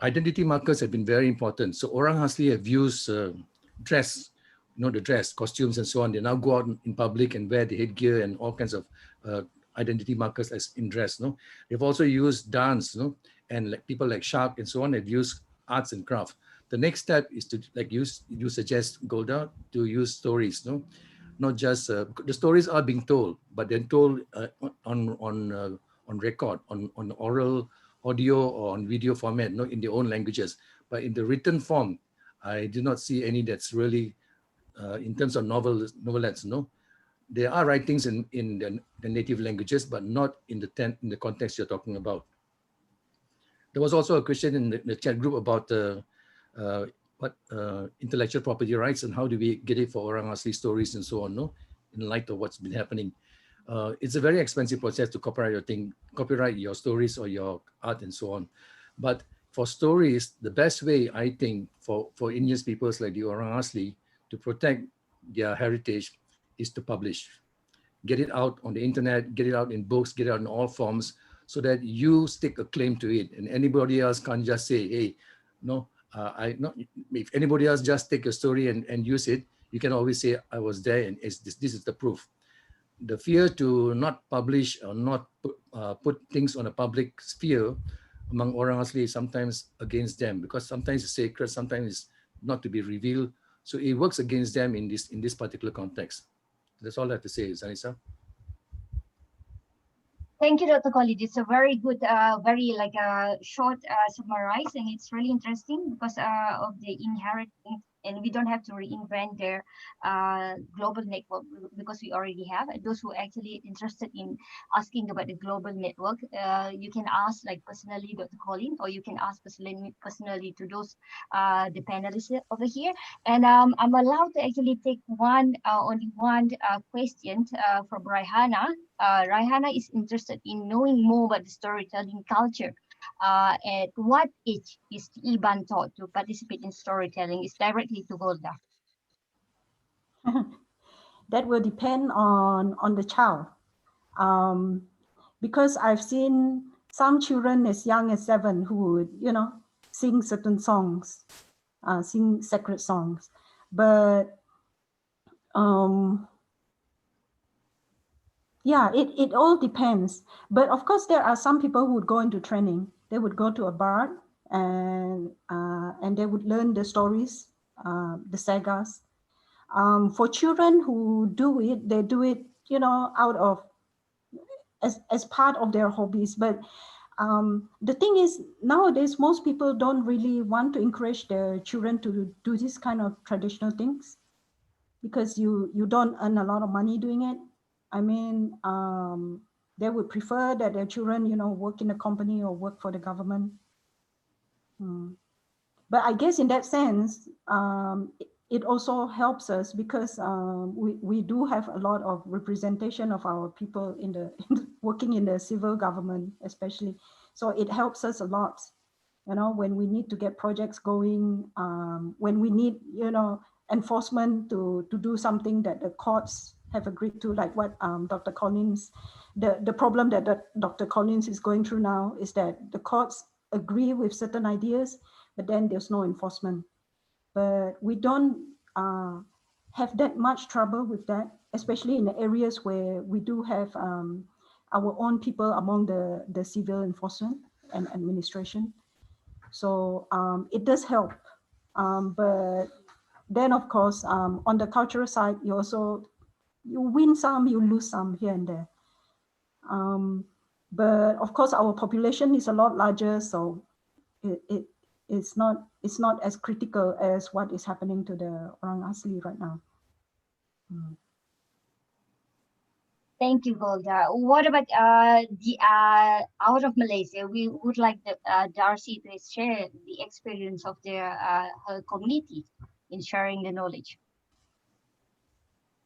identity markers have been very important. So Orang Asli have used dress, the dress, costumes and so on. They now go out in public and wear the headgear and all kinds of identity markers as in dress. No, they've also used dance, and like people like Shaq and so on have used arts and craft. The next step is to you suggest, Golda, to use stories, not just the stories are being told, but they're told on record, on oral, audio, or on video format, in their own languages. But in the written form, I do not see any that's really in terms of novelettes. There are writings in the native languages, but not in the context you're talking about. There was also a question in the chat group about intellectual property rights and how do we get it for Orang Asli stories and so on, in light of what's been happening. It's a very expensive process to copyright your stories or your art and so on. But for stories, the best way, I think, for indigenous peoples like the Orang Asli to protect their heritage is to publish. Get it out on the internet, get it out in books, get it out in all forms, so that you stake a claim to it, and anybody else can't just say, hey, if anybody else just take a story and use it, you can always say, I was there and this is the proof. The fear to not publish or not put things on a public sphere among Orang Asli is sometimes against them, because sometimes it's sacred, sometimes it's not to be revealed. So it works against them in this particular context. That's all I have to say, Zanisah. Thank you, Dr. Colin. It's a very good, very short summarizing. It's really interesting because of the inherent, and we don't have to reinvent their global network because we already have. Those who are actually interested in asking about the global network, you can ask personally Dr. Colin, or you can ask personally to those the panelists over here. And I'm allowed to actually take only one question from Raihana. Raihana is interested in knowing more about the storytelling culture. At what age is Iban taught to participate in storytelling? Is directly to Golda. That will depend on the child, because I've seen some children as young as 7 who would, sing certain songs, sing sacred songs, but yeah, it all depends. But of course, there are some people who would go into training. They would go to a bard and they would learn the stories, the sagas. For children who do it, they do it, out of as part of their hobbies. But the thing is, nowadays, most people don't really want to encourage their children to do this kind of traditional things because you don't earn a lot of money doing it. I mean, they would prefer that their children, work in a company or work for the government. But I guess in that sense, it also helps us because we do have a lot of representation of our people working in the civil government, especially. So it helps us a lot, when we need to get projects going, when we need, enforcement to do something that the courts have agreed to, like what Dr. Collins, the problem that Dr. Collins is going through now is that the courts agree with certain ideas, but then there's no enforcement. But we don't have that much trouble with that, especially in the areas where we do have our own people among the civil enforcement and administration. So it does help. But then, of course, on the cultural side, you win some, you lose some here and there. But of course, our population is a lot larger, so it's not as critical as what is happening to the Orang Asli right now. Thank you, Golda. What about the out of Malaysia? We would like the Darcie to share the experience of their her community in sharing the knowledge.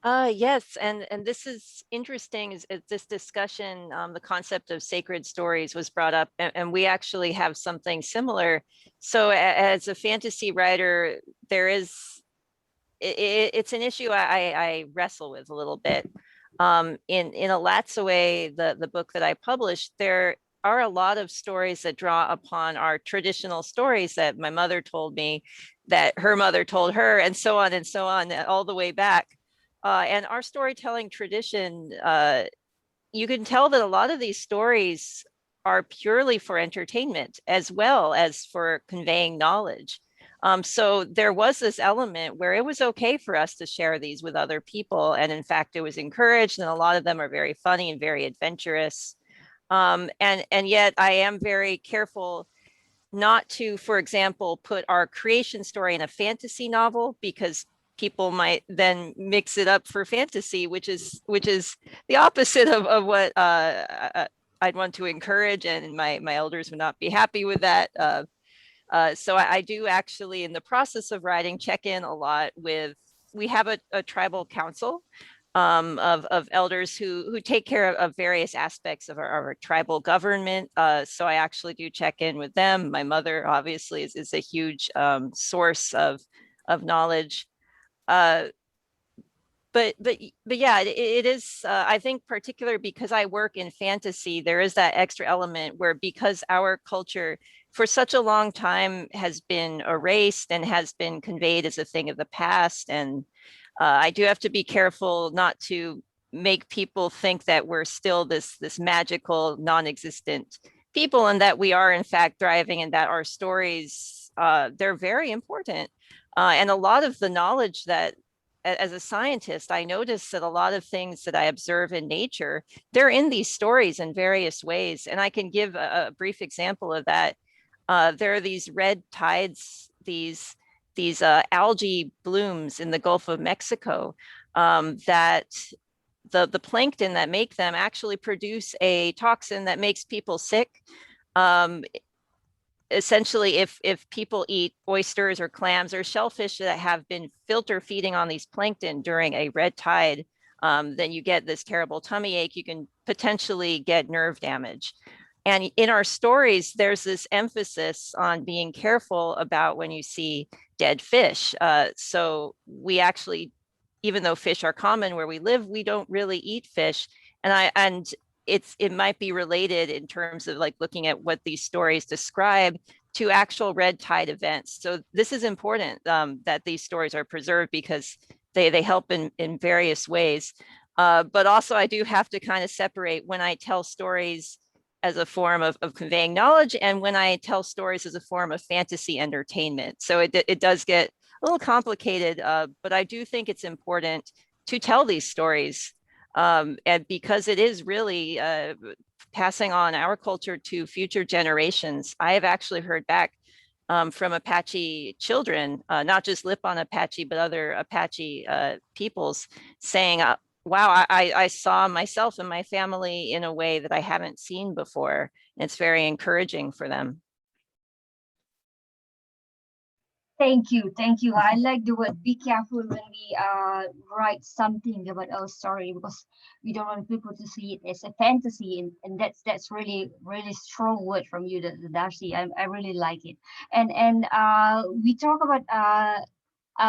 Yes, and this is interesting. Is this discussion, the concept of sacred stories was brought up, and we actually have something similar. So, as a fantasy writer, there is it's an issue I wrestle with a little bit. In Alatsaway, the book that I published, there are a lot of stories that draw upon our traditional stories that my mother told me, that her mother told her, and so on, all the way back. And our storytelling tradition, you can tell that a lot of these stories are purely for entertainment as well as for conveying knowledge. So there was this element where it was okay for us to share these with other people. And in fact, it was encouraged, and a lot of them are very funny and very adventurous. And yet I am very careful not to, for example, put our creation story in a fantasy novel, because people might then mix it up for fantasy, which is the opposite of what I'd want to encourage, and my elders would not be happy with that. So I do actually, in the process of writing, check in a lot with, we have a tribal council of elders who take care of various aspects of our tribal government. So I actually do check in with them. My mother obviously is a huge source of knowledge. But yeah, it is, I think, particular because I work in fantasy, there is that extra element where, because our culture for such a long time has been erased and has been conveyed as a thing of the past. And I do have to be careful not to make people think that we're still this magical, non-existent people, and that we are in fact thriving, and that our stories, they're very important. And a lot of the knowledge that, as a scientist, I notice that a lot of things that I observe in nature, they're in these stories in various ways. And I can give a brief example of that. There are these red tides, these algae blooms in the Gulf of Mexico, that the plankton that make them actually produce a toxin that makes people sick. Essentially, if people eat oysters or clams or shellfish that have been filter feeding on these plankton during a red tide, then you get this terrible tummy ache. You can potentially get nerve damage. And in our stories, there's this emphasis on being careful about when you see dead fish. So we actually, even though fish are common where we live, we don't really eat fish. And it might be related in terms of like looking at what these stories describe to actual red tide events. So this is important, that these stories are preserved, because they help in various ways. But also I do have to kind of separate when I tell stories as a form of conveying knowledge, and when I tell stories as a form of fantasy entertainment. So it does get a little complicated, but I do think it's important to tell these stories. And because it is really passing on our culture to future generations. I have actually heard back from Apache children, not just Lipon Apache, but other Apache peoples, saying, wow, I saw myself and my family in a way that I haven't seen before. And it's very encouraging for them. Thank you. I like the word be careful when we write something about our story, because we don't want people to see it as a fantasy, and that's really strong word from you, Darcie. I really like it. And we talk about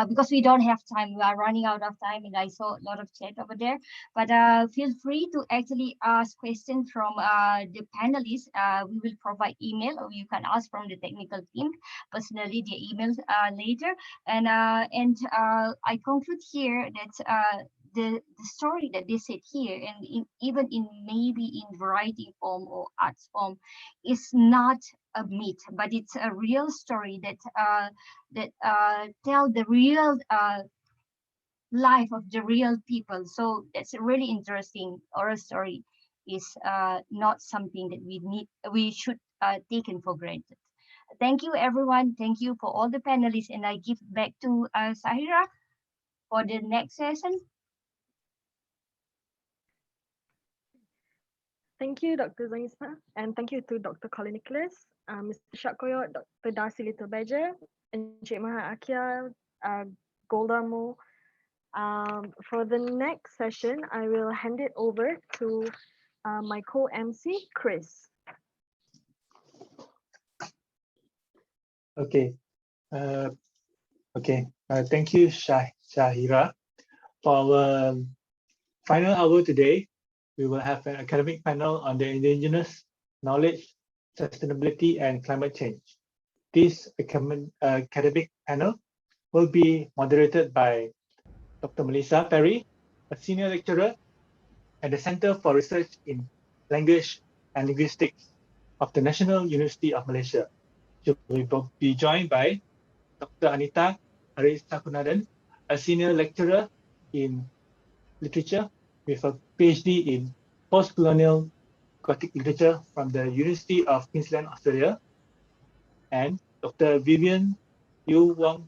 because we don't have time, we are running out of time, and I saw a lot of chat over there. But feel free to actually ask questions from the panelists. We will provide email, or you can ask from the technical team personally the emails later. And I conclude here that the story that they said here, and even in maybe in writing form or arts form, is not a myth, but it's a real story that tell the real life of the real people. So that's really interesting. Oral story is not something that we should taken for granted. Thank you, everyone. Thank you for all the panelists, and I give back to Sahira for the next session. Thank you, Dr. Zanisah, and thank you to Dr. Colin Nicholas, Mr. Shaq Koyok, Dr. Darcie Little Badger, Encik Mahat Akiya, Golda Mowe. For the next session, I will hand it over to my co-MC, Chris. Okay. Thank you, Shahira. For our final hour today, we will have an academic panel on the indigenous knowledge, sustainability, and climate change. This academic panel will be moderated by Dr. Melissa Perry, a senior lecturer at the Center for Research in Language and Linguistics of the National University of Malaysia. She will be joined by Dr. Anita Satkunananthan, a senior lecturer in literature with a PhD in post-colonial Gothic literature from the University of Queensland, Australia, and Dr. Vivien Wong,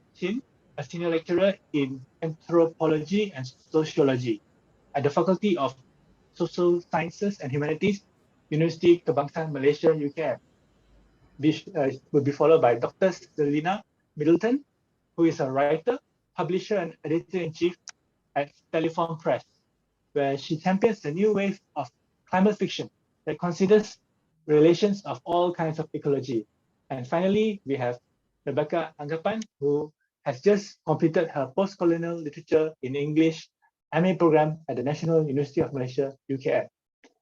a senior lecturer in anthropology and sociology at the Faculty of Social Sciences and Humanities, University Kebangsaan Malaysia, UKM. This will be followed by Dr. Selena Middleton, who is a writer, publisher, and editor-in-chief at Telephone Press, where she champions the new wave of climate fiction that considers relations of all kinds of ecology. And finally, we have Rebekah Anggapan, who has just completed her post-colonial literature in English MA program at the National University of Malaysia, UKM,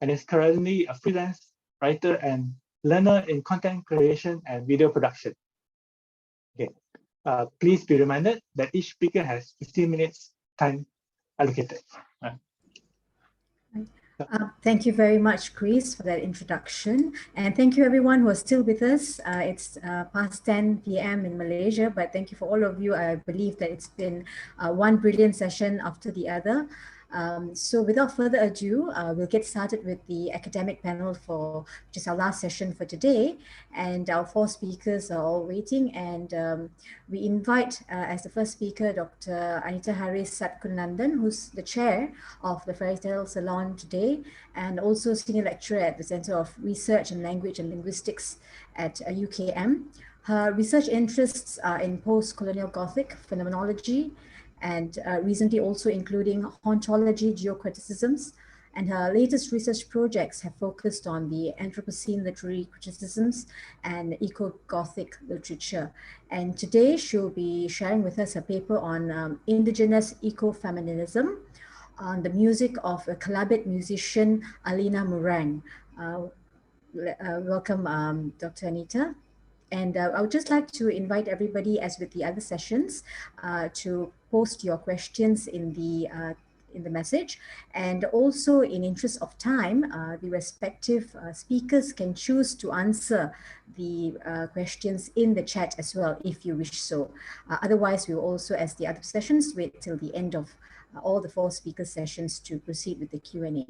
and is currently a freelance writer and learner in content creation and video production. Okay, please be reminded that each speaker has 15 minutes time allocated. Thank you very much, Chris, for that introduction. And thank you everyone who are still with us. It's past 10 p.m. in Malaysia, but thank you for all of you. I believe that it's been one brilliant session after the other. So without further ado, we'll get started with the academic panel which is our last session for today. And our four speakers are all waiting. And we invite as the first speaker, Dr. Anita Satkunananthan, who's the chair of the Fairytales Salon today, and also senior lecturer at the Center of Research in Language and Linguistics at UKM. Her research interests are in post-colonial Gothic phenomenology, and recently also including hauntology, geocriticisms, and her latest research projects have focused on the Anthropocene literary criticisms and eco-Gothic literature. And today she'll be sharing with us a paper on indigenous ecofeminism, on the music of a Kalabit musician, Alina Murang. Welcome, Dr. Anita. And I would just like to invite everybody, as with the other sessions, to post your questions in the message. And also, in interest of time, the respective speakers can choose to answer the questions in the chat as well, if you wish so. Otherwise, we will also, as the other sessions, wait till the end of all the four speaker sessions to proceed with the Q&A.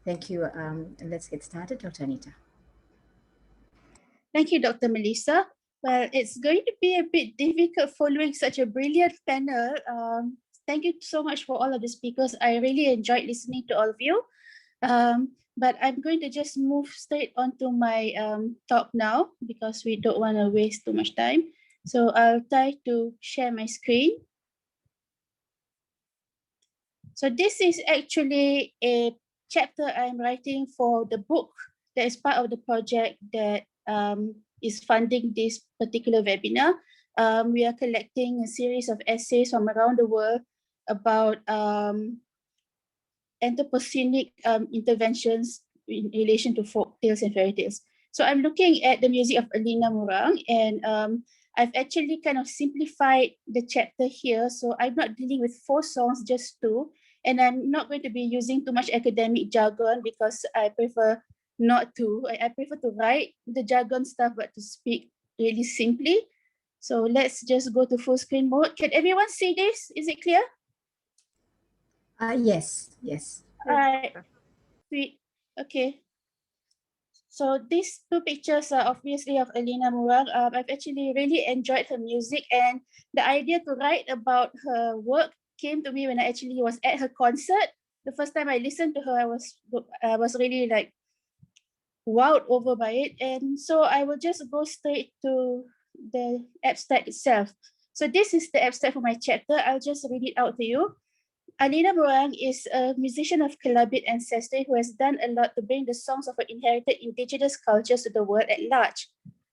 Thank you. And let's get started, Dr. Anita. Thank you, Dr. Melissa. Well, it's going to be a bit difficult following such a brilliant panel. Thank you so much for all of the speakers. I really enjoyed listening to all of you. But I'm going to just move straight onto my talk now because we don't want to waste too much time. So I'll try to share my screen. So this is actually a chapter I'm writing for the book that is part of the project that is funding this particular webinar. We are collecting a series of essays from around the world about Anthropocenic interventions in relation to folk tales and fairy tales. So I'm looking at the music of Alina Murang, and I've actually kind of simplified the chapter here. So I'm not dealing with 4 songs, just 2. And I'm not going to be using too much academic jargon because I prefer not to. I prefer to write the jargon stuff, but to speak really simply. So let's just go to full screen mode. Can everyone see this? Is it clear? Yes. All right. Sweet. Okay. So these 2 pictures are obviously of Alina Murang. I've actually really enjoyed her music, and the idea to write about her work came to me when I actually was at her concert. The first time I listened to her, I was really like wowed over by it. And so I will just go straight to the abstract itself. So this is the abstract for my chapter. I'll just read it out to you. Alina Mowe is a musician of Kelabit ancestry who has done a lot to bring the songs of her inherited indigenous cultures to the world at large.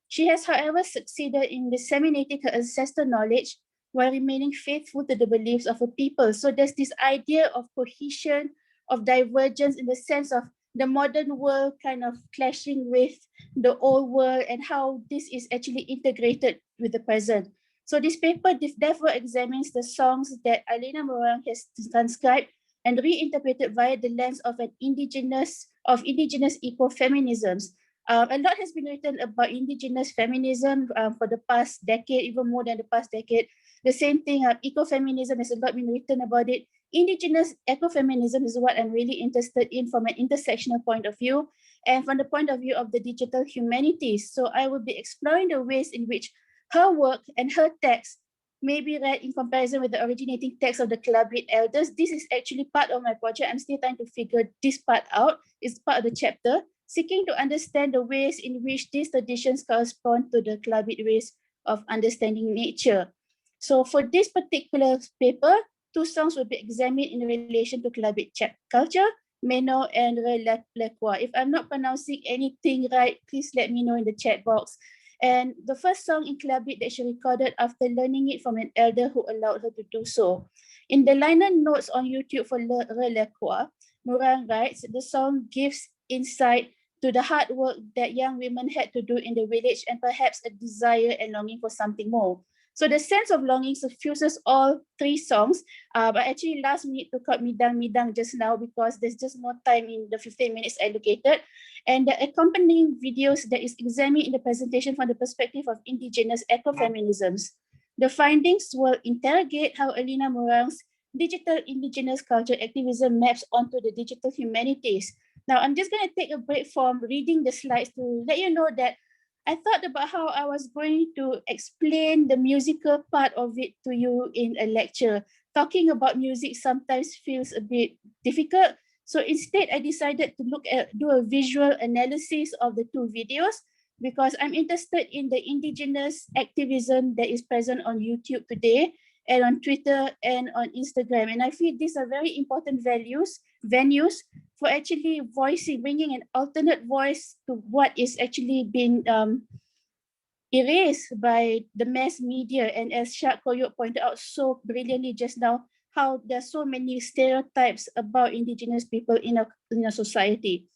She has, however, succeeded in disseminating her ancestral knowledge while remaining faithful to the beliefs of her people. So there's this idea of cohesion, of divergence in the sense of the modern world kind of clashing with the old world and how this is actually integrated with the present. So this paper therefore examines the songs that Alina Mowe has transcribed and reinterpreted via the lens of indigenous ecofeminisms. A lot has been written about indigenous feminism for the past decade, even more than the past decade. The same thing, ecofeminism, has a lot been written about it. Indigenous ecofeminism is what I'm really interested in from an intersectional point of view and from the point of view of the digital humanities. So I will be exploring the ways in which her work and her text may be read in comparison with the originating text of the Kelabit elders. This is actually part of my project. I'm still trying to figure this part out. It's part of the chapter, seeking to understand the ways in which these traditions correspond to the Kelabit ways of understanding nature. So for this particular paper, 2 songs will be examined in relation to Kelabit culture, Meno and Relekwa. If I'm not pronouncing anything right, please let me know in the chat box. And the first song in Kelabit that she recorded after learning it from an elder who allowed her to do so. In the liner notes on YouTube for Relekwa, Murang writes, the song gives insight to the hard work that young women had to do in the village and perhaps a desire and longing for something more. So the sense of longing suffuses all 3 songs, but actually last minute took out midang just now because there's just no time in the 15 minutes allocated. And the accompanying videos that is examined in the presentation from the perspective of indigenous ecofeminisms. The findings will interrogate how Alina Mowe's digital indigenous culture activism maps onto the digital humanities. Now, I'm just going to take a break from reading the slides to let you know that I thought about how I was going to explain the musical part of it to you in a lecture. Talking about music sometimes feels a bit difficult. So instead, I decided to do a visual analysis of the 2 videos because I'm interested in the indigenous activism that is present on YouTube today and on Twitter and on Instagram. And I feel these are very important venues for actually bringing an alternate voice to what is actually being erased by the mass media. And as Shaq Koyok pointed out so brilliantly just now, how there's so many stereotypes about indigenous people in a society.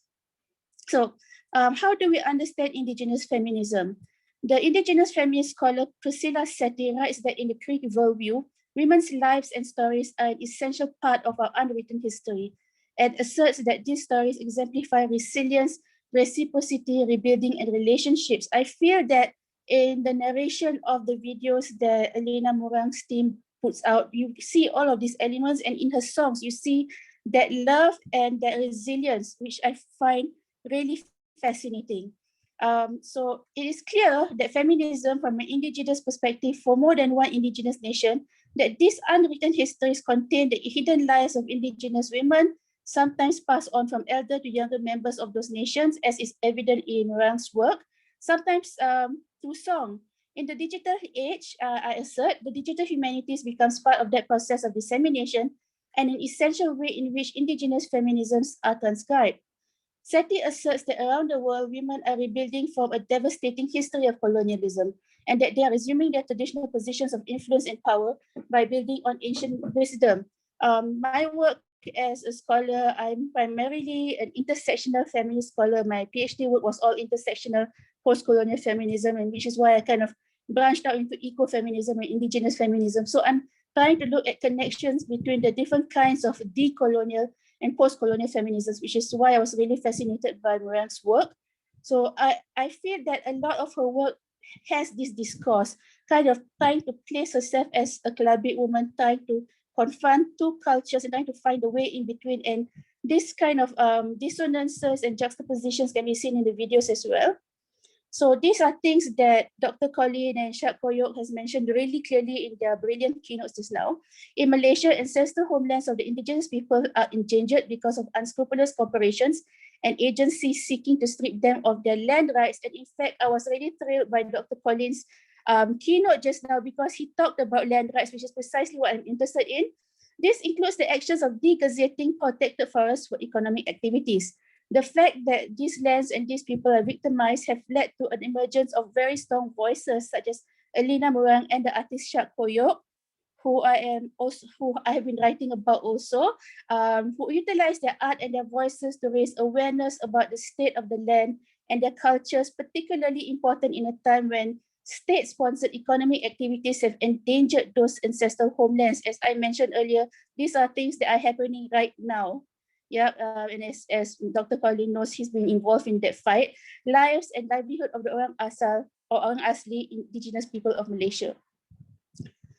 So how do we understand indigenous feminism? The indigenous feminist scholar Priscilla Setti writes that in the Creek worldview, women's lives and stories are an essential part of our unwritten history, and asserts that these stories exemplify resilience, reciprocity, rebuilding, and relationships. I feel that in the narration of the videos that Alina Mowe's team puts out, you see all of these elements, and in her songs, you see that love and that resilience, which I find really fascinating. So it is clear that feminism from an indigenous perspective for more than one indigenous nation, that these unwritten histories contain the hidden lives of indigenous women, sometimes passed on from elder to younger members of those nations, as is evident in Rang's work, sometimes through song. In the digital age, I assert, the digital humanities becomes part of that process of dissemination and an essential way in which indigenous feminisms are transcribed. Setti asserts that around the world, women are rebuilding from a devastating history of colonialism and that they are resuming their traditional positions of influence and power by building on ancient wisdom. My work as a scholar, I'm primarily an intersectional feminist scholar. My PhD work was all intersectional post-colonial feminism, and which is why I kind of branched out into ecofeminism and indigenous feminism. So I'm trying to look at connections between the different kinds of decolonial and post-colonial feminisms, which is why I was really fascinated by Moran's work. So I feel that a lot of her work has this discourse, kind of trying to place herself as a Kelabit woman, trying to confront 2 cultures and trying to find a way in between. And this kind of dissonances and juxtapositions can be seen in the videos as well. So these are things that Dr. Colin and Shaq Koyok has mentioned really clearly in their brilliant keynotes just now. In Malaysia, ancestral homelands of the indigenous people are endangered because of unscrupulous corporations and agencies seeking to strip them of their land rights. And in fact, I was really thrilled by Dr. Colin's keynote just now, because he talked about land rights, which is precisely what I'm interested in. This includes the actions of degazetting protected forests for economic activities. The fact that these lands and these people are victimized have led to an emergence of very strong voices such as Selena Middleton and the artist Shaq, who I have been writing about also, who utilize their art and their voices to raise awareness about the state of the land and their cultures, particularly important in a time when state-sponsored economic activities have endangered those ancestral homelands. As I mentioned earlier, these are things that are happening right now. Yeah, and as Dr. Colin knows, he's been involved in that fight. Lives and livelihood of the Orang Asal or Orang Asli indigenous people of Malaysia.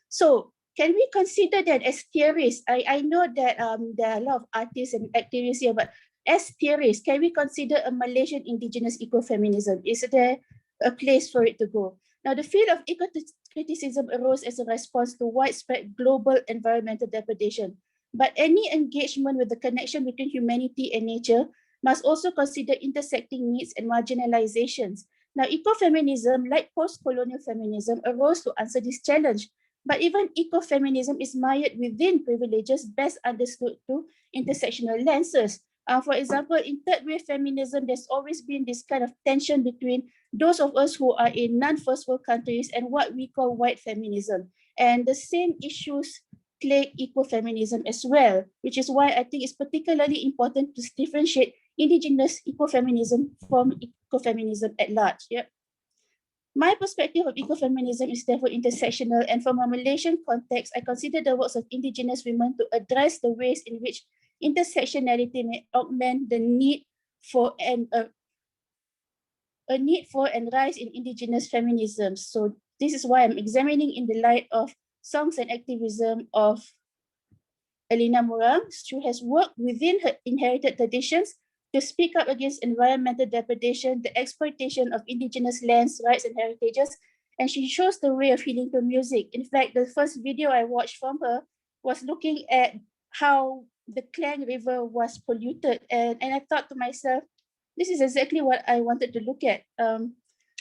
So, can we consider that as theorists? I know that there are a lot of artists and activists here, but as theorists, can we consider a Malaysian indigenous ecofeminism? Is there a place for it to go? Now, the field of eco-criticism arose as a response to widespread global environmental degradation. But any engagement with the connection between humanity and nature must also consider intersecting needs and marginalizations. Now, ecofeminism, like post-colonial feminism, arose to answer this challenge. But even ecofeminism is mired within privileges best understood through intersectional lenses. For example, in third wave feminism, there's always been this kind of tension between those of us who are in non-first world countries and what we call white feminism. And the same issues plague ecofeminism as well, which is why I think it's particularly important to differentiate indigenous ecofeminism from ecofeminism at large. Yep. My perspective of ecofeminism is therefore intersectional, and from a Malaysian context, I consider the works of indigenous women to address the ways in which intersectionality may augment the need for and rise in indigenous feminism. So this is why I'm examining in the light of songs and activism of Selena Middleton, who has worked within her inherited traditions to speak up against environmental degradation, the exploitation of indigenous lands, rights, and heritages, and she shows the way of healing through music. In fact, the first video I watched from her was looking at how the Klang River was polluted, and I thought to myself, this is exactly what I wanted to look at.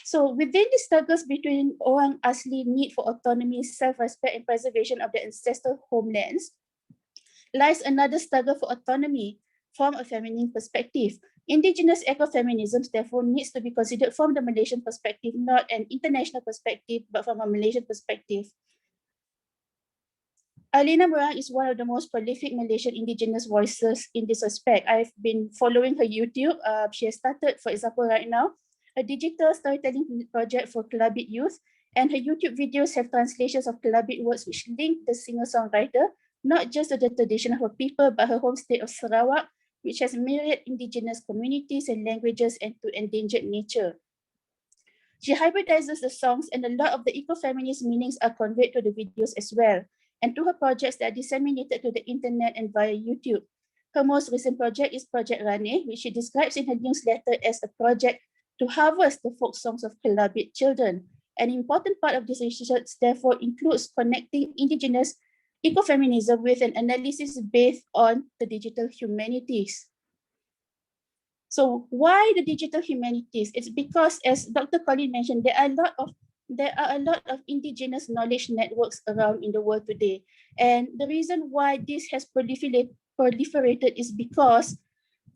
So within the struggles between Orang Asli need for autonomy, self-respect, and preservation of their ancestral homelands, lies another struggle for autonomy from a feminine perspective. Indigenous ecofeminism therefore needs to be considered from the Malaysian perspective, not an international perspective, but from a Malaysian perspective. Selena Middleton is one of the most prolific Malaysian indigenous voices in this respect. I've been following her YouTube. She has started, for example, right now, a digital storytelling project for Kelabit youth, and her YouTube videos have translations of Kelabit words which link the singer-songwriter not just to the tradition of her people, but her home state of Sarawak, which has myriad indigenous communities and languages and to endangered nature. She hybridizes the songs, and a lot of the ecofeminist meanings are conveyed to the videos as well, and to her projects that are disseminated to the internet and via YouTube. Her most recent project is Project Rane, which she describes in her newsletter as a project to harvest the folk songs of Kelabit children. An important part of this research therefore includes connecting indigenous ecofeminism with an analysis based on the digital humanities. So why the digital humanities? It's because, as Dr. Colin mentioned, there are a lot of indigenous knowledge networks around in the world today. And the reason why this has proliferated is because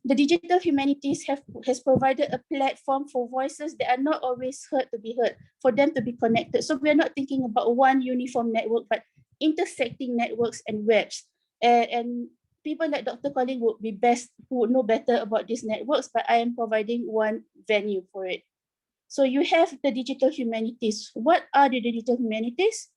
the digital humanities has provided a platform for voices that are not always heard to be heard, for them to be connected. So we're not thinking about one uniform network, but intersecting networks and webs. And people like Dr. Colin would be best, who would know better about these networks, but I am providing one venue for it. So you have the digital humanities. What are the digital humanities?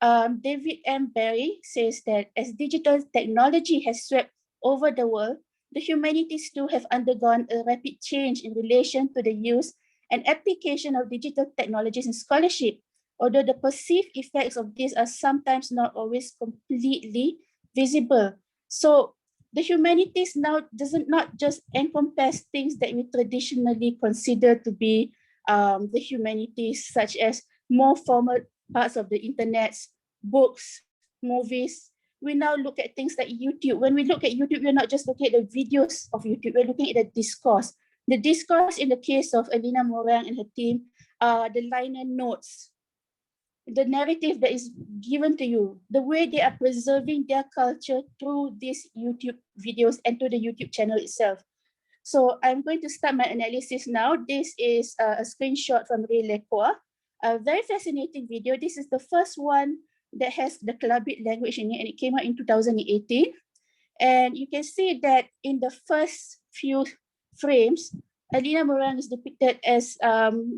David M. Barry says that as digital technology has swept over the world, the humanities too have undergone a rapid change in relation to the use and application of digital technologies in scholarship, although the perceived effects of this are sometimes not always completely visible. So the humanities now doesn't not just encompass things that we traditionally consider to be the humanities, such as more formal parts of the internet, books, movies, we now look at things like YouTube. When we look at YouTube, we're not just looking at the videos of YouTube, we're looking at the discourse. The discourse in the case of Elena Morang and her team are the liner notes, the narrative that is given to you, the way they are preserving their culture through these YouTube videos and to the YouTube channel itself. So I'm going to start my analysis now. This is a screenshot from Ray Lekwa, a very fascinating video. This is the first one that has the Kelabit language in it, and it came out in 2018. And you can see that in the first few frames, Elena Morang is depicted as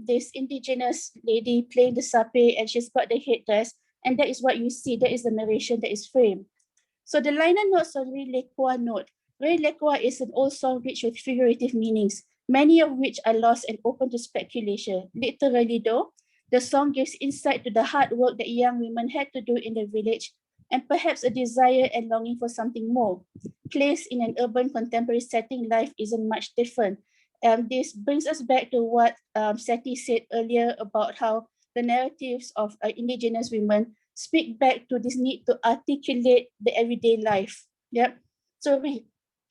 this indigenous lady playing the sape, and she's got the headdress, and that is what you see. That is the narration that is framed. So the liner notes on Ray Lekwa note. Ray Lekwa is an old song rich with figurative meanings, many of which are lost and open to speculation. Literally though, the song gives insight to the hard work that young women had to do in the village, and perhaps a desire and longing for something more. Placed in an urban contemporary setting, life isn't much different. This brings us back to what Seti said earlier about how the narratives of indigenous women speak back to this need to articulate the everyday life. Yep. So Ray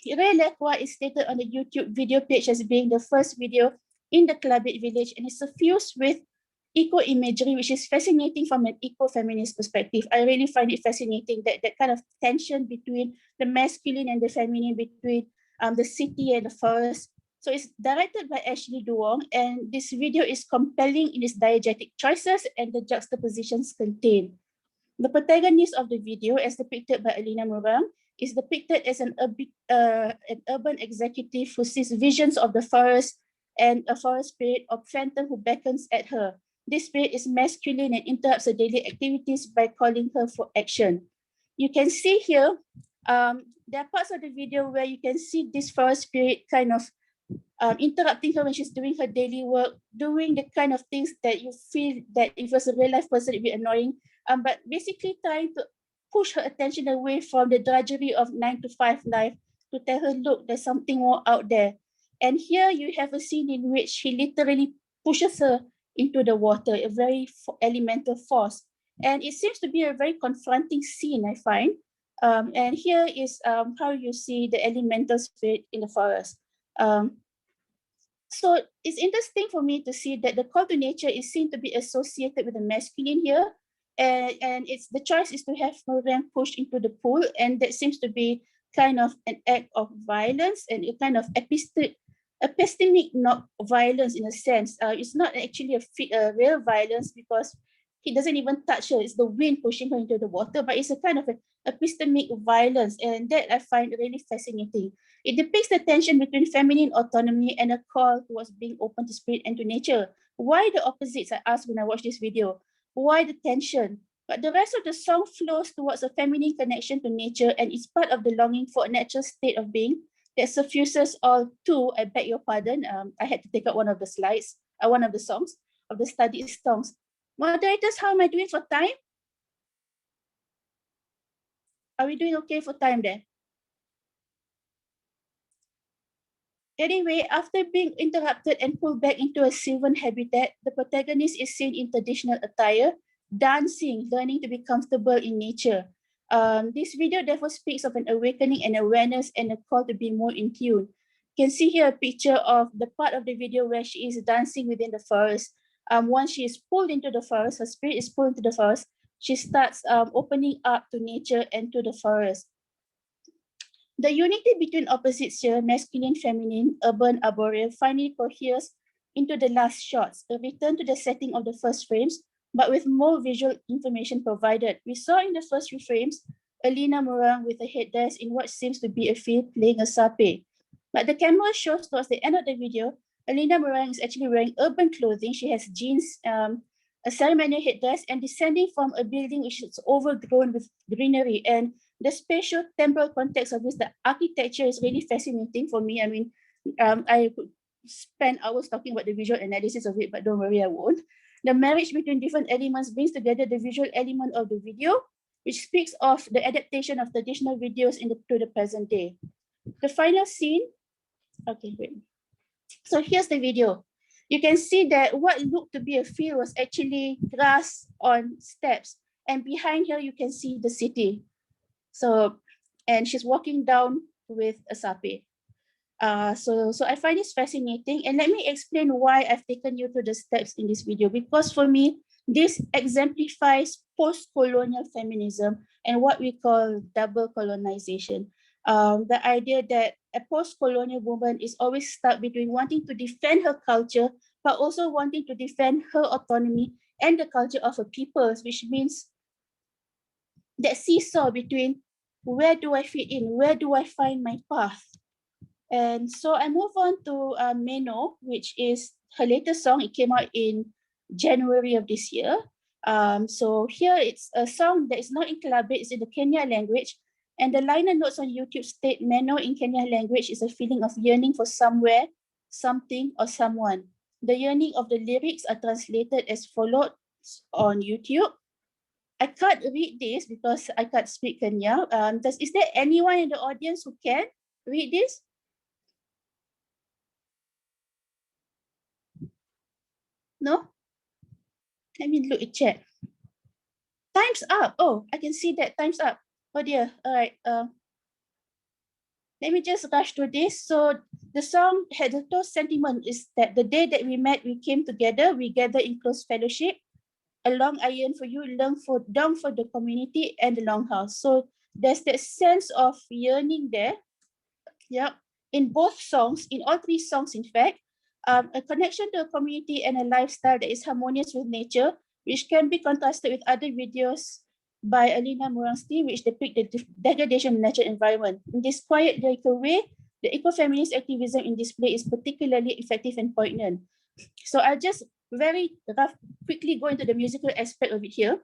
Lekwa is stated on the YouTube video page as being the first video in the Kelabit village, and it's suffused with eco-imagery, which is fascinating from an eco-feminist perspective. I really find it fascinating that kind of tension between the masculine and the feminine, between the city and the forest. So it's directed by Ashley Duong, and this video is compelling in its diegetic choices and the juxtapositions contained. The protagonist of the video, as depicted by Elena Morang, is depicted as an urban executive who sees visions of the forest and a forest spirit or phantom who beckons at her. This spirit is masculine and interrupts her daily activities by calling her for action. You can see here, there are parts of the video where you can see this forest spirit kind of interrupting her when she's doing her daily work, doing the kind of things that you feel that if it was a real life person, it'd be annoying. But basically trying to push her attention away from the drudgery of 9-to-5 life to tell her, look, there's something more out there. And here you have a scene in which he literally pushes her into the water, a very elemental force. And it seems to be a very confronting scene, I find. And here is how you see the elemental spirit in the forest. So it's interesting for me to see that the call to nature is seen to be associated with the masculine here. And it's the choice is to have Morang pushed into the pool, and that seems to be kind of an act of violence and a kind of epistemic not violence in a sense. It's not actually a real violence because he doesn't even touch her. It's the wind pushing her into the water, but it's a kind of an epistemic violence, and that I find really fascinating. It depicts the tension between feminine autonomy and a call towards being open to spirit and to nature. Why the opposites, I asked when I watched this video. Why the tension? But the rest of the song flows towards a feminine connection to nature, and it's part of the longing for a natural state of being that suffuses all too, I beg your pardon, I had to take out one of the slides, one of the songs, of the studied songs. Moderators, how am I doing for time? Are we doing okay for time there? Anyway, after being interrupted and pulled back into a sylvan habitat, the protagonist is seen in traditional attire, dancing, learning to be comfortable in nature. This video therefore speaks of an awakening and awareness and a call to be more in tune. You can see here a picture of the part of the video where she is dancing within the forest. Once she is pulled into the forest, her spirit is pulled into the forest, she starts opening up to nature and to the forest. The unity between opposites here, masculine, feminine, urban, arboreal, finally coheres into the last shots, a return to the setting of the first frames, but with more visual information provided. We saw in the first few frames, Elena Morang with a headdress in what seems to be a field playing a sape. But the camera shows towards the end of the video, Elena Morang is actually wearing urban clothing. She has jeans, a ceremonial headdress, and descending from a building which is overgrown with greenery. And the spatial temporal context of this, the architecture is really fascinating for me. I mean, I could spend hours talking about the visual analysis of it, but don't worry, I won't. The marriage between different elements brings together the visual element of the video, which speaks of the adaptation of traditional videos to the present day. The final scene, okay, wait. So here's the video. You can see that what looked to be a field was actually grass on steps. And behind here, you can see the city. So, and she's walking down with a sape. So I find this fascinating, and let me explain why I've taken you through the steps in this video, because for me, this exemplifies post-colonial feminism and what we call double colonization. The idea that a post-colonial woman is always stuck between wanting to defend her culture, but also wanting to defend her autonomy and the culture of her peoples, which means that seesaw between where do I fit in, where do I find my path. And so I move on to Meno, which is her latest song. It came out in January of this year. So here it's a song that is not in Kalabit, it's in the Kenya language. And the liner notes on YouTube state, Meno in Kenya language is a feeling of yearning for somewhere, something, or someone. The yearning of the lyrics are translated as followed on YouTube. I can't read this because I can't speak Kenya. Is there anyone in the audience who can read this? No? Let me look at chat. Time's up. Oh, I can see that time's up. Oh dear. All right. Let me just rush through this. So the song had the toast sentiment is that the day that we met, we came together, we gathered in close fellowship. A long iron for you, down for the community and the longhouse. So there's that sense of yearning there. Yeah. In both songs, in all three songs, in fact, a connection to a community and a lifestyle that is harmonious with nature, which can be contrasted with other videos by Alina Morang's team, which depict the degradation of natural environment. In this quiet, lyrical way, the eco-feminist activism in display is particularly effective and poignant. So I'll just quickly go into the musical aspect of it here.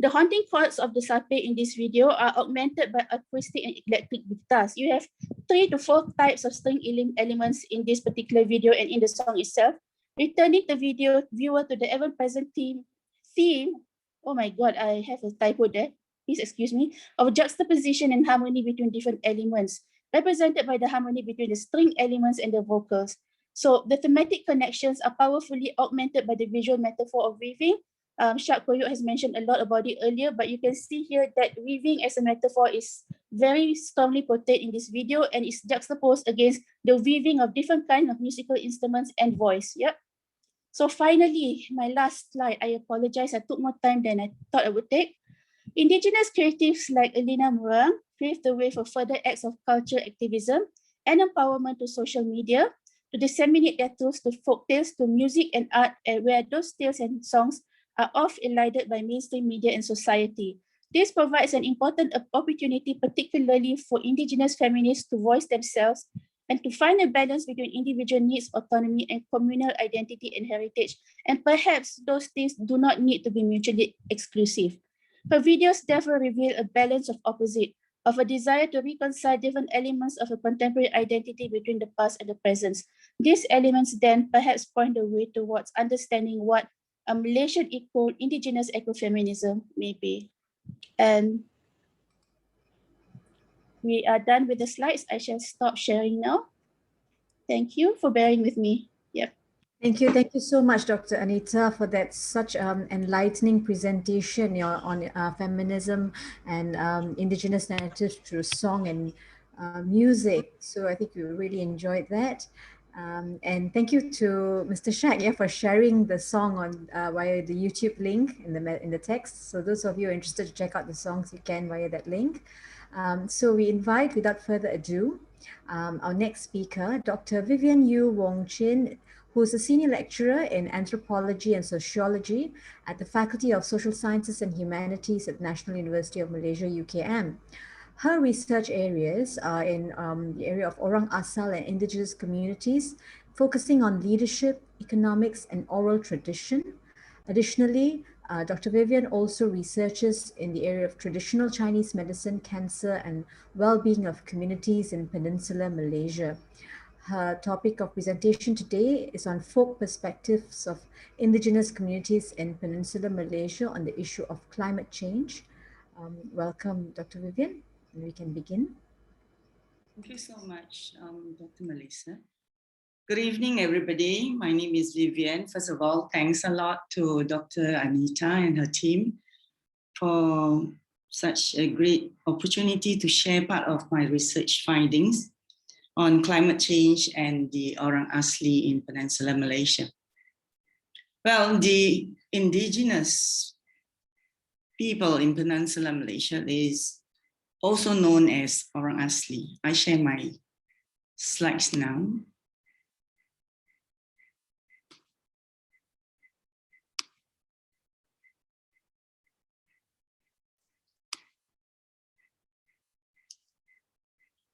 The haunting chords of the sape in this video are augmented by acoustic and electric guitars. You have 3 to 4 types of string elements in this particular video and in the song itself, returning the viewer to the ever-present theme. Oh my God, I have a typo there. Please excuse me. Of juxtaposition and harmony between different elements, represented by the harmony between the string elements and the vocals. So the thematic connections are powerfully augmented by the visual metaphor of weaving. Shaq Koyok has mentioned a lot about it earlier, but you can see here that weaving as a metaphor is very strongly portrayed in this video and is juxtaposed against the weaving of different kinds of musical instruments and voice. Yep. So finally, my last slide, I apologize, I took more time than I thought I would take. Indigenous creatives like Alina Morang paved the way for further acts of culture activism and empowerment to social media, to disseminate their tools to folktales, to music and art, and where those tales and songs are oft elided by mainstream media and society. This provides an important opportunity, particularly for Indigenous feminists to voice themselves and to find a balance between individual needs, autonomy, and communal identity and heritage. And perhaps those things do not need to be mutually exclusive. Her videos therefore reveal a balance of opposite, of a desire to reconcile different elements of a contemporary identity between the past and the present. These elements then perhaps point the way towards understanding what a Malaysian equal Indigenous ecofeminism may be. And we are done with the slides. I shall stop sharing now. Thank you for bearing with me. Yep. Thank you so much, Dr. Anita, for that such enlightening presentation on feminism and Indigenous narratives through song and music. So I think we really enjoyed that. And thank you to Mr. Shaq for sharing the song on via the YouTube link in the text. So those of you who are interested to check out the songs, you can via that link. So we invite, without further ado, our next speaker, Dr. Vivien Wong Chin, who is a senior lecturer in anthropology and sociology at the Faculty of Social Sciences and Humanities at National University of Malaysia, UKM. Her research areas are in the area of Orang Asal and Indigenous communities, focusing on leadership, economics, and oral tradition. Additionally, Dr. Vivien also researches in the area of traditional Chinese medicine, cancer, and well-being of communities in Peninsular Malaysia. Her topic of presentation today is on folk perspectives of Indigenous communities in Peninsular Malaysia on the issue of climate change. Welcome, Dr. Vivien, and we can begin. Thank you so much, Dr. Melissa. Good evening, everybody. My name is Vivien. First of all, thanks a lot to Dr. Anita and her team for such a great opportunity to share part of my research findings on climate change and the Orang Asli in Peninsular Malaysia. Well, the indigenous people in Peninsular Malaysia is also known as Orang Asli. I share my slides now.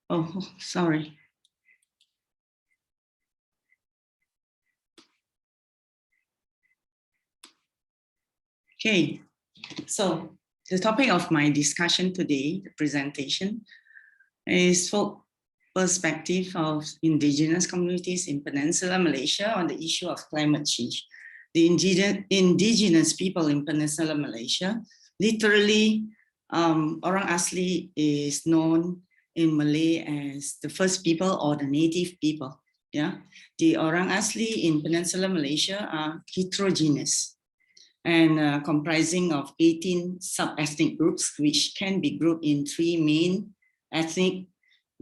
Oh, sorry. Okay, so the topic of my discussion today, the presentation, is folk perspective of indigenous communities in Peninsular Malaysia on the issue of climate change. The indigenous people in Peninsular Malaysia, literally, Orang Asli is known in Malay as the first people or the native people. Yeah, the Orang Asli in Peninsular Malaysia are heterogeneous and comprising of 18 sub-ethnic groups, which can be grouped in 3 main ethnic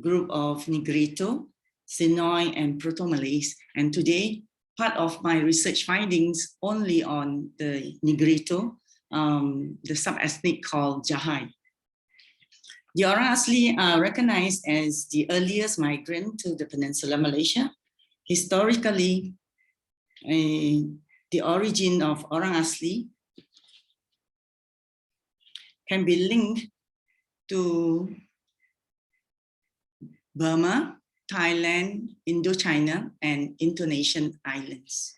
group of Negrito, Sinoy, and Proto-Malays. And today, part of my research findings only on the Negrito, the sub-ethnic called Jahai. The Orang Asli are recognized as the earliest migrant to the Peninsular Malaysia. Historically, the origin of Orang Asli can be linked to Burma, Thailand, Indochina, and Indonesian islands.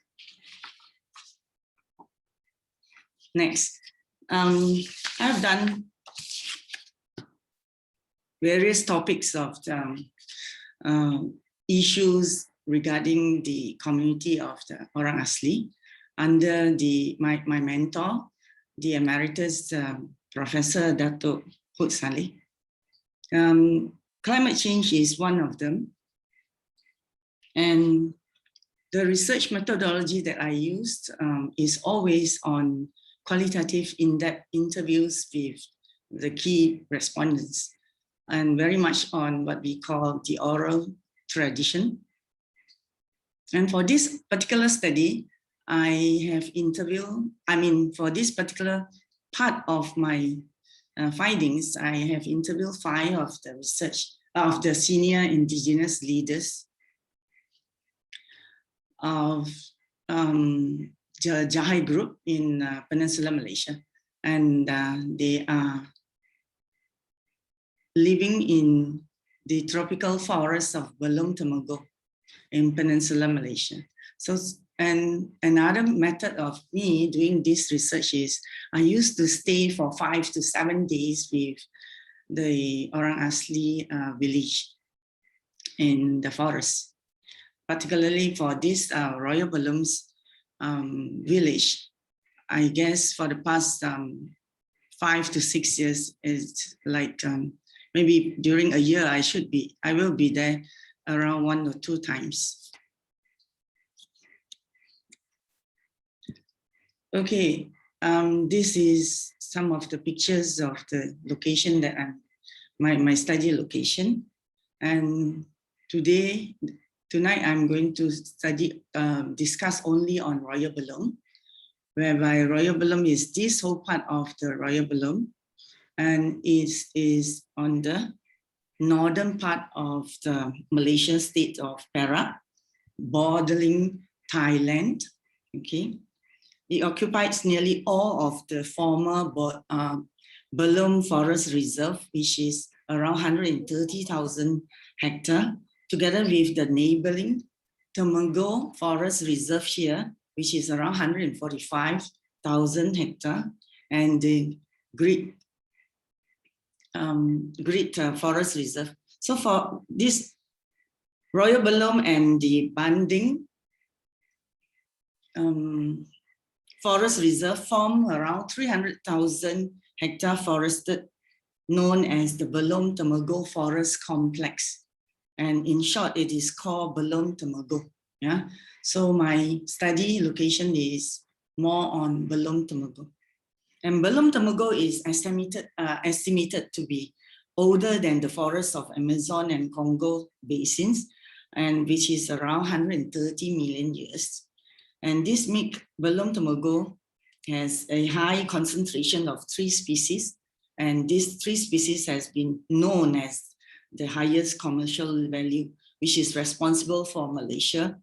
Next, I've done various topics of issues regarding the community of the Orang Asli under my mentor, the Emeritus Professor Dato' Hud Saleh. Climate change is one of them. And the research methodology that I used is always on qualitative in-depth interviews with the key respondents, and very much on what we call the oral tradition. And for this particular study, I have interviewed, for this particular part of my findings, I have interviewed 5 of the senior indigenous leaders of the Jahai group in Peninsular Malaysia. And they are living in the tropical forests of Belum Temenggong in Peninsular Malaysia. So, and another method of me doing this research is I used to stay for 5 to 7 days with the Orang Asli village in the forest. Particularly for this Royal Belum's village, I guess for the past 5 to 6 years, it's like maybe during a year I will be there around 1 or 2 times. Okay, this is some of the pictures of the location that my study location. And tonight I'm going to discuss only on Royal Belum, whereby Royal Belum is this whole part of the Royal Belum, and it is on the northern part of the Malaysian state of Perak, bordering Thailand. Okay, it occupies nearly all of the former Belum Forest Reserve, which is around 130,000 hectares, together with the neighboring Temenggong Forest Reserve here, which is around 145,000 hectares, and the Great Forest Reserve. So for this Royal Belum and the Banding Forest Reserve form around 300,000 hectare forested, known as the Belum Temenggong Forest Complex. And in short, it is called Belum Temenggong. Yeah. So my study location is more on Belum Temenggong. And Belum Temenggong is estimated to be older than the forests of Amazon and Congo basins, and which is around 130 million years. And this make Belum Temenggong has a high concentration of 3 species, and these 3 species has been known as the highest commercial value, which is responsible for Malaysia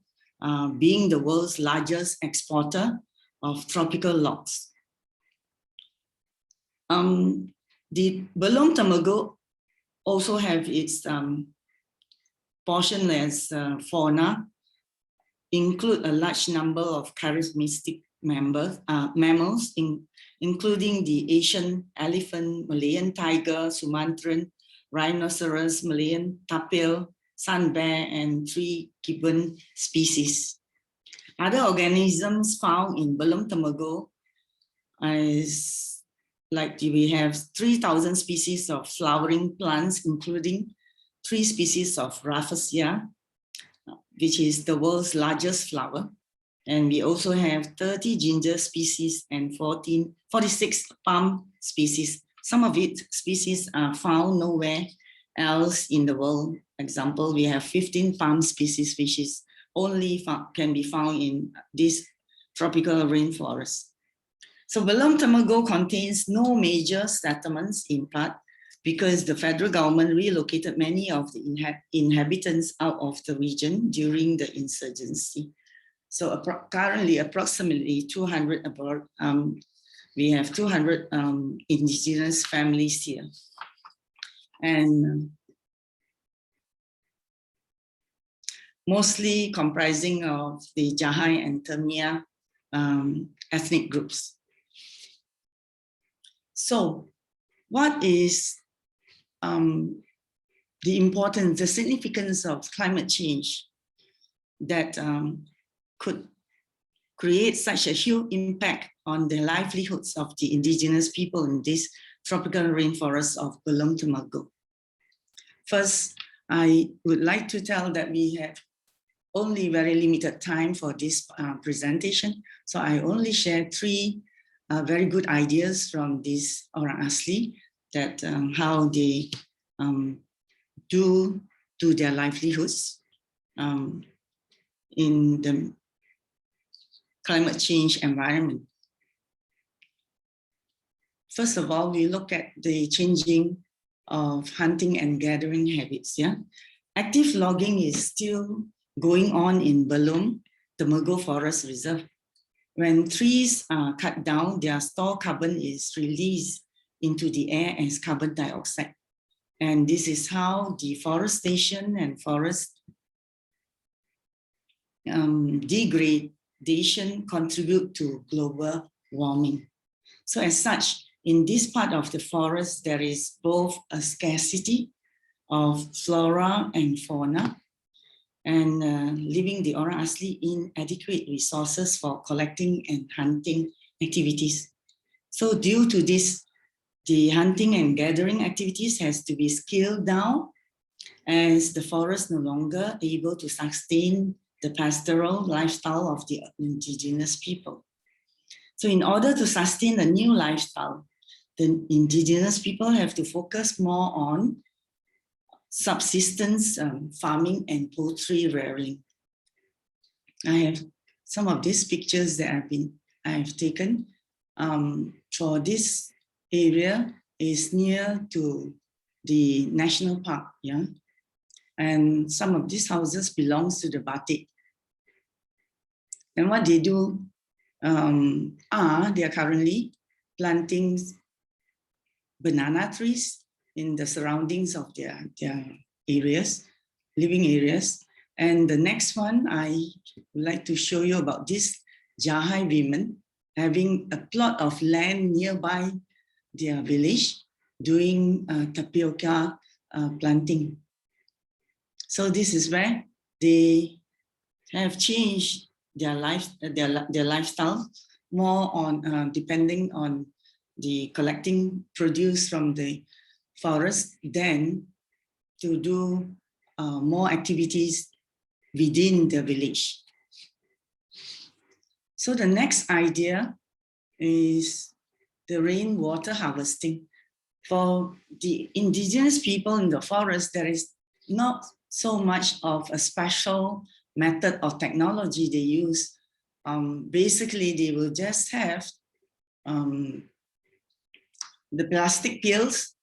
being the world's largest exporter of tropical logs. The Belum Temenggong also have its portionless fauna, include a large number of charismatic mammals, including the Asian elephant, Malayan tiger, Sumatran rhinoceros, Malayan tapir, sun bear, and 3 gibbon species. Other organisms found in Belum Temenggong is like we have 3,000 species of flowering plants, including 3 species of Rafflesia, which is the world's largest flower. And we also have 30 ginger species and 46 palm species. Some of it species are found nowhere else in the world. Example, we have 15 palm species, which is only can be found in this tropical rainforest. So Belum Temenggong contains no major settlements in part because the federal government relocated many of the inhabitants out of the region during the insurgency. So currently approximately 200, we have 200 indigenous families here. And mostly comprising of the Jahai and Termia ethnic groups. So what is the importance, the significance of climate change that could create such a huge impact on the livelihoods of the indigenous people in this tropical rainforest of Belum Temenggong? First, I would like to tell that we have only very limited time for this presentation. So I only share 3 very good ideas from this Orang Asli, that how they do their livelihoods in the climate change environment. First of all, we look at the changing of hunting and gathering habits. Yeah, active logging is still going on in Belum Temenggong Forest Reserve. When trees are cut down, their stored carbon is released into the air as carbon dioxide. And this is how deforestation and forest degradation contribute to global warming. So as such, in this part of the forest, there is both a scarcity of flora and fauna, and leaving the Orang Asli inadequate resources for collecting and hunting activities. So due to this, the hunting and gathering activities has to be scaled down as the forest no longer able to sustain the pastoral lifestyle of the indigenous people. So in order to sustain a new lifestyle, the indigenous people have to focus more on subsistence farming and poultry rearing. I have some of these pictures that I have taken. For this area is near to the national park, yeah, and some of these houses belongs to the batik. And what they do they are currently planting banana trees in the surroundings of their areas, living areas. And the next one, I would like to show you about this Jahai women having a plot of land nearby their village doing tapioca planting. So this is where they have changed their lifestyle more on depending on the collecting produce from the forest than to do more activities within the village. So the next idea is the rainwater harvesting. For the indigenous people in the forest, there is not so much of a special method or technology they use. Basically, they will just have the plastic pails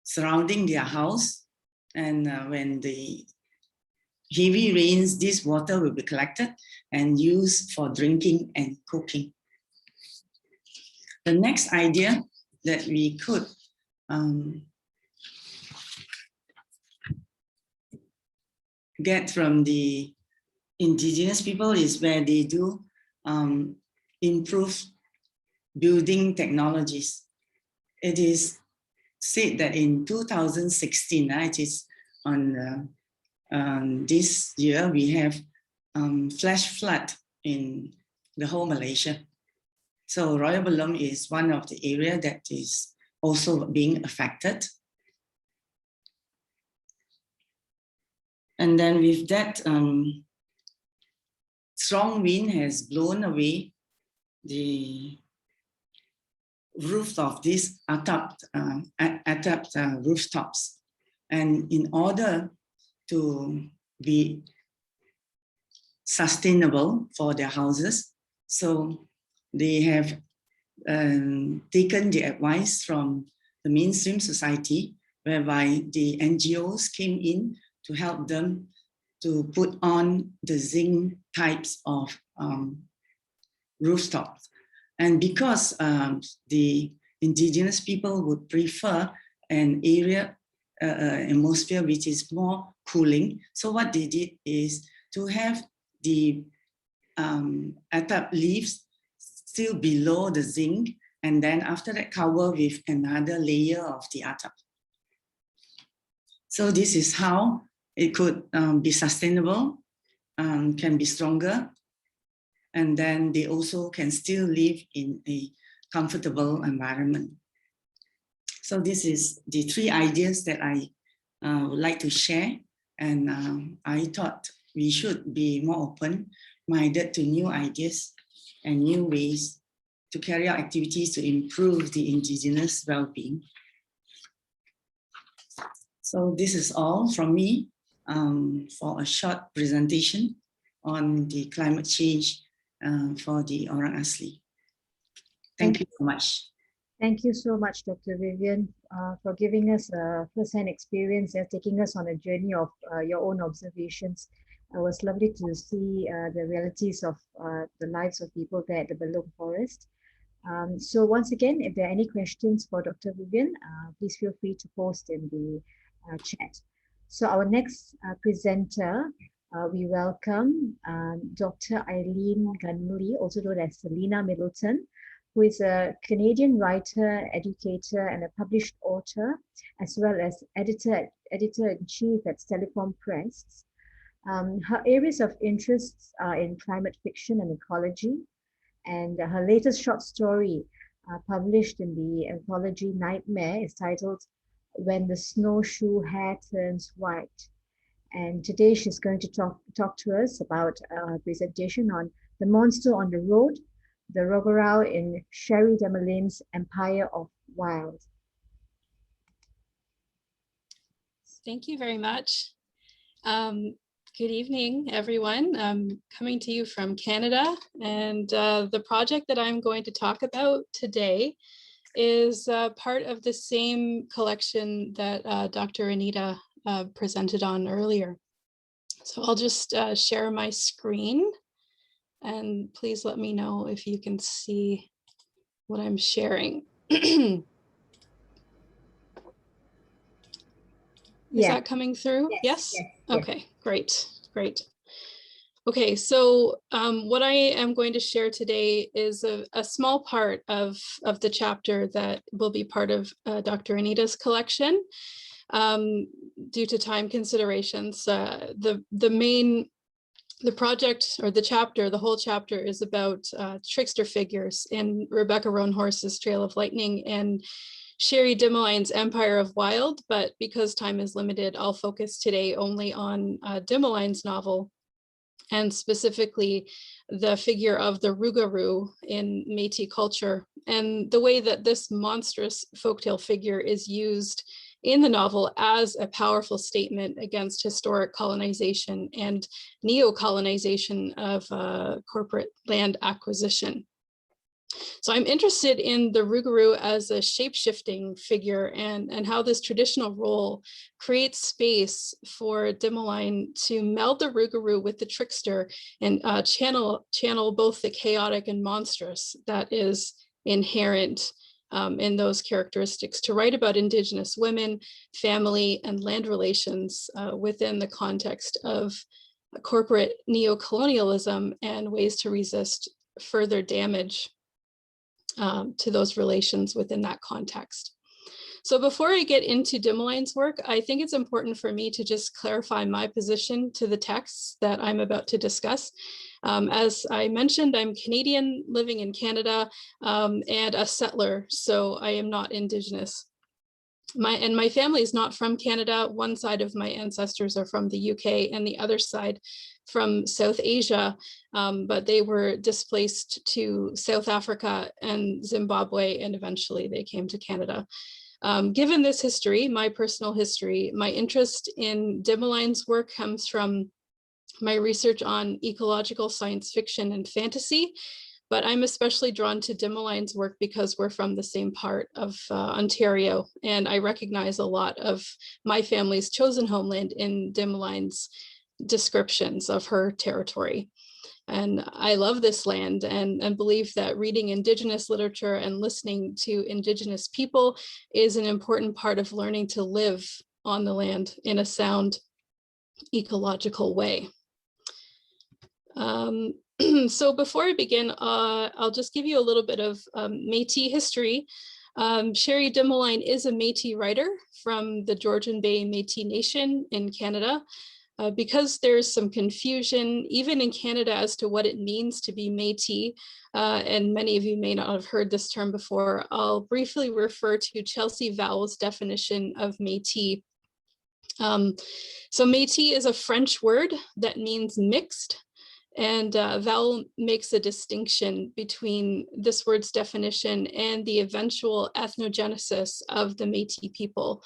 surrounding their house. And when the heavy rains, this water will be collected and used for drinking and cooking. The next idea that we could get from the indigenous people is where they do improve building technologies. It is said that in 2016, it is on this year, we have flash flood in the whole Malaysia. So Royal Belum is one of the areas that is also being affected. And then with that, strong wind has blown away the roof of these atap rooftops. And in order to be sustainable for their houses, so they have taken the advice from the mainstream society, whereby the NGOs came in to help them to put on the zinc types of rooftops. And because the indigenous people would prefer an area, atmosphere which is more cooling, so what they did is to have the atap leaves still below the zinc, and then after that cover with another layer of the atap. So this is how it could be sustainable, can be stronger, and then they also can still live in a comfortable environment. So this is the three ideas that I would like to share, and I thought we should be more open-minded to new ideas and new ways to carry out activities to improve the indigenous well-being. So this is all from me for a short presentation on the climate change for the Orang Asli. Thank you so much. Thank you so much, Dr. Vivien, for giving us a first-hand experience and taking us on a journey of your own observations. It was lovely to see the realities of the lives of people there at the Belum Forest. So once again, if there are any questions for Dr. Vivien, please feel free to post in the chat. So our next presenter, we welcome Dr. Eileen Ganmuli, also known as Selena Middleton, who is a Canadian writer, educator, and a published author, as well as editor-in-chief at Teleform Press. Her areas of interests are in climate fiction and ecology, and her latest short story published in the anthology Nightmare is titled When the Snowshoe Hare Turns White. And today she's going to talk to us about a presentation on The Monster on the Road, the Rogarau in Sherry Demalin's Empire of Wild. Thank you very much. Good evening, everyone. I'm coming to you from Canada, and the project that I'm going to talk about today is part of the same collection that Dr. Anita presented on earlier. So I'll just share my screen, and please let me know if you can see what I'm sharing. Is that coming through? Yes? Okay, great. Okay, so what I am going to share today is a small part of the chapter that will be part of Dr. Anita's collection. Due to time considerations, the project, or the whole chapter is about trickster figures in Rebekah Roanhorse's Trail of Lightning and Sherry Dimeline's Empire of Wild, but because time is limited, I'll focus today only on Dimeline's novel, and specifically the figure of the Rougarou in Métis culture, and the way that this monstrous folktale figure is used in the novel as a powerful statement against historic colonization and neo-colonization of corporate land acquisition. So I'm interested in the Rougarou as a shape-shifting figure and how this traditional role creates space for de Moline to meld the Rougarou with the trickster and channel both the chaotic and monstrous that is inherent in those characteristics, to write about Indigenous women, family, and land relations within the context of corporate neo-colonialism and ways to resist further damage to those relations within that context. So before I get into de Moline's work, I think it's important for me to just clarify my position to the texts that I'm about to discuss. As I mentioned, I'm Canadian living in Canada and a settler, so I am not Indigenous. My family is not from Canada. One side of my ancestors are from the UK and the other side from South Asia, but they were displaced to South Africa and Zimbabwe, and eventually they came to Canada. Given this history, my personal history, my interest in de Moline's work comes from my research on ecological science fiction and fantasy, but I'm especially drawn to de Moline's work because we're from the same part of Ontario, and I recognize a lot of my family's chosen homeland in de Moline's descriptions of her territory. And I love this land and believe that reading Indigenous literature and listening to Indigenous people is an important part of learning to live on the land in a sound ecological way. So before I begin, I'll just give you a little bit of Métis history. Sherry de Moline is a Métis writer from the Georgian Bay Métis Nation in Canada. Because there's some confusion, even in Canada, as to what it means to be Métis, and many of you may not have heard this term before, I'll briefly refer to Chelsea Vowell's definition of Métis. So Métis is a French word that means mixed, and Vowell makes a distinction between this word's definition and the eventual ethnogenesis of the Métis people.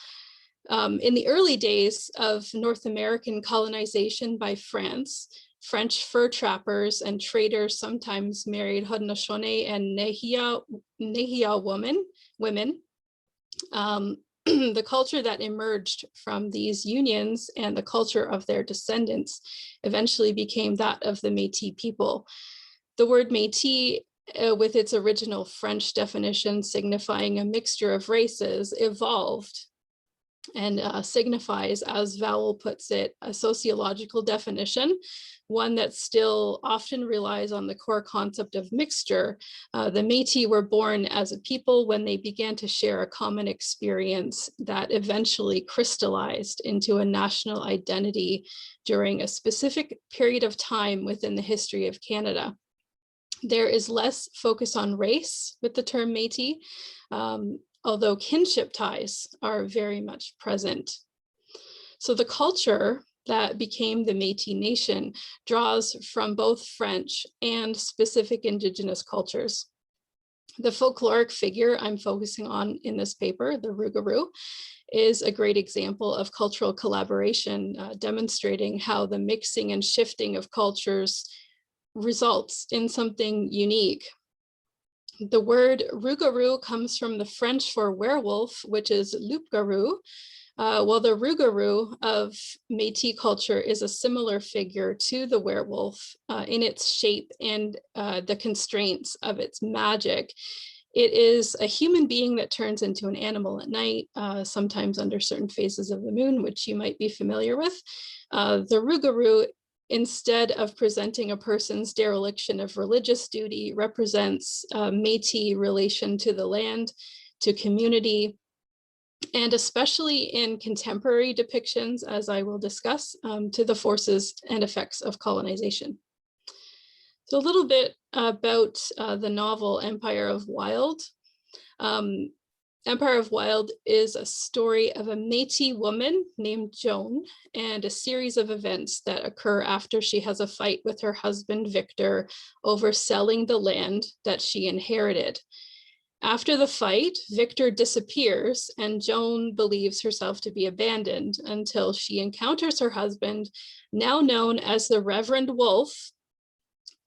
In the early days of North American colonization by France, French fur trappers and traders sometimes married Haudenosaunee and Nehiyah women. The culture that emerged from these unions and the culture of their descendants eventually became that of the Métis people. The word Métis, with its original French definition signifying a mixture of races, evolved and signifies, as Vowell puts it, a sociological definition, one that still often relies on the core concept of mixture. The Métis were born as a people when they began to share a common experience that eventually crystallized into a national identity during a specific period of time within the history of Canada. There is less focus on race with the term Métis, although kinship ties are very much present. So the culture that became the Métis Nation draws from both French and specific Indigenous cultures. The folkloric figure I'm focusing on in this paper, the Rougarou, is a great example of cultural collaboration, demonstrating how the mixing and shifting of cultures results in something unique. The word Rougarou comes from the French for werewolf, which is loup-garou, while the Rougarou of Métis culture is a similar figure to the werewolf in its shape and the constraints of its magic. It is a human being that turns into an animal at night, sometimes under certain phases of the moon, which you might be familiar with. The Rougarou, instead of presenting a person's dereliction of religious duty, represents Métis relation to the land, to community, and especially in contemporary depictions, as I will discuss, to the forces and effects of colonization. So a little bit about the novel Empire of Wild. Empire of Wild is a story of a Métis woman named Joan and a series of events that occur after she has a fight with her husband, Victor, over selling the land that she inherited. After the fight, Victor disappears and Joan believes herself to be abandoned until she encounters her husband, now known as the Reverend Wolf,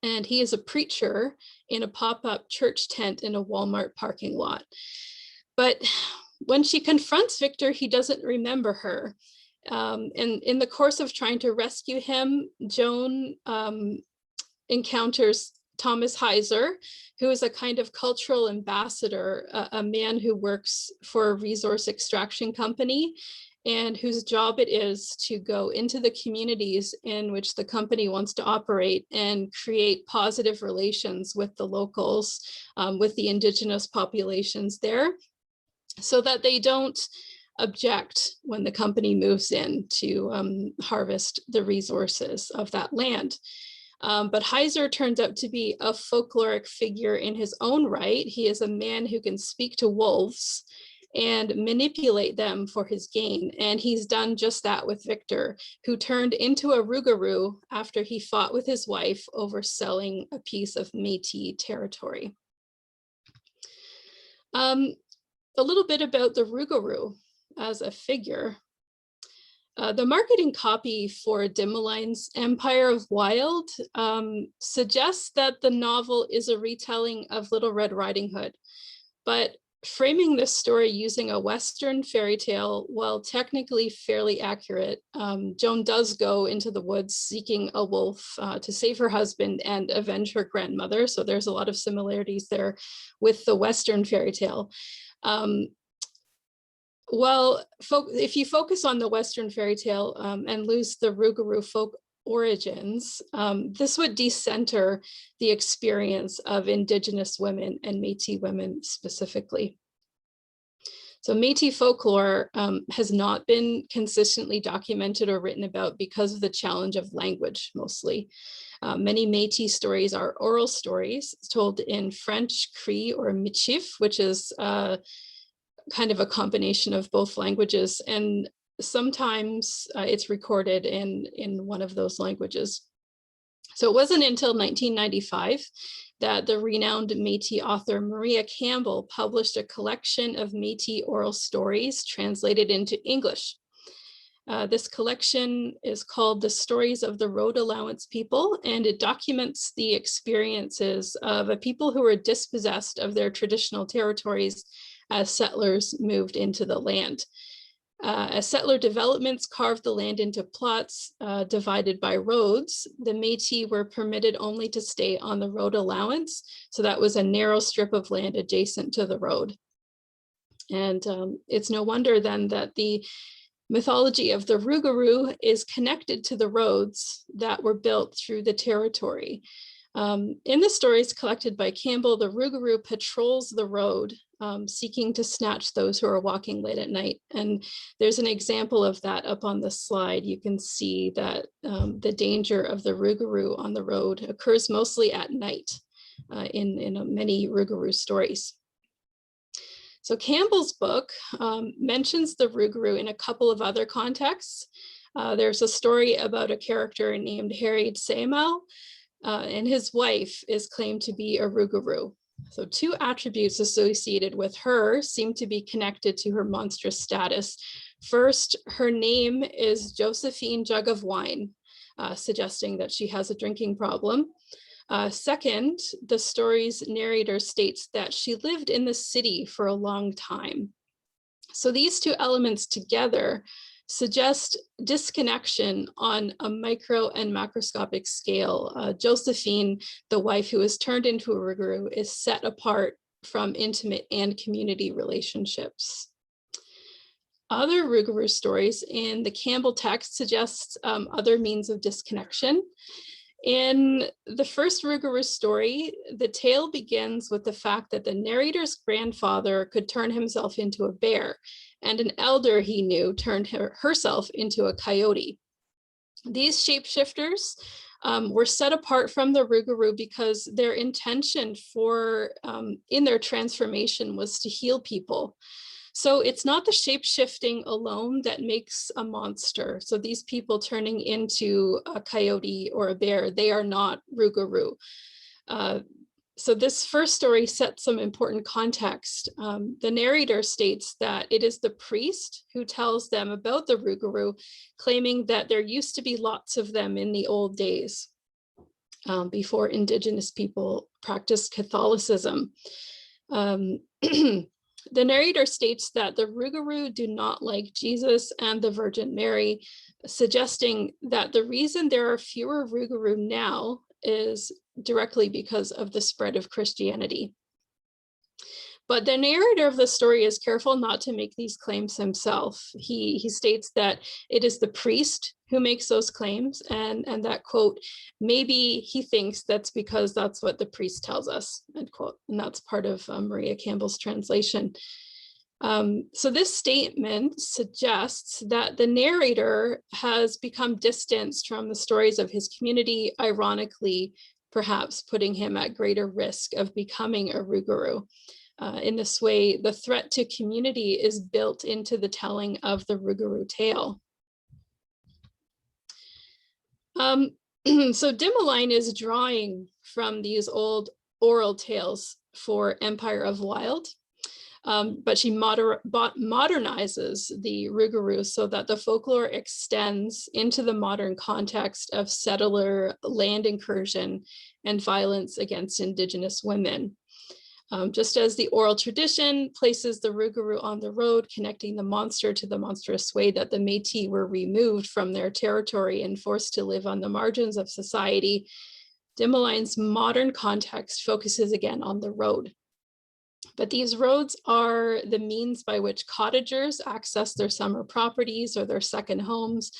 and he is a preacher in a pop-up church tent in a Walmart parking lot. But when she confronts Victor, he doesn't remember her. And in the course of trying to rescue him, Joan encounters Thomas Heiser, who is a kind of cultural ambassador, a man who works for a resource extraction company and whose job it is to go into the communities in which the company wants to operate and create positive relations with the locals, with the indigenous populations there, so that they don't object when the company moves in to harvest the resources of that land. But Heiser turns out to be a folkloric figure in his own right. He is a man who can speak to wolves and manipulate them for his gain. And he's done just that with Victor, who turned into a Rougarou after he fought with his wife over selling a piece of Métis territory. A little bit about the Rougarou as a figure. The marketing copy for Dimeline's Empire of Wild suggests that the novel is a retelling of Little Red Riding Hood, but framing this story using a Western fairy tale, while technically fairly accurate, Joan does go into the woods seeking a wolf to save her husband and avenge her grandmother. So there's a lot of similarities there with the Western fairy tale. Well, if you focus on the Western fairy tale and lose the Rougarou folk origins, this would decenter the experience of Indigenous women and Métis women specifically. So Métis folklore has not been consistently documented or written about because of the challenge of language mostly. Many Métis stories are oral stories told in French, Cree, or Michif, which is kind of a combination of both languages, and sometimes it's recorded in one of those languages. So it wasn't until 1995 that the renowned Métis author Maria Campbell published a collection of Métis oral stories translated into English. This collection is called The Stories of the Road Allowance People, and it documents the experiences of a people who were dispossessed of their traditional territories as settlers moved into the land. As settler developments carved the land into plots divided by roads, the Métis were permitted only to stay on the road allowance. So that was a narrow strip of land adjacent to the road. And it's no wonder then that the mythology of the Rougarou is connected to the roads that were built through the territory. In the stories collected by Campbell, the Rougarou patrols the road, seeking to snatch those who are walking late at night. And there's an example of that up on the slide. You can see that the danger of the Rougarou on the road occurs mostly at night in many Rougarou stories. So Campbell's book mentions the Rougarou in a couple of other contexts. There's a story about a character named Harry Seymour, and his wife is claimed to be a Rougarou. So two attributes associated with her seem to be connected to her monstrous status. First, her name is Josephine Jug of Wine, suggesting that she has a drinking problem. Second, the story's narrator states that she lived in the city for a long time. So these two elements together suggest disconnection on a micro and macroscopic scale. Josephine, the wife who is turned into a Rougarou, is set apart from intimate and community relationships. Other Rougarou stories in the Campbell text suggest other means of disconnection. In the first Rougarou story, the tale begins with the fact that the narrator's grandfather could turn himself into a bear, and an elder he knew turned herself into a coyote. These shapeshifters were set apart from the Rougarou because their intention in their transformation was to heal people. So it's not the shape-shifting alone that makes a monster. So these people turning into a coyote or a bear, they are not Rougarou. So this first story sets some important context. The narrator states that it is the priest who tells them about the Rougarou, claiming that there used to be lots of them in the old days, before Indigenous people practiced Catholicism. The narrator states that the Rougarou do not like Jesus and the Virgin Mary, suggesting that the reason there are fewer Rougarou now is directly because of the spread of Christianity. But the narrator of the story is careful not to make these claims himself. He states that it is the priest who makes those claims, and that, quote, maybe he thinks that's because that's what the priest tells us, end quote. And that's part of Maria Campbell's translation. So this statement suggests that the narrator has become distanced from the stories of his community, ironically, perhaps putting him at greater risk of becoming a Rougarou. In this way, the threat to community is built into the telling of the Rougarou tale. So Dimeline is drawing from these old oral tales for Empire of Wild, but she modernizes the Rougarou so that the folklore extends into the modern context of settler land incursion and violence against Indigenous women. Just as the oral tradition places the Rougarou on the road, connecting the monster to the monstrous way that the Métis were removed from their territory and forced to live on the margins of society, Dimeline's modern context focuses again on the road. But these roads are the means by which cottagers access their summer properties or their second homes.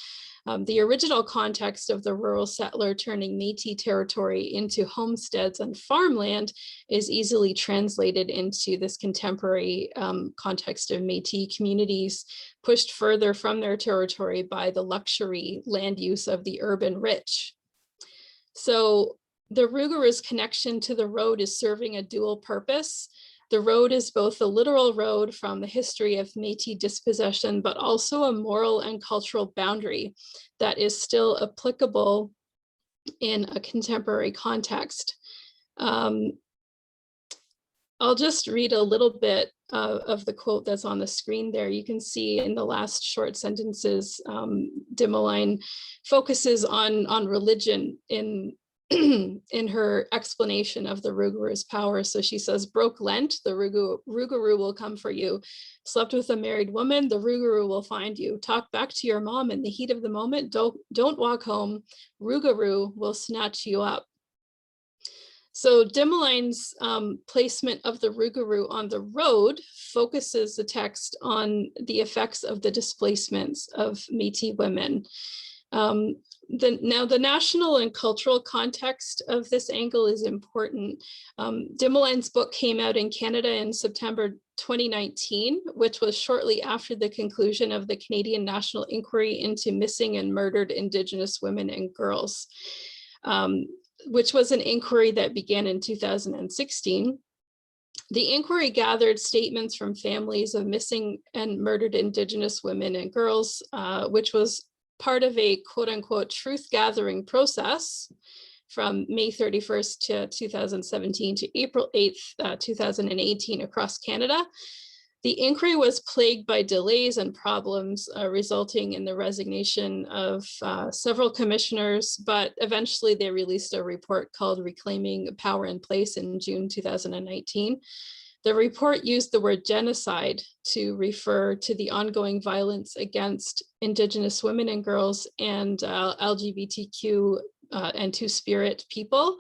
The original context of the rural settler turning Métis territory into homesteads and farmland is easily translated into this contemporary context of Métis communities pushed further from their territory by the luxury land use of the urban rich. So the Rougarou's connection to the road is serving a dual purpose. The road is both a literal road from the history of Métis dispossession, but also a moral and cultural boundary that is still applicable in a contemporary context. I'll just read a little bit of the quote that's on the screen there. You can see in the last short sentences, Dimeline focuses on religion in her explanation of the Rougarou's power. So she says, broke Lent, the Rougarou will come for you. Slept with a married woman, the Rougarou will find you. Talk back to your mom in the heat of the moment. Don't walk home. Rougarou will snatch you up. So Dimeline's placement of the Rougarou on the road focuses the text on the effects of the displacements of Métis women. Now, the national and cultural context of this angle is important. Dimeline's book came out in Canada in September 2019, which was shortly after the conclusion of the Canadian National Inquiry into Missing and Murdered Indigenous Women and Girls, which was an inquiry that began in 2016. The inquiry gathered statements from families of missing and murdered Indigenous women and girls, which was part of a quote unquote truth gathering process from May 31st to 2017 to April 8th, 2018 across Canada. The inquiry was plagued by delays and problems, resulting in the resignation of several commissioners, but eventually they released a report called Reclaiming Power and Place in June 2019. The report used the word genocide to refer to the ongoing violence against Indigenous women and girls and LGBTQ and Two-Spirit people,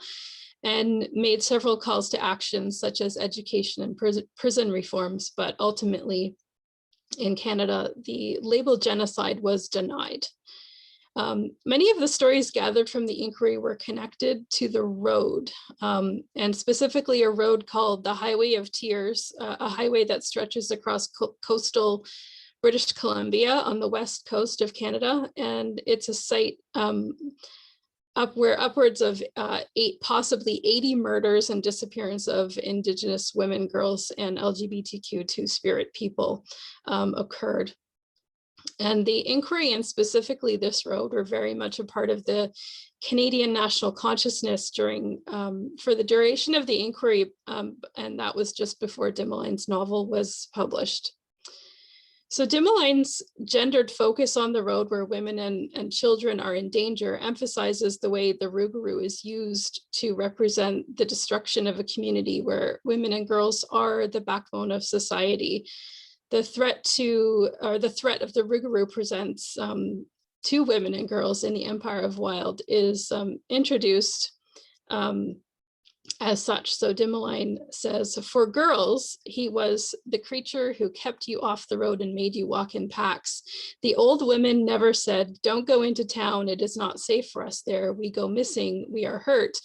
and made several calls to action such as education and prison reforms, but ultimately in Canada, the label genocide was denied. Many of the stories gathered from the inquiry were connected to the road, and specifically a road called the Highway of Tears, a highway that stretches across coastal British Columbia on the west coast of Canada. And it's a site where upwards of possibly 80 murders and disappearance of Indigenous women, girls, and LGBTQ two-spirit people occurred. And the inquiry, and specifically this road, were very much a part of the Canadian national consciousness during for the duration of the inquiry, and that was just before Dimeline's novel was published. So Dimeline's gendered focus on the road where women and children are in danger emphasizes the way the Rougarou is used to represent the destruction of a community where women and girls are the backbone of society. The threat of the Rougarou presents to women and girls in the Empire of Wild is introduced as such. So Dimeline says, for girls, he was the creature who kept you off the road and made you walk in packs. The old women never said, don't go into town. It is not safe for us there. We go missing. We are hurt.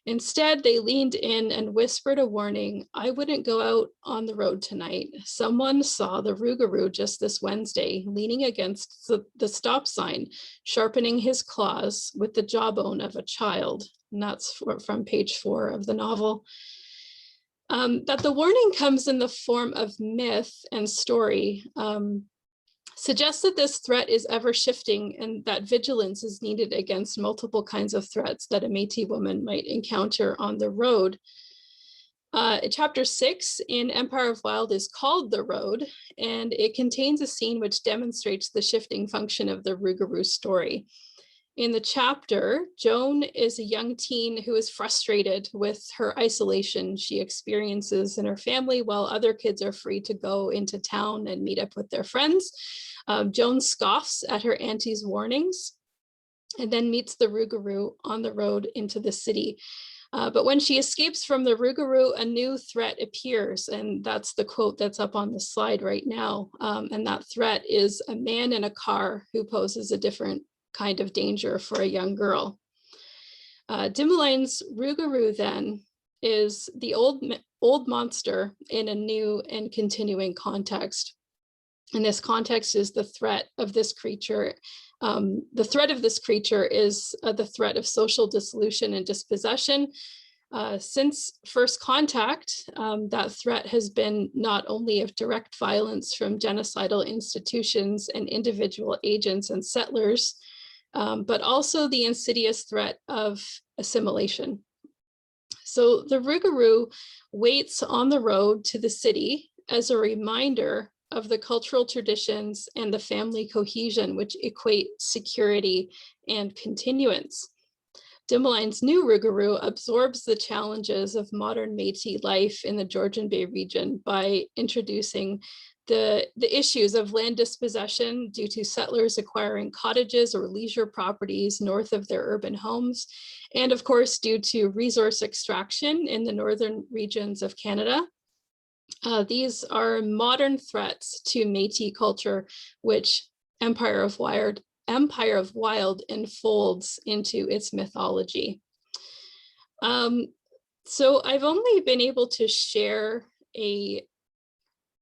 Instead, they leaned in and whispered a warning. I wouldn't go out on the road tonight. Someone saw the Rougarou just this Wednesday, leaning against the stop sign, sharpening his claws with the jawbone of a child. And that's from page 4 of the novel. That the warning comes in the form of myth and story suggests that this threat is ever shifting and that vigilance is needed against multiple kinds of threats that a Métis woman might encounter on the road. Chapter 6 in Empire of Wild is called The Road, and it contains a scene which demonstrates the shifting function of the Rougarou story. In the chapter, Joan is a young teen who is frustrated with her isolation she experiences in her family while other kids are free to go into town and meet up with their friends. Joan scoffs at her auntie's warnings and then meets the Rougarou on the road into the city. But when she escapes from the Rougarou, a new threat appears, and that's the quote that's up on the slide right now. And that threat is a man in a car who poses a different kind of danger for a young girl. Dimeline's Rougarou then is the old monster in a new and continuing context. And this context is the threat of this creature. The threat of this creature is the threat of social dissolution and dispossession. Since first contact, that threat has been not only of direct violence from genocidal institutions and individual agents and settlers, but also the insidious threat of assimilation. So the Rougarou waits on the road to the city as a reminder of the cultural traditions and the family cohesion which equate security and continuance. Dimeline's new Rougarou absorbs the challenges of modern Métis life in the Georgian Bay region by introducing the issues of land dispossession due to settlers acquiring cottages or leisure properties north of their urban homes, and of course due to resource extraction in the northern regions of Canada. These are modern threats to Métis culture, which Empire of Wild enfolds into its mythology. So I've only been able to share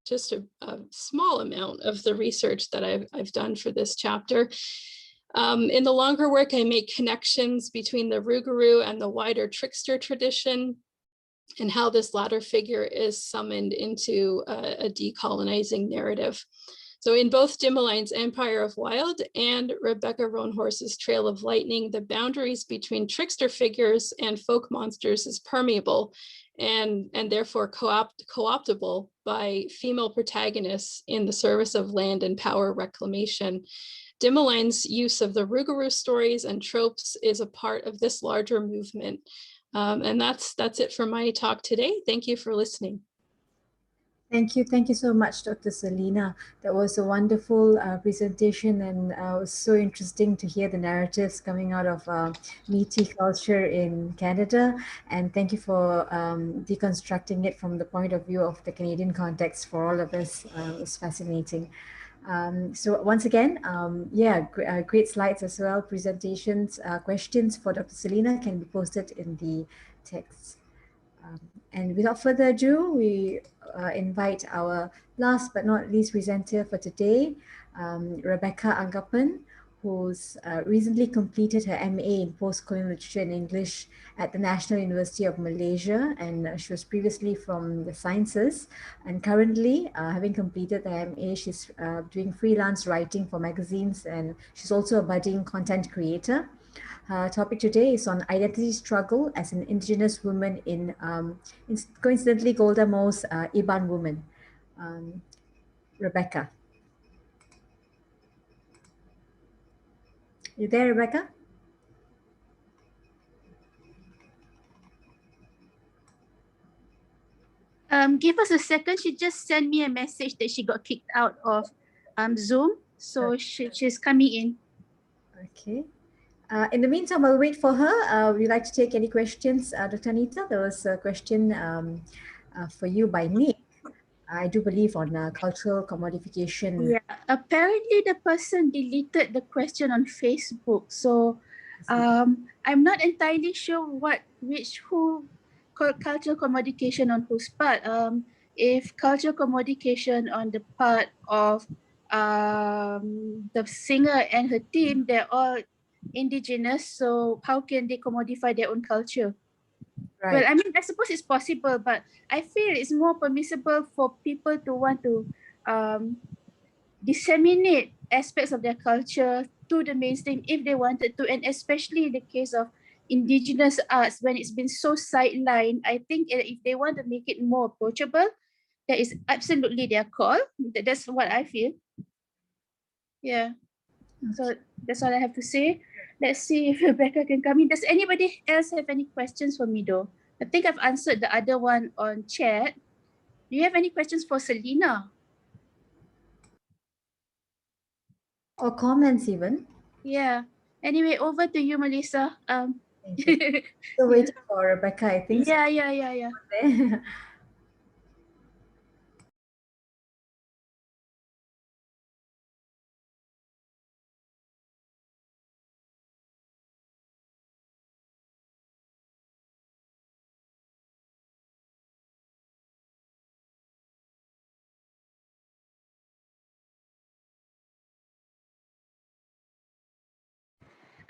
just a small amount of the research that I've done for this chapter. In the longer work, I make connections between the Rougarou and the wider trickster tradition, and how this latter figure is summoned into a decolonizing narrative. So in both Dimeline's Empire of Wild and Rebekah Roanhorse's Trail of Lightning, the boundaries between trickster figures and folk monsters is permeable and therefore co-optable by female protagonists in the service of land and power reclamation. Dimeline's use of the Rougarou stories and tropes is a part of this larger movement. And that's it for my talk today. Thank you for listening. Thank you so much, Dr. Selena. That was a wonderful presentation, and it was so interesting to hear the narratives coming out of Métis culture in Canada. And thank you for deconstructing it from the point of view of the Canadian context for all of us. It was fascinating. So once again, great slides as well, presentations, questions for Dr. Selena can be posted in the text. And without further ado, we invite our last but not least presenter for today, Rebekah Anggapan, who's recently completed her MA in Post-Colonial Literature and English at the National University of Malaysia, and she was previously from the Sciences, and currently having completed the MA, she's doing freelance writing for magazines, and she's also a budding content creator. Her topic today is on identity struggle as an Indigenous woman in coincidentally Golda Mowe's Iban Woman. Rebekah. You there, Rebekah? Give us a second. She just sent me a message that she got kicked out of Zoom. So she's coming in. Okay. In the meantime, I'll wait for her. Would you like to take any questions, Dr. Anita? There was a question for you by Nick. I do believe on cultural commodification. Yeah, apparently the person deleted the question on Facebook. So I'm not entirely sure who cultural commodification on whose part. If cultural commodification on the part of the singer and her team, they're all indigenous. So how can they commodify their own culture? Right. Well, I mean, I suppose it's possible, but I feel it's more permissible for people to want to disseminate aspects of their culture to the mainstream if they wanted to, and especially in the case of indigenous arts when it's been so sidelined. I think if they want to make it more approachable, that is absolutely their call. That's what I feel. Yeah. So that's all I have to say. Let's see if Rebekah can come in. Does anybody else have any questions for me though? I think I've answered the other one on chat. Do you have any questions for Selena? Or comments even? Yeah. Anyway, over to you, Melissa. Still waiting for Rebekah, I think. Yeah.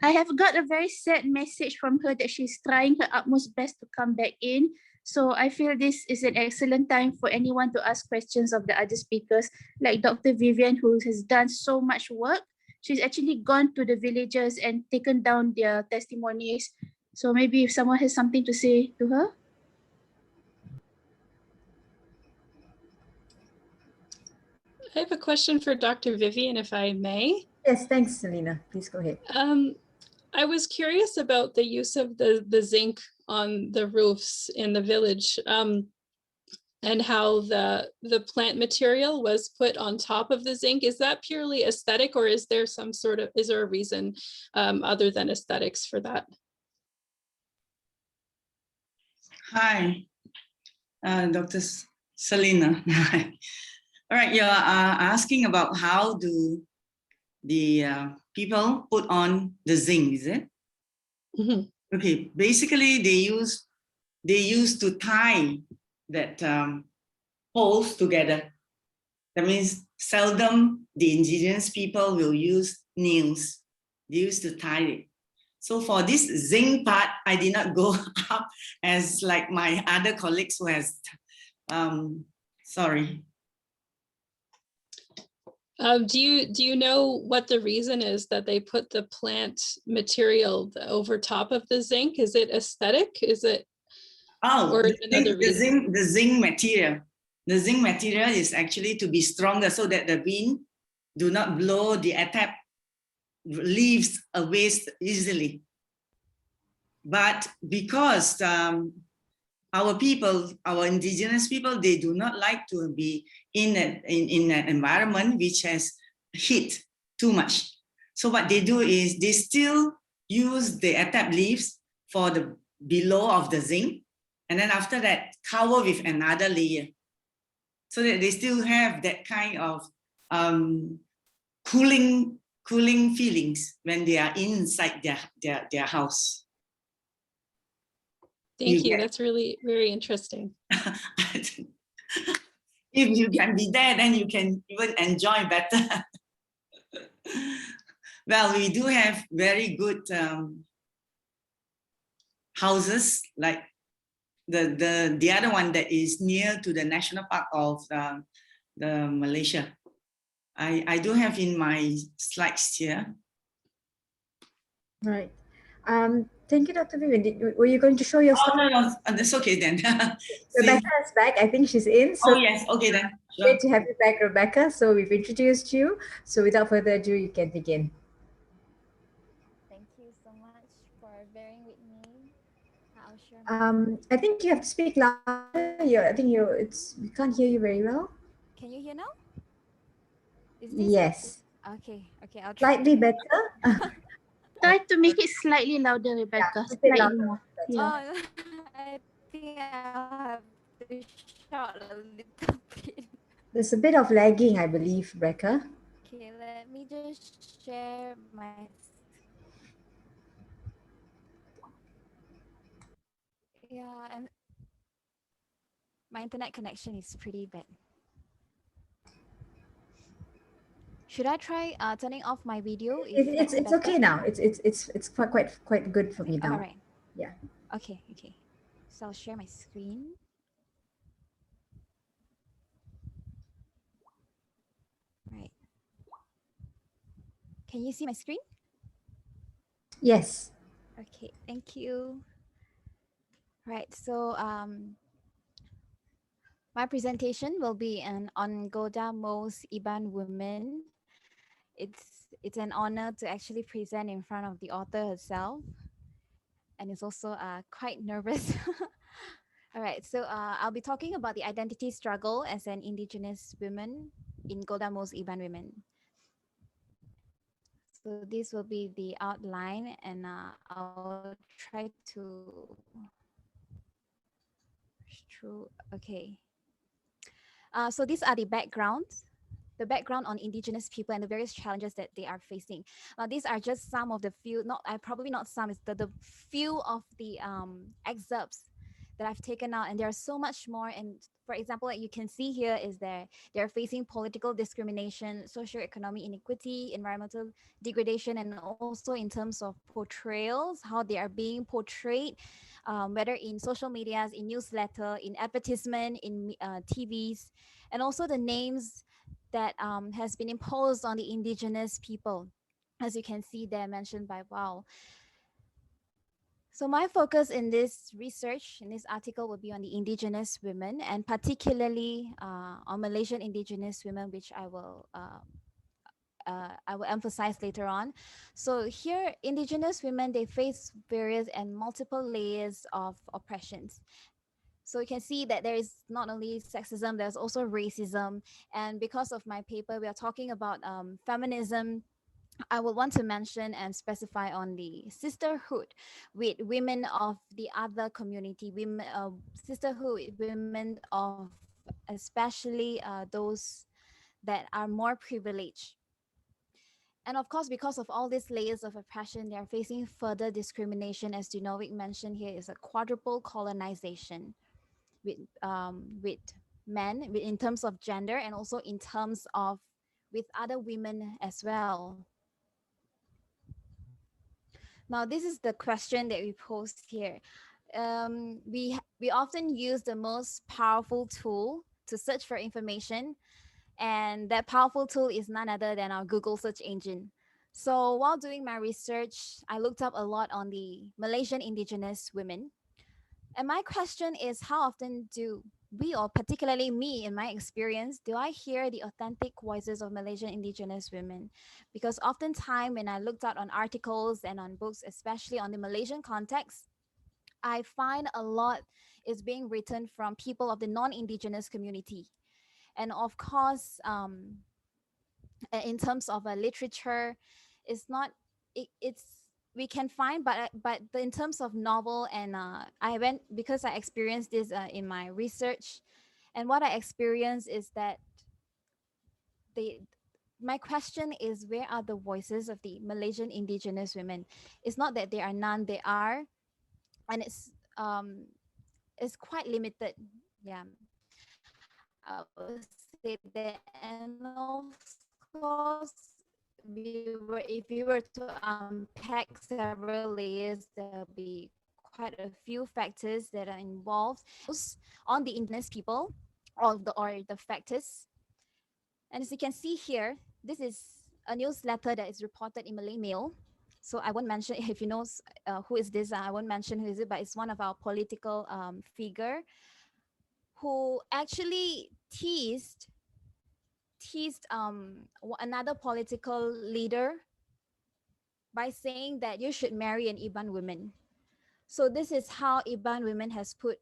I have got a very sad message from her that she's trying her utmost best to come back in. So I feel this is an excellent time for anyone to ask questions of the other speakers, like Dr. Vivien, who has done so much work. She's actually gone to the villages and taken down their testimonies. So maybe if someone has something to say to her. I have a question for Dr. Vivien, if I may. Yes, thanks, Selena. Please go ahead. I was curious about the use of the zinc on the roofs in the village, and how the plant material was put on top of the zinc. Is that purely aesthetic, or is there a reason other than aesthetics for that? Hi, Dr. Selena. All right, you're asking about how do the people put on the zinc, is it? Mm-hmm. Okay, basically they use to tie that poles together. That means seldom the indigenous people will use nails. They used to tie it. So for this zinc part, I did not go up as like my other colleagues who has, sorry. Do you know what the reason is that they put the plant material over top of the zinc? Is it aesthetic? Is it? Oh, the zinc material. The zinc material is actually to be stronger so that the wind do not blow the attap leaves away easily. But because our people, our indigenous people, they do not like to be in an environment which has heat too much. So what they do is they still use the attap leaves for the below of the zinc, and then after that cover with another layer, so that they still have that kind of cooling feelings when they are inside their house. Thank you. That's really very interesting. If you can be there, then you can even enjoy better. Well, we do have very good houses, like the other one that is near to the national park of the Malaysia. I do have in my slides here. Right. Thank you, Dr. Vivien. Were you going to show your Oh, slide? no, that's okay then. Rebecca is back. I think she's in. So Oh, yes. Okay then. Sure. great to have you back, Rebecca. So we've introduced you. So without further ado, you can begin. Thank you so much for bearing with me. I'll share my I think you have to speak louder. I think we can't hear you very well. Can you hear now? Is this Yes. okay? Okay, I'll try. Slightly better. Try to make it slightly louder, Rebecca. a bit Slightly louder. more. Yeah. Oh, I think I'll have to shout a little bit. There's a bit of lagging, I believe, Rebecca. Okay, let me just share my. Yeah, and my internet connection is pretty bad. Should I try turning off my video? It's okay now. It's quite good for me now. All right. Yeah. Okay. So I'll share my screen. Right. Can you see my screen? Yes. Okay, thank you. Right, so my presentation will be on Golda Mowe's Iban Women. It's an honor to actually present in front of the author herself, and it's also quite nervous. All right, so I'll be talking about the identity struggle as an Indigenous woman in Golda Mowe's Iban Women. So this will be the outline, and I'll try to okay. So these are the background on Indigenous people and the various challenges that they are facing. These are just some of the few, probably not some, it's the few of the excerpts that I've taken out, and there are so much more. And for example, like you can see here is they're facing political discrimination, socioeconomic inequity, environmental degradation, and also in terms of portrayals, how they are being portrayed, whether in social medias, in newsletter, in advertisement, in TVs, and also the names that has been imposed on the Indigenous people. As you can see, they're mentioned by Wow. So my focus in this research, in this article, will be on the Indigenous women, and particularly on Malaysian Indigenous women, which I will emphasize later on. So here, Indigenous women, they face various and multiple layers of oppressions. So you can see that there is not only sexism, there's also racism. And because of my paper, we are talking about feminism. I would want to mention and specify on the sisterhood with women of the other community, sisterhood with women of especially those that are more privileged. And of course, because of all these layers of oppression, they are facing further discrimination. As Dunovic mentioned here, is a quadruple colonization with men in terms of gender, and also in terms of with other women as well. Now, this is the question that we post here. We often use the most powerful tool to search for information, and that powerful tool is none other than our Google search engine. So while doing my research, I looked up a lot on the Malaysian Indigenous women. And my question is, how often do we, or particularly me in my experience, do I hear the authentic voices of Malaysian Indigenous women? Because oftentimes when I looked out on articles and on books, especially on the Malaysian context, I find a lot is being written from people of the non-Indigenous community. And of course, in terms of literature, it's not, it's, we can find, but in terms of novel, and because I experienced this in my research, and what I experienced is that my question is, where are the voices of the Malaysian Indigenous women? It's not that there are none, there are, and it's quite limited. Yeah, I would say that. And of course, if you were to unpack several layers, there'll be quite a few factors that are involved on the indigenous people or the factors. And as you can see here, this is a newsletter that is reported in Malay Mail. So I won't mention if you know who is this. I won't mention who is it, but it's one of our political figure who actually teased another political leader by saying that you should marry an Iban woman. So this is how Iban women has put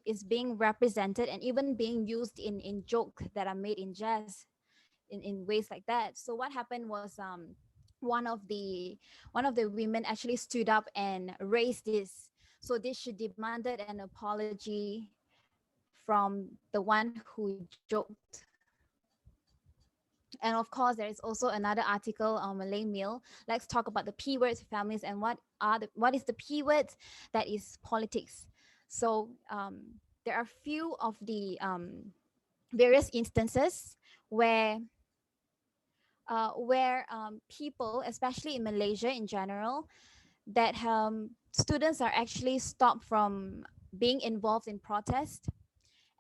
is being represented and even being used in joke that are made in jazz in ways like that. So what happened was one of the women actually stood up and raised this. So this she demanded an apology from the one who joked. And of course, there is also another article on Malay Mail. Let's talk about the P words, families, and what is the P words? That is politics. So there are few of the various instances where people, especially in Malaysia in general, that students are actually stopped from being involved in protest.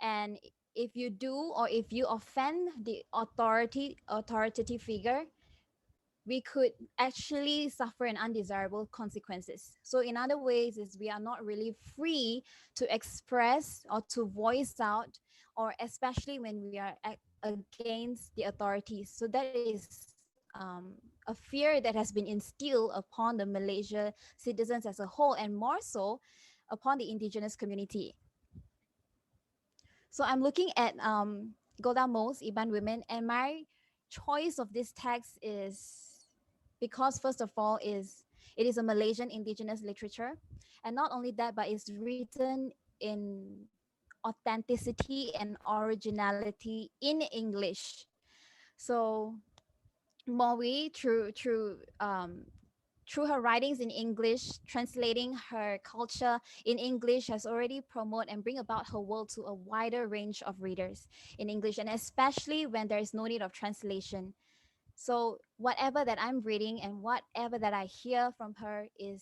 And if you do, or if you offend the authoritative figure, we could actually suffer an undesirable consequences. So in other ways is we are not really free to express or to voice out, or especially when we are against the authorities. So that is a fear that has been instilled upon the Malaysia citizens as a whole, and more so upon the indigenous community. So I'm looking at Golda Mowe's Iban Women, and my choice of this text is because, first of all, it is a Malaysian indigenous literature, and not only that, but it's written in authenticity and originality in English. So Mowe, through her writings in English, translating her culture in English, has already promote and bring about her world to a wider range of readers in English, and especially when there is no need of translation. So whatever that I'm reading and whatever that I hear from her is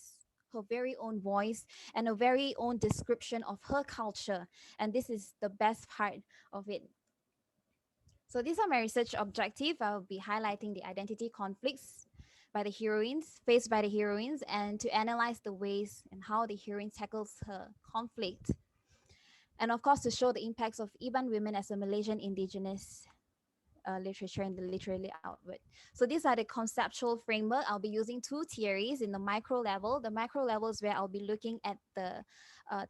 her very own voice and a very own description of her culture. And this is the best part of it. So these are my research objective. I'll be highlighting the identity conflicts faced by the heroines, and to analyze the ways and how the heroine tackles her conflict. And of course, to show the impacts of Iban women as a Malaysian indigenous literature and the literary outward. So these are the conceptual framework. I'll be using two theories in the micro level. The micro level is where I'll be looking at the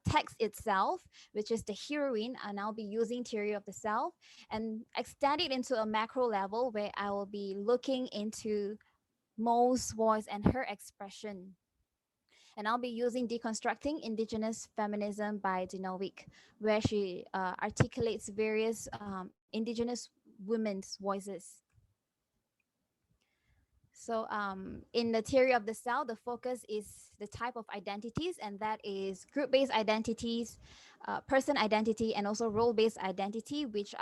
text itself, which is the heroine, and I'll be using theory of the self, and extend it into a macro level where I will be looking into Mowe's voice and her expression. And I'll be using Deconstructing Indigenous Feminism by Dinovic, where she articulates various Indigenous women's voices. So in the theory of the self, the focus is the type of identities, and that is group-based identities, person identity, and also role-based identity, which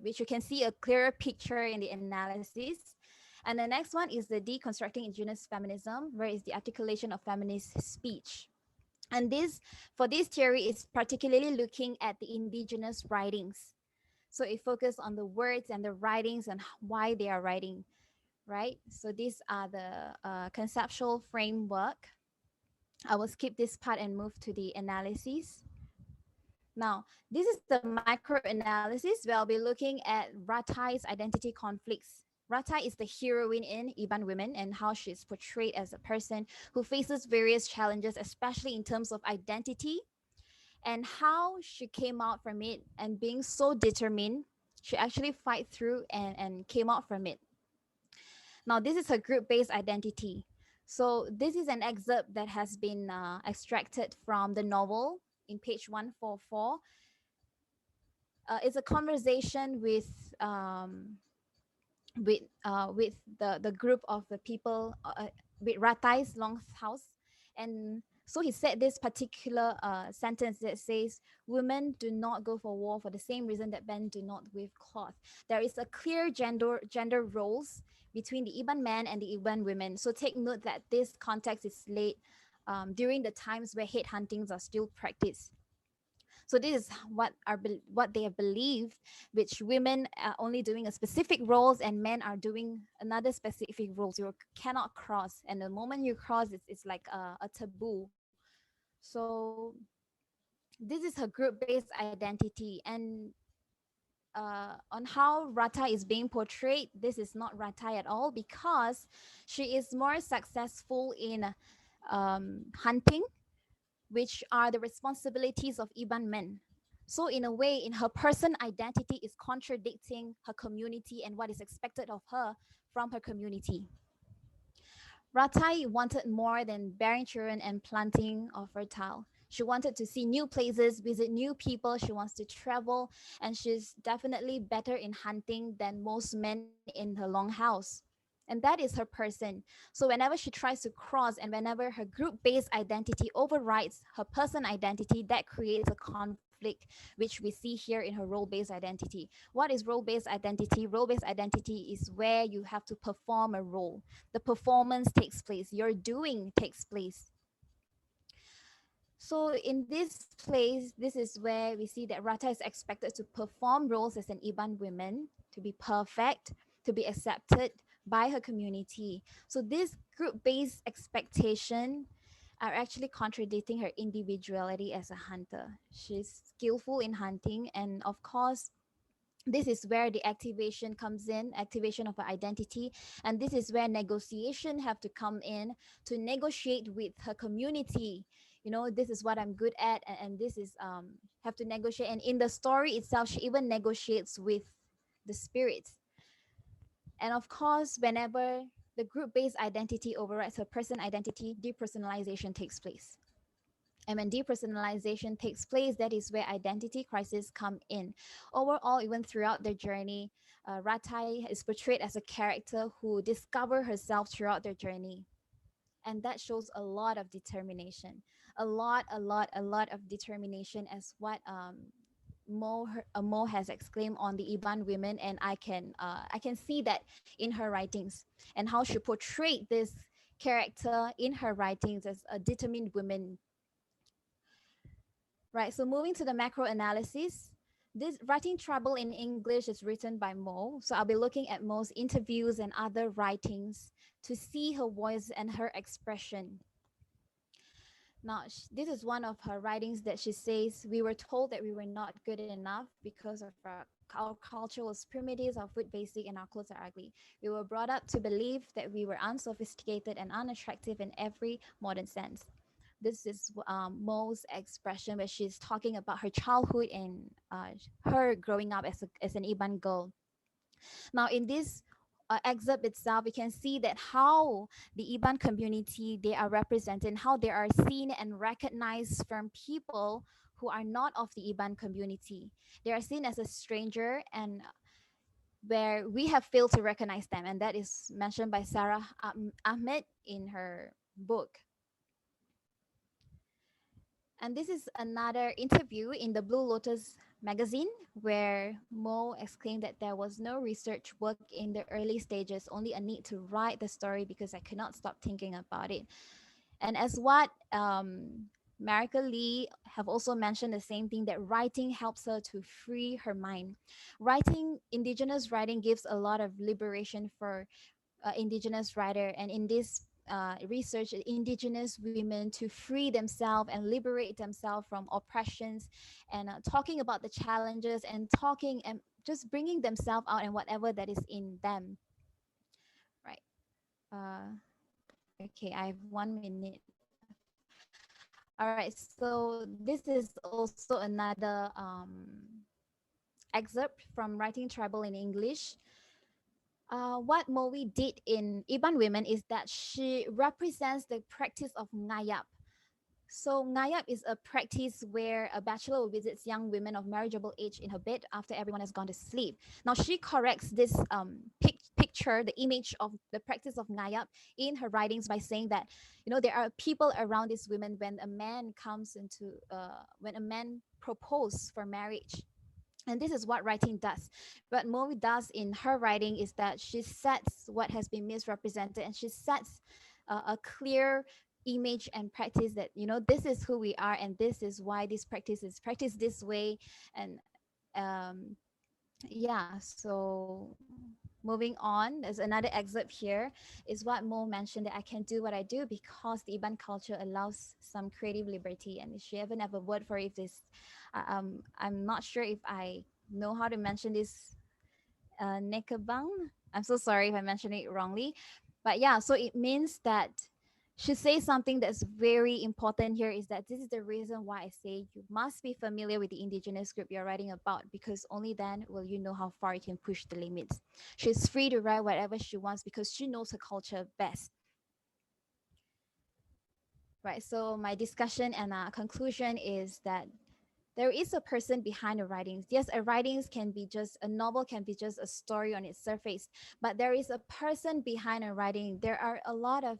which you can see a clearer picture in the analysis. And the next one is the Deconstructing Indigenous Feminism, where is the articulation of feminist speech. And for this theory, is particularly looking at the indigenous writings. So it focuses on the words and the writings and why they are writing, right? So these are the conceptual framework. I will skip this part and move to the analysis. Now, this is the micro-analysis where I'll be looking at Ratai's identity conflicts. Ratai is the heroine in Iban Women, and how she's portrayed as a person who faces various challenges, especially in terms of identity, and how she came out from it, and being so determined, she actually fight through and came out from it. Now, this is her group-based identity. So this is an excerpt that has been extracted from the novel in page 144. It's a conversation with the group of the people with Ratai's Longhouse, and So he said this particular sentence that says, women do not go for war for the same reason that men do not weave cloth. There is a clear gender roles between the Iban men and the Iban women. So take note that this context is laid during the times where hate huntings are still practiced. So this is what they have believed, which women are only doing a specific roles and men are doing another specific roles. You cannot cross, and the moment you cross, it's like a taboo. So this is her group-based identity, and on how Rata is being portrayed, this is not Rata at all, because she is more successful in hunting, which are the responsibilities of Iban men. So in a way, in her person identity is contradicting her community and what is expected of her from her community. Ratai wanted more than bearing children and planting of fertile. She wanted to see new places, visit new people. She wants to travel, and she's definitely better in hunting than most men in her long house. And that is her person. So whenever she tries to cross and whenever her group-based identity overrides her person identity, that creates a conflict, which we see here in her role-based identity. What is role-based identity? Role-based identity is where you have to perform a role. The performance takes place, your doing takes place. So in this place, this is where we see that Rata is expected to perform roles as an Iban woman, to be perfect, to be accepted by her community. So this group-based expectation are actually contradicting her individuality as a hunter. She's skillful in hunting, and of course, this is where the activation comes in, activation of her identity, and this is where negotiation have to come in to negotiate with her community. You know, this is what I'm good at, and this is have to negotiate. And in the story itself, she even negotiates with the spirits. And of course, whenever the group-based identity overrides her person identity, depersonalization takes place. And when depersonalization takes place, that is where identity crises come in. Overall, even throughout their journey, Ratai is portrayed as a character who discover herself throughout their journey. And that shows a lot of determination, a lot of determination, as what Mo has exclaimed on the Iban women, and I can see that in her writings and how she portrayed this character in her writings as a determined woman. Right, so moving to the macro analysis, this Writing Trouble in English is written by Mo. So I'll be looking at Mo's interviews and other writings to see her voice and her expression. Now, this is one of her writings that she says, we were told that we were not good enough because of our culture was primitive, our food basic, and our clothes are ugly. We were brought up to believe that we were unsophisticated and unattractive in every modern sense. This is Mo's expression where she's talking about her childhood and her growing up as an Iban girl. Now, in this excerpt itself, we can see that how the Iban community, they are represented and how they are seen and recognized from people who are not of the Iban community. They are seen as a stranger, and where we have failed to recognize them. And that is mentioned by Sarah Ahmed in her book. And this is another interview in the Blue Lotus magazine where Mo exclaimed that there was no research work in the early stages, only a need to write the story because I could not stop thinking about it. And as what Marika Lee have also mentioned the same thing, that writing helps her to free her mind. Indigenous writing gives a lot of liberation for Indigenous writer, and in this research, Indigenous women to free themselves and liberate themselves from oppressions, and talking about the challenges and talking and just bringing themselves out and whatever that is in them. Right. Okay, I have 1 minute. All right, so this is also another excerpt from Writing Tribal in English. What Moe did in Iban Women is that she represents the practice of ngayap. So ngayap is a practice where a bachelor visits young women of marriageable age in her bed after everyone has gone to sleep. Now she corrects this picture, the image of the practice of ngayap in her writings by saying that, you know, there are people around these women when a man comes into, when a man proposes for marriage. And this is what writing does. What Mowe does in her writing is that she sets what has been misrepresented, and she sets a clear image and practice that, you know, this is who we are, and this is why this practice is practiced this way. And yeah, so moving on, there's another excerpt here, is what Mowe mentioned, that I can do what I do because the Iban culture allows some creative liberty. And she even have a word for if this, I'm not sure if I know how to mention this, nekebang. I'm so sorry if I mentioned it wrongly. But yeah, so it means that she says something that's very important here, is that this is the reason why I say you must be familiar with the indigenous group you're writing about, because only then will you know how far you can push the limits. She's free to write whatever she wants because she knows her culture best. Right, so my discussion and conclusion is that there is a person behind the writings. Yes, a writings can be just, a novel can be just a story on its surface, but there is a person behind a writing. There are a lot of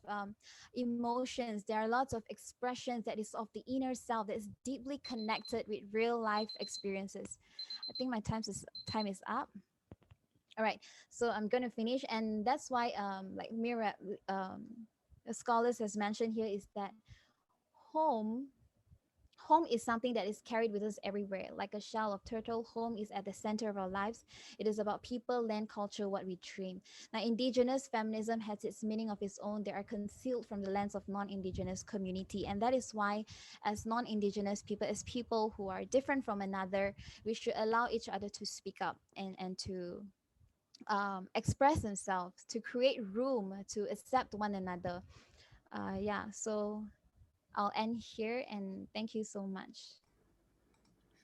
emotions. There are lots of expressions that is of the inner self that is deeply connected with real life experiences. I think my time is up. All right, so I'm going to finish. And that's why like Mira, the scholars has mentioned here, is that home is something that is carried with us everywhere. Like a shell of turtle, home is at the center of our lives. It is about people, land, culture, what we dream. Now, indigenous feminism has its meaning of its own. They are concealed from the lens of non-indigenous community. And that is why, as non-indigenous people, as people who are different from another, we should allow each other to speak up and to express themselves, to create room to accept one another. Yeah, so I'll end here, and thank you so much.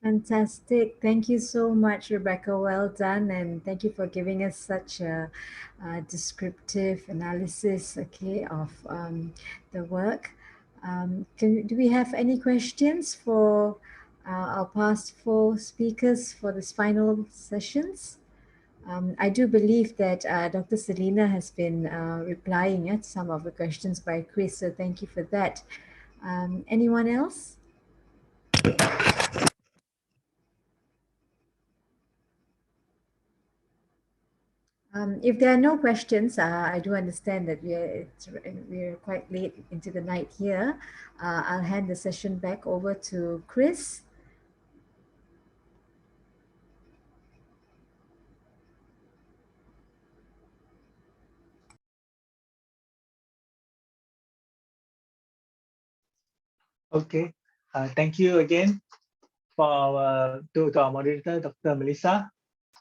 Fantastic. Thank you so much, Rebekah. Well done. And thank you for giving us such a, descriptive analysis, okay, of the work. Do we have any questions for our past four speakers for this final sessions? I do believe that Dr. Selena has been replying at some of the questions by Chris, so thank you for that. Anyone else? If there are no questions, I do understand that we're quite late into the night here. I'll hand the session back over to Chris. Okay, thank you again for to our moderator, Dr. Melissa,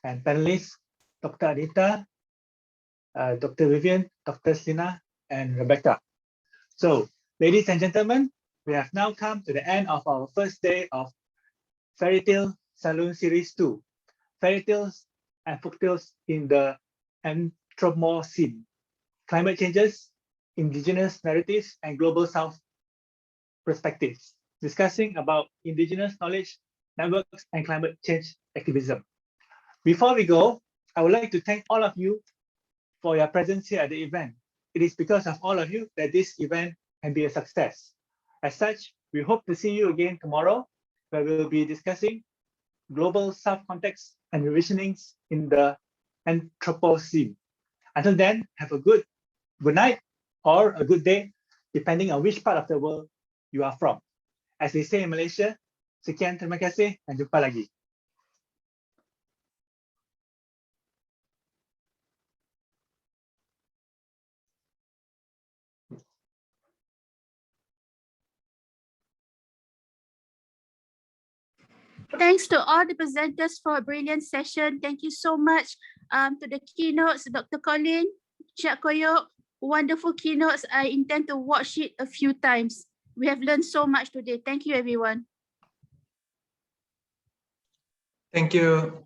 and panelists, Dr. Anita, Dr. Vivien, Dr. Selena, and Rebekah. So, ladies and gentlemen, we have now come to the end of our first day of Fairytale Salon Series 2, Fairytales and Folktales in the Anthropocene, Climate Changes, Indigenous Narratives, and Global South Perspectives, discussing about Indigenous knowledge, networks, and climate change activism. Before we go, I would like to thank all of you for your presence here at the event. It is because of all of you that this event can be a success. As such, we hope to see you again tomorrow, where we will be discussing global South context and revisionings in the Anthropocene. Until then, have a good night or a good day, depending on which part of the world you are from. As they say in Malaysia, sekian terima kasih dan jumpa lagi. Thanks to all the presenters for a brilliant session. Thank you so much to the keynotes, Dr. Colin, Shaq, Koyok. Wonderful keynotes. I intend to watch it a few times. We have learned so much today. Thank you, everyone. Thank you.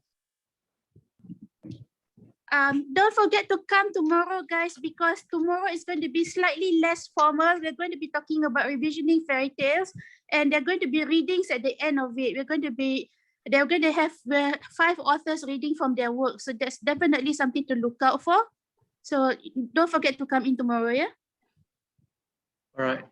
Don't forget to come tomorrow, guys, because tomorrow is going to be slightly less formal. We're going to be talking about revisioning fairy tales, and there are going to be readings at the end of it. They're going to have 5 authors reading from their work. So that's definitely something to look out for. So don't forget to come in tomorrow, yeah? All right.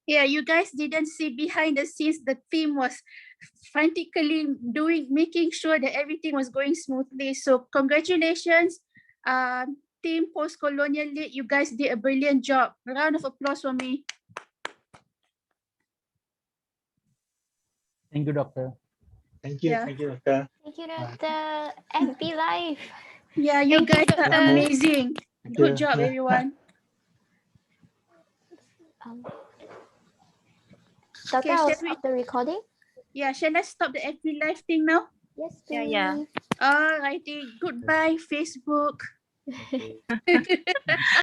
Yeah, you guys didn't see behind the scenes. The team was frantically making sure that everything was going smoothly. So congratulations, team Post-Colonial League. You guys did a brilliant job. A round of applause for me. Thank you, Doctor. Thank you. Yeah. Thank you, Doctor. Thank you, Doctor. Happy life. Yeah, you Thank guys you, are Doctor. amazing. Thank Good you. job, Yeah. everyone. Doctor, Okay, I'll shall we? stop the recording. Yeah, shall I stop the FB Live thing now? Yes, Yeah, please. yeah. Alrighty. Goodbye, Facebook.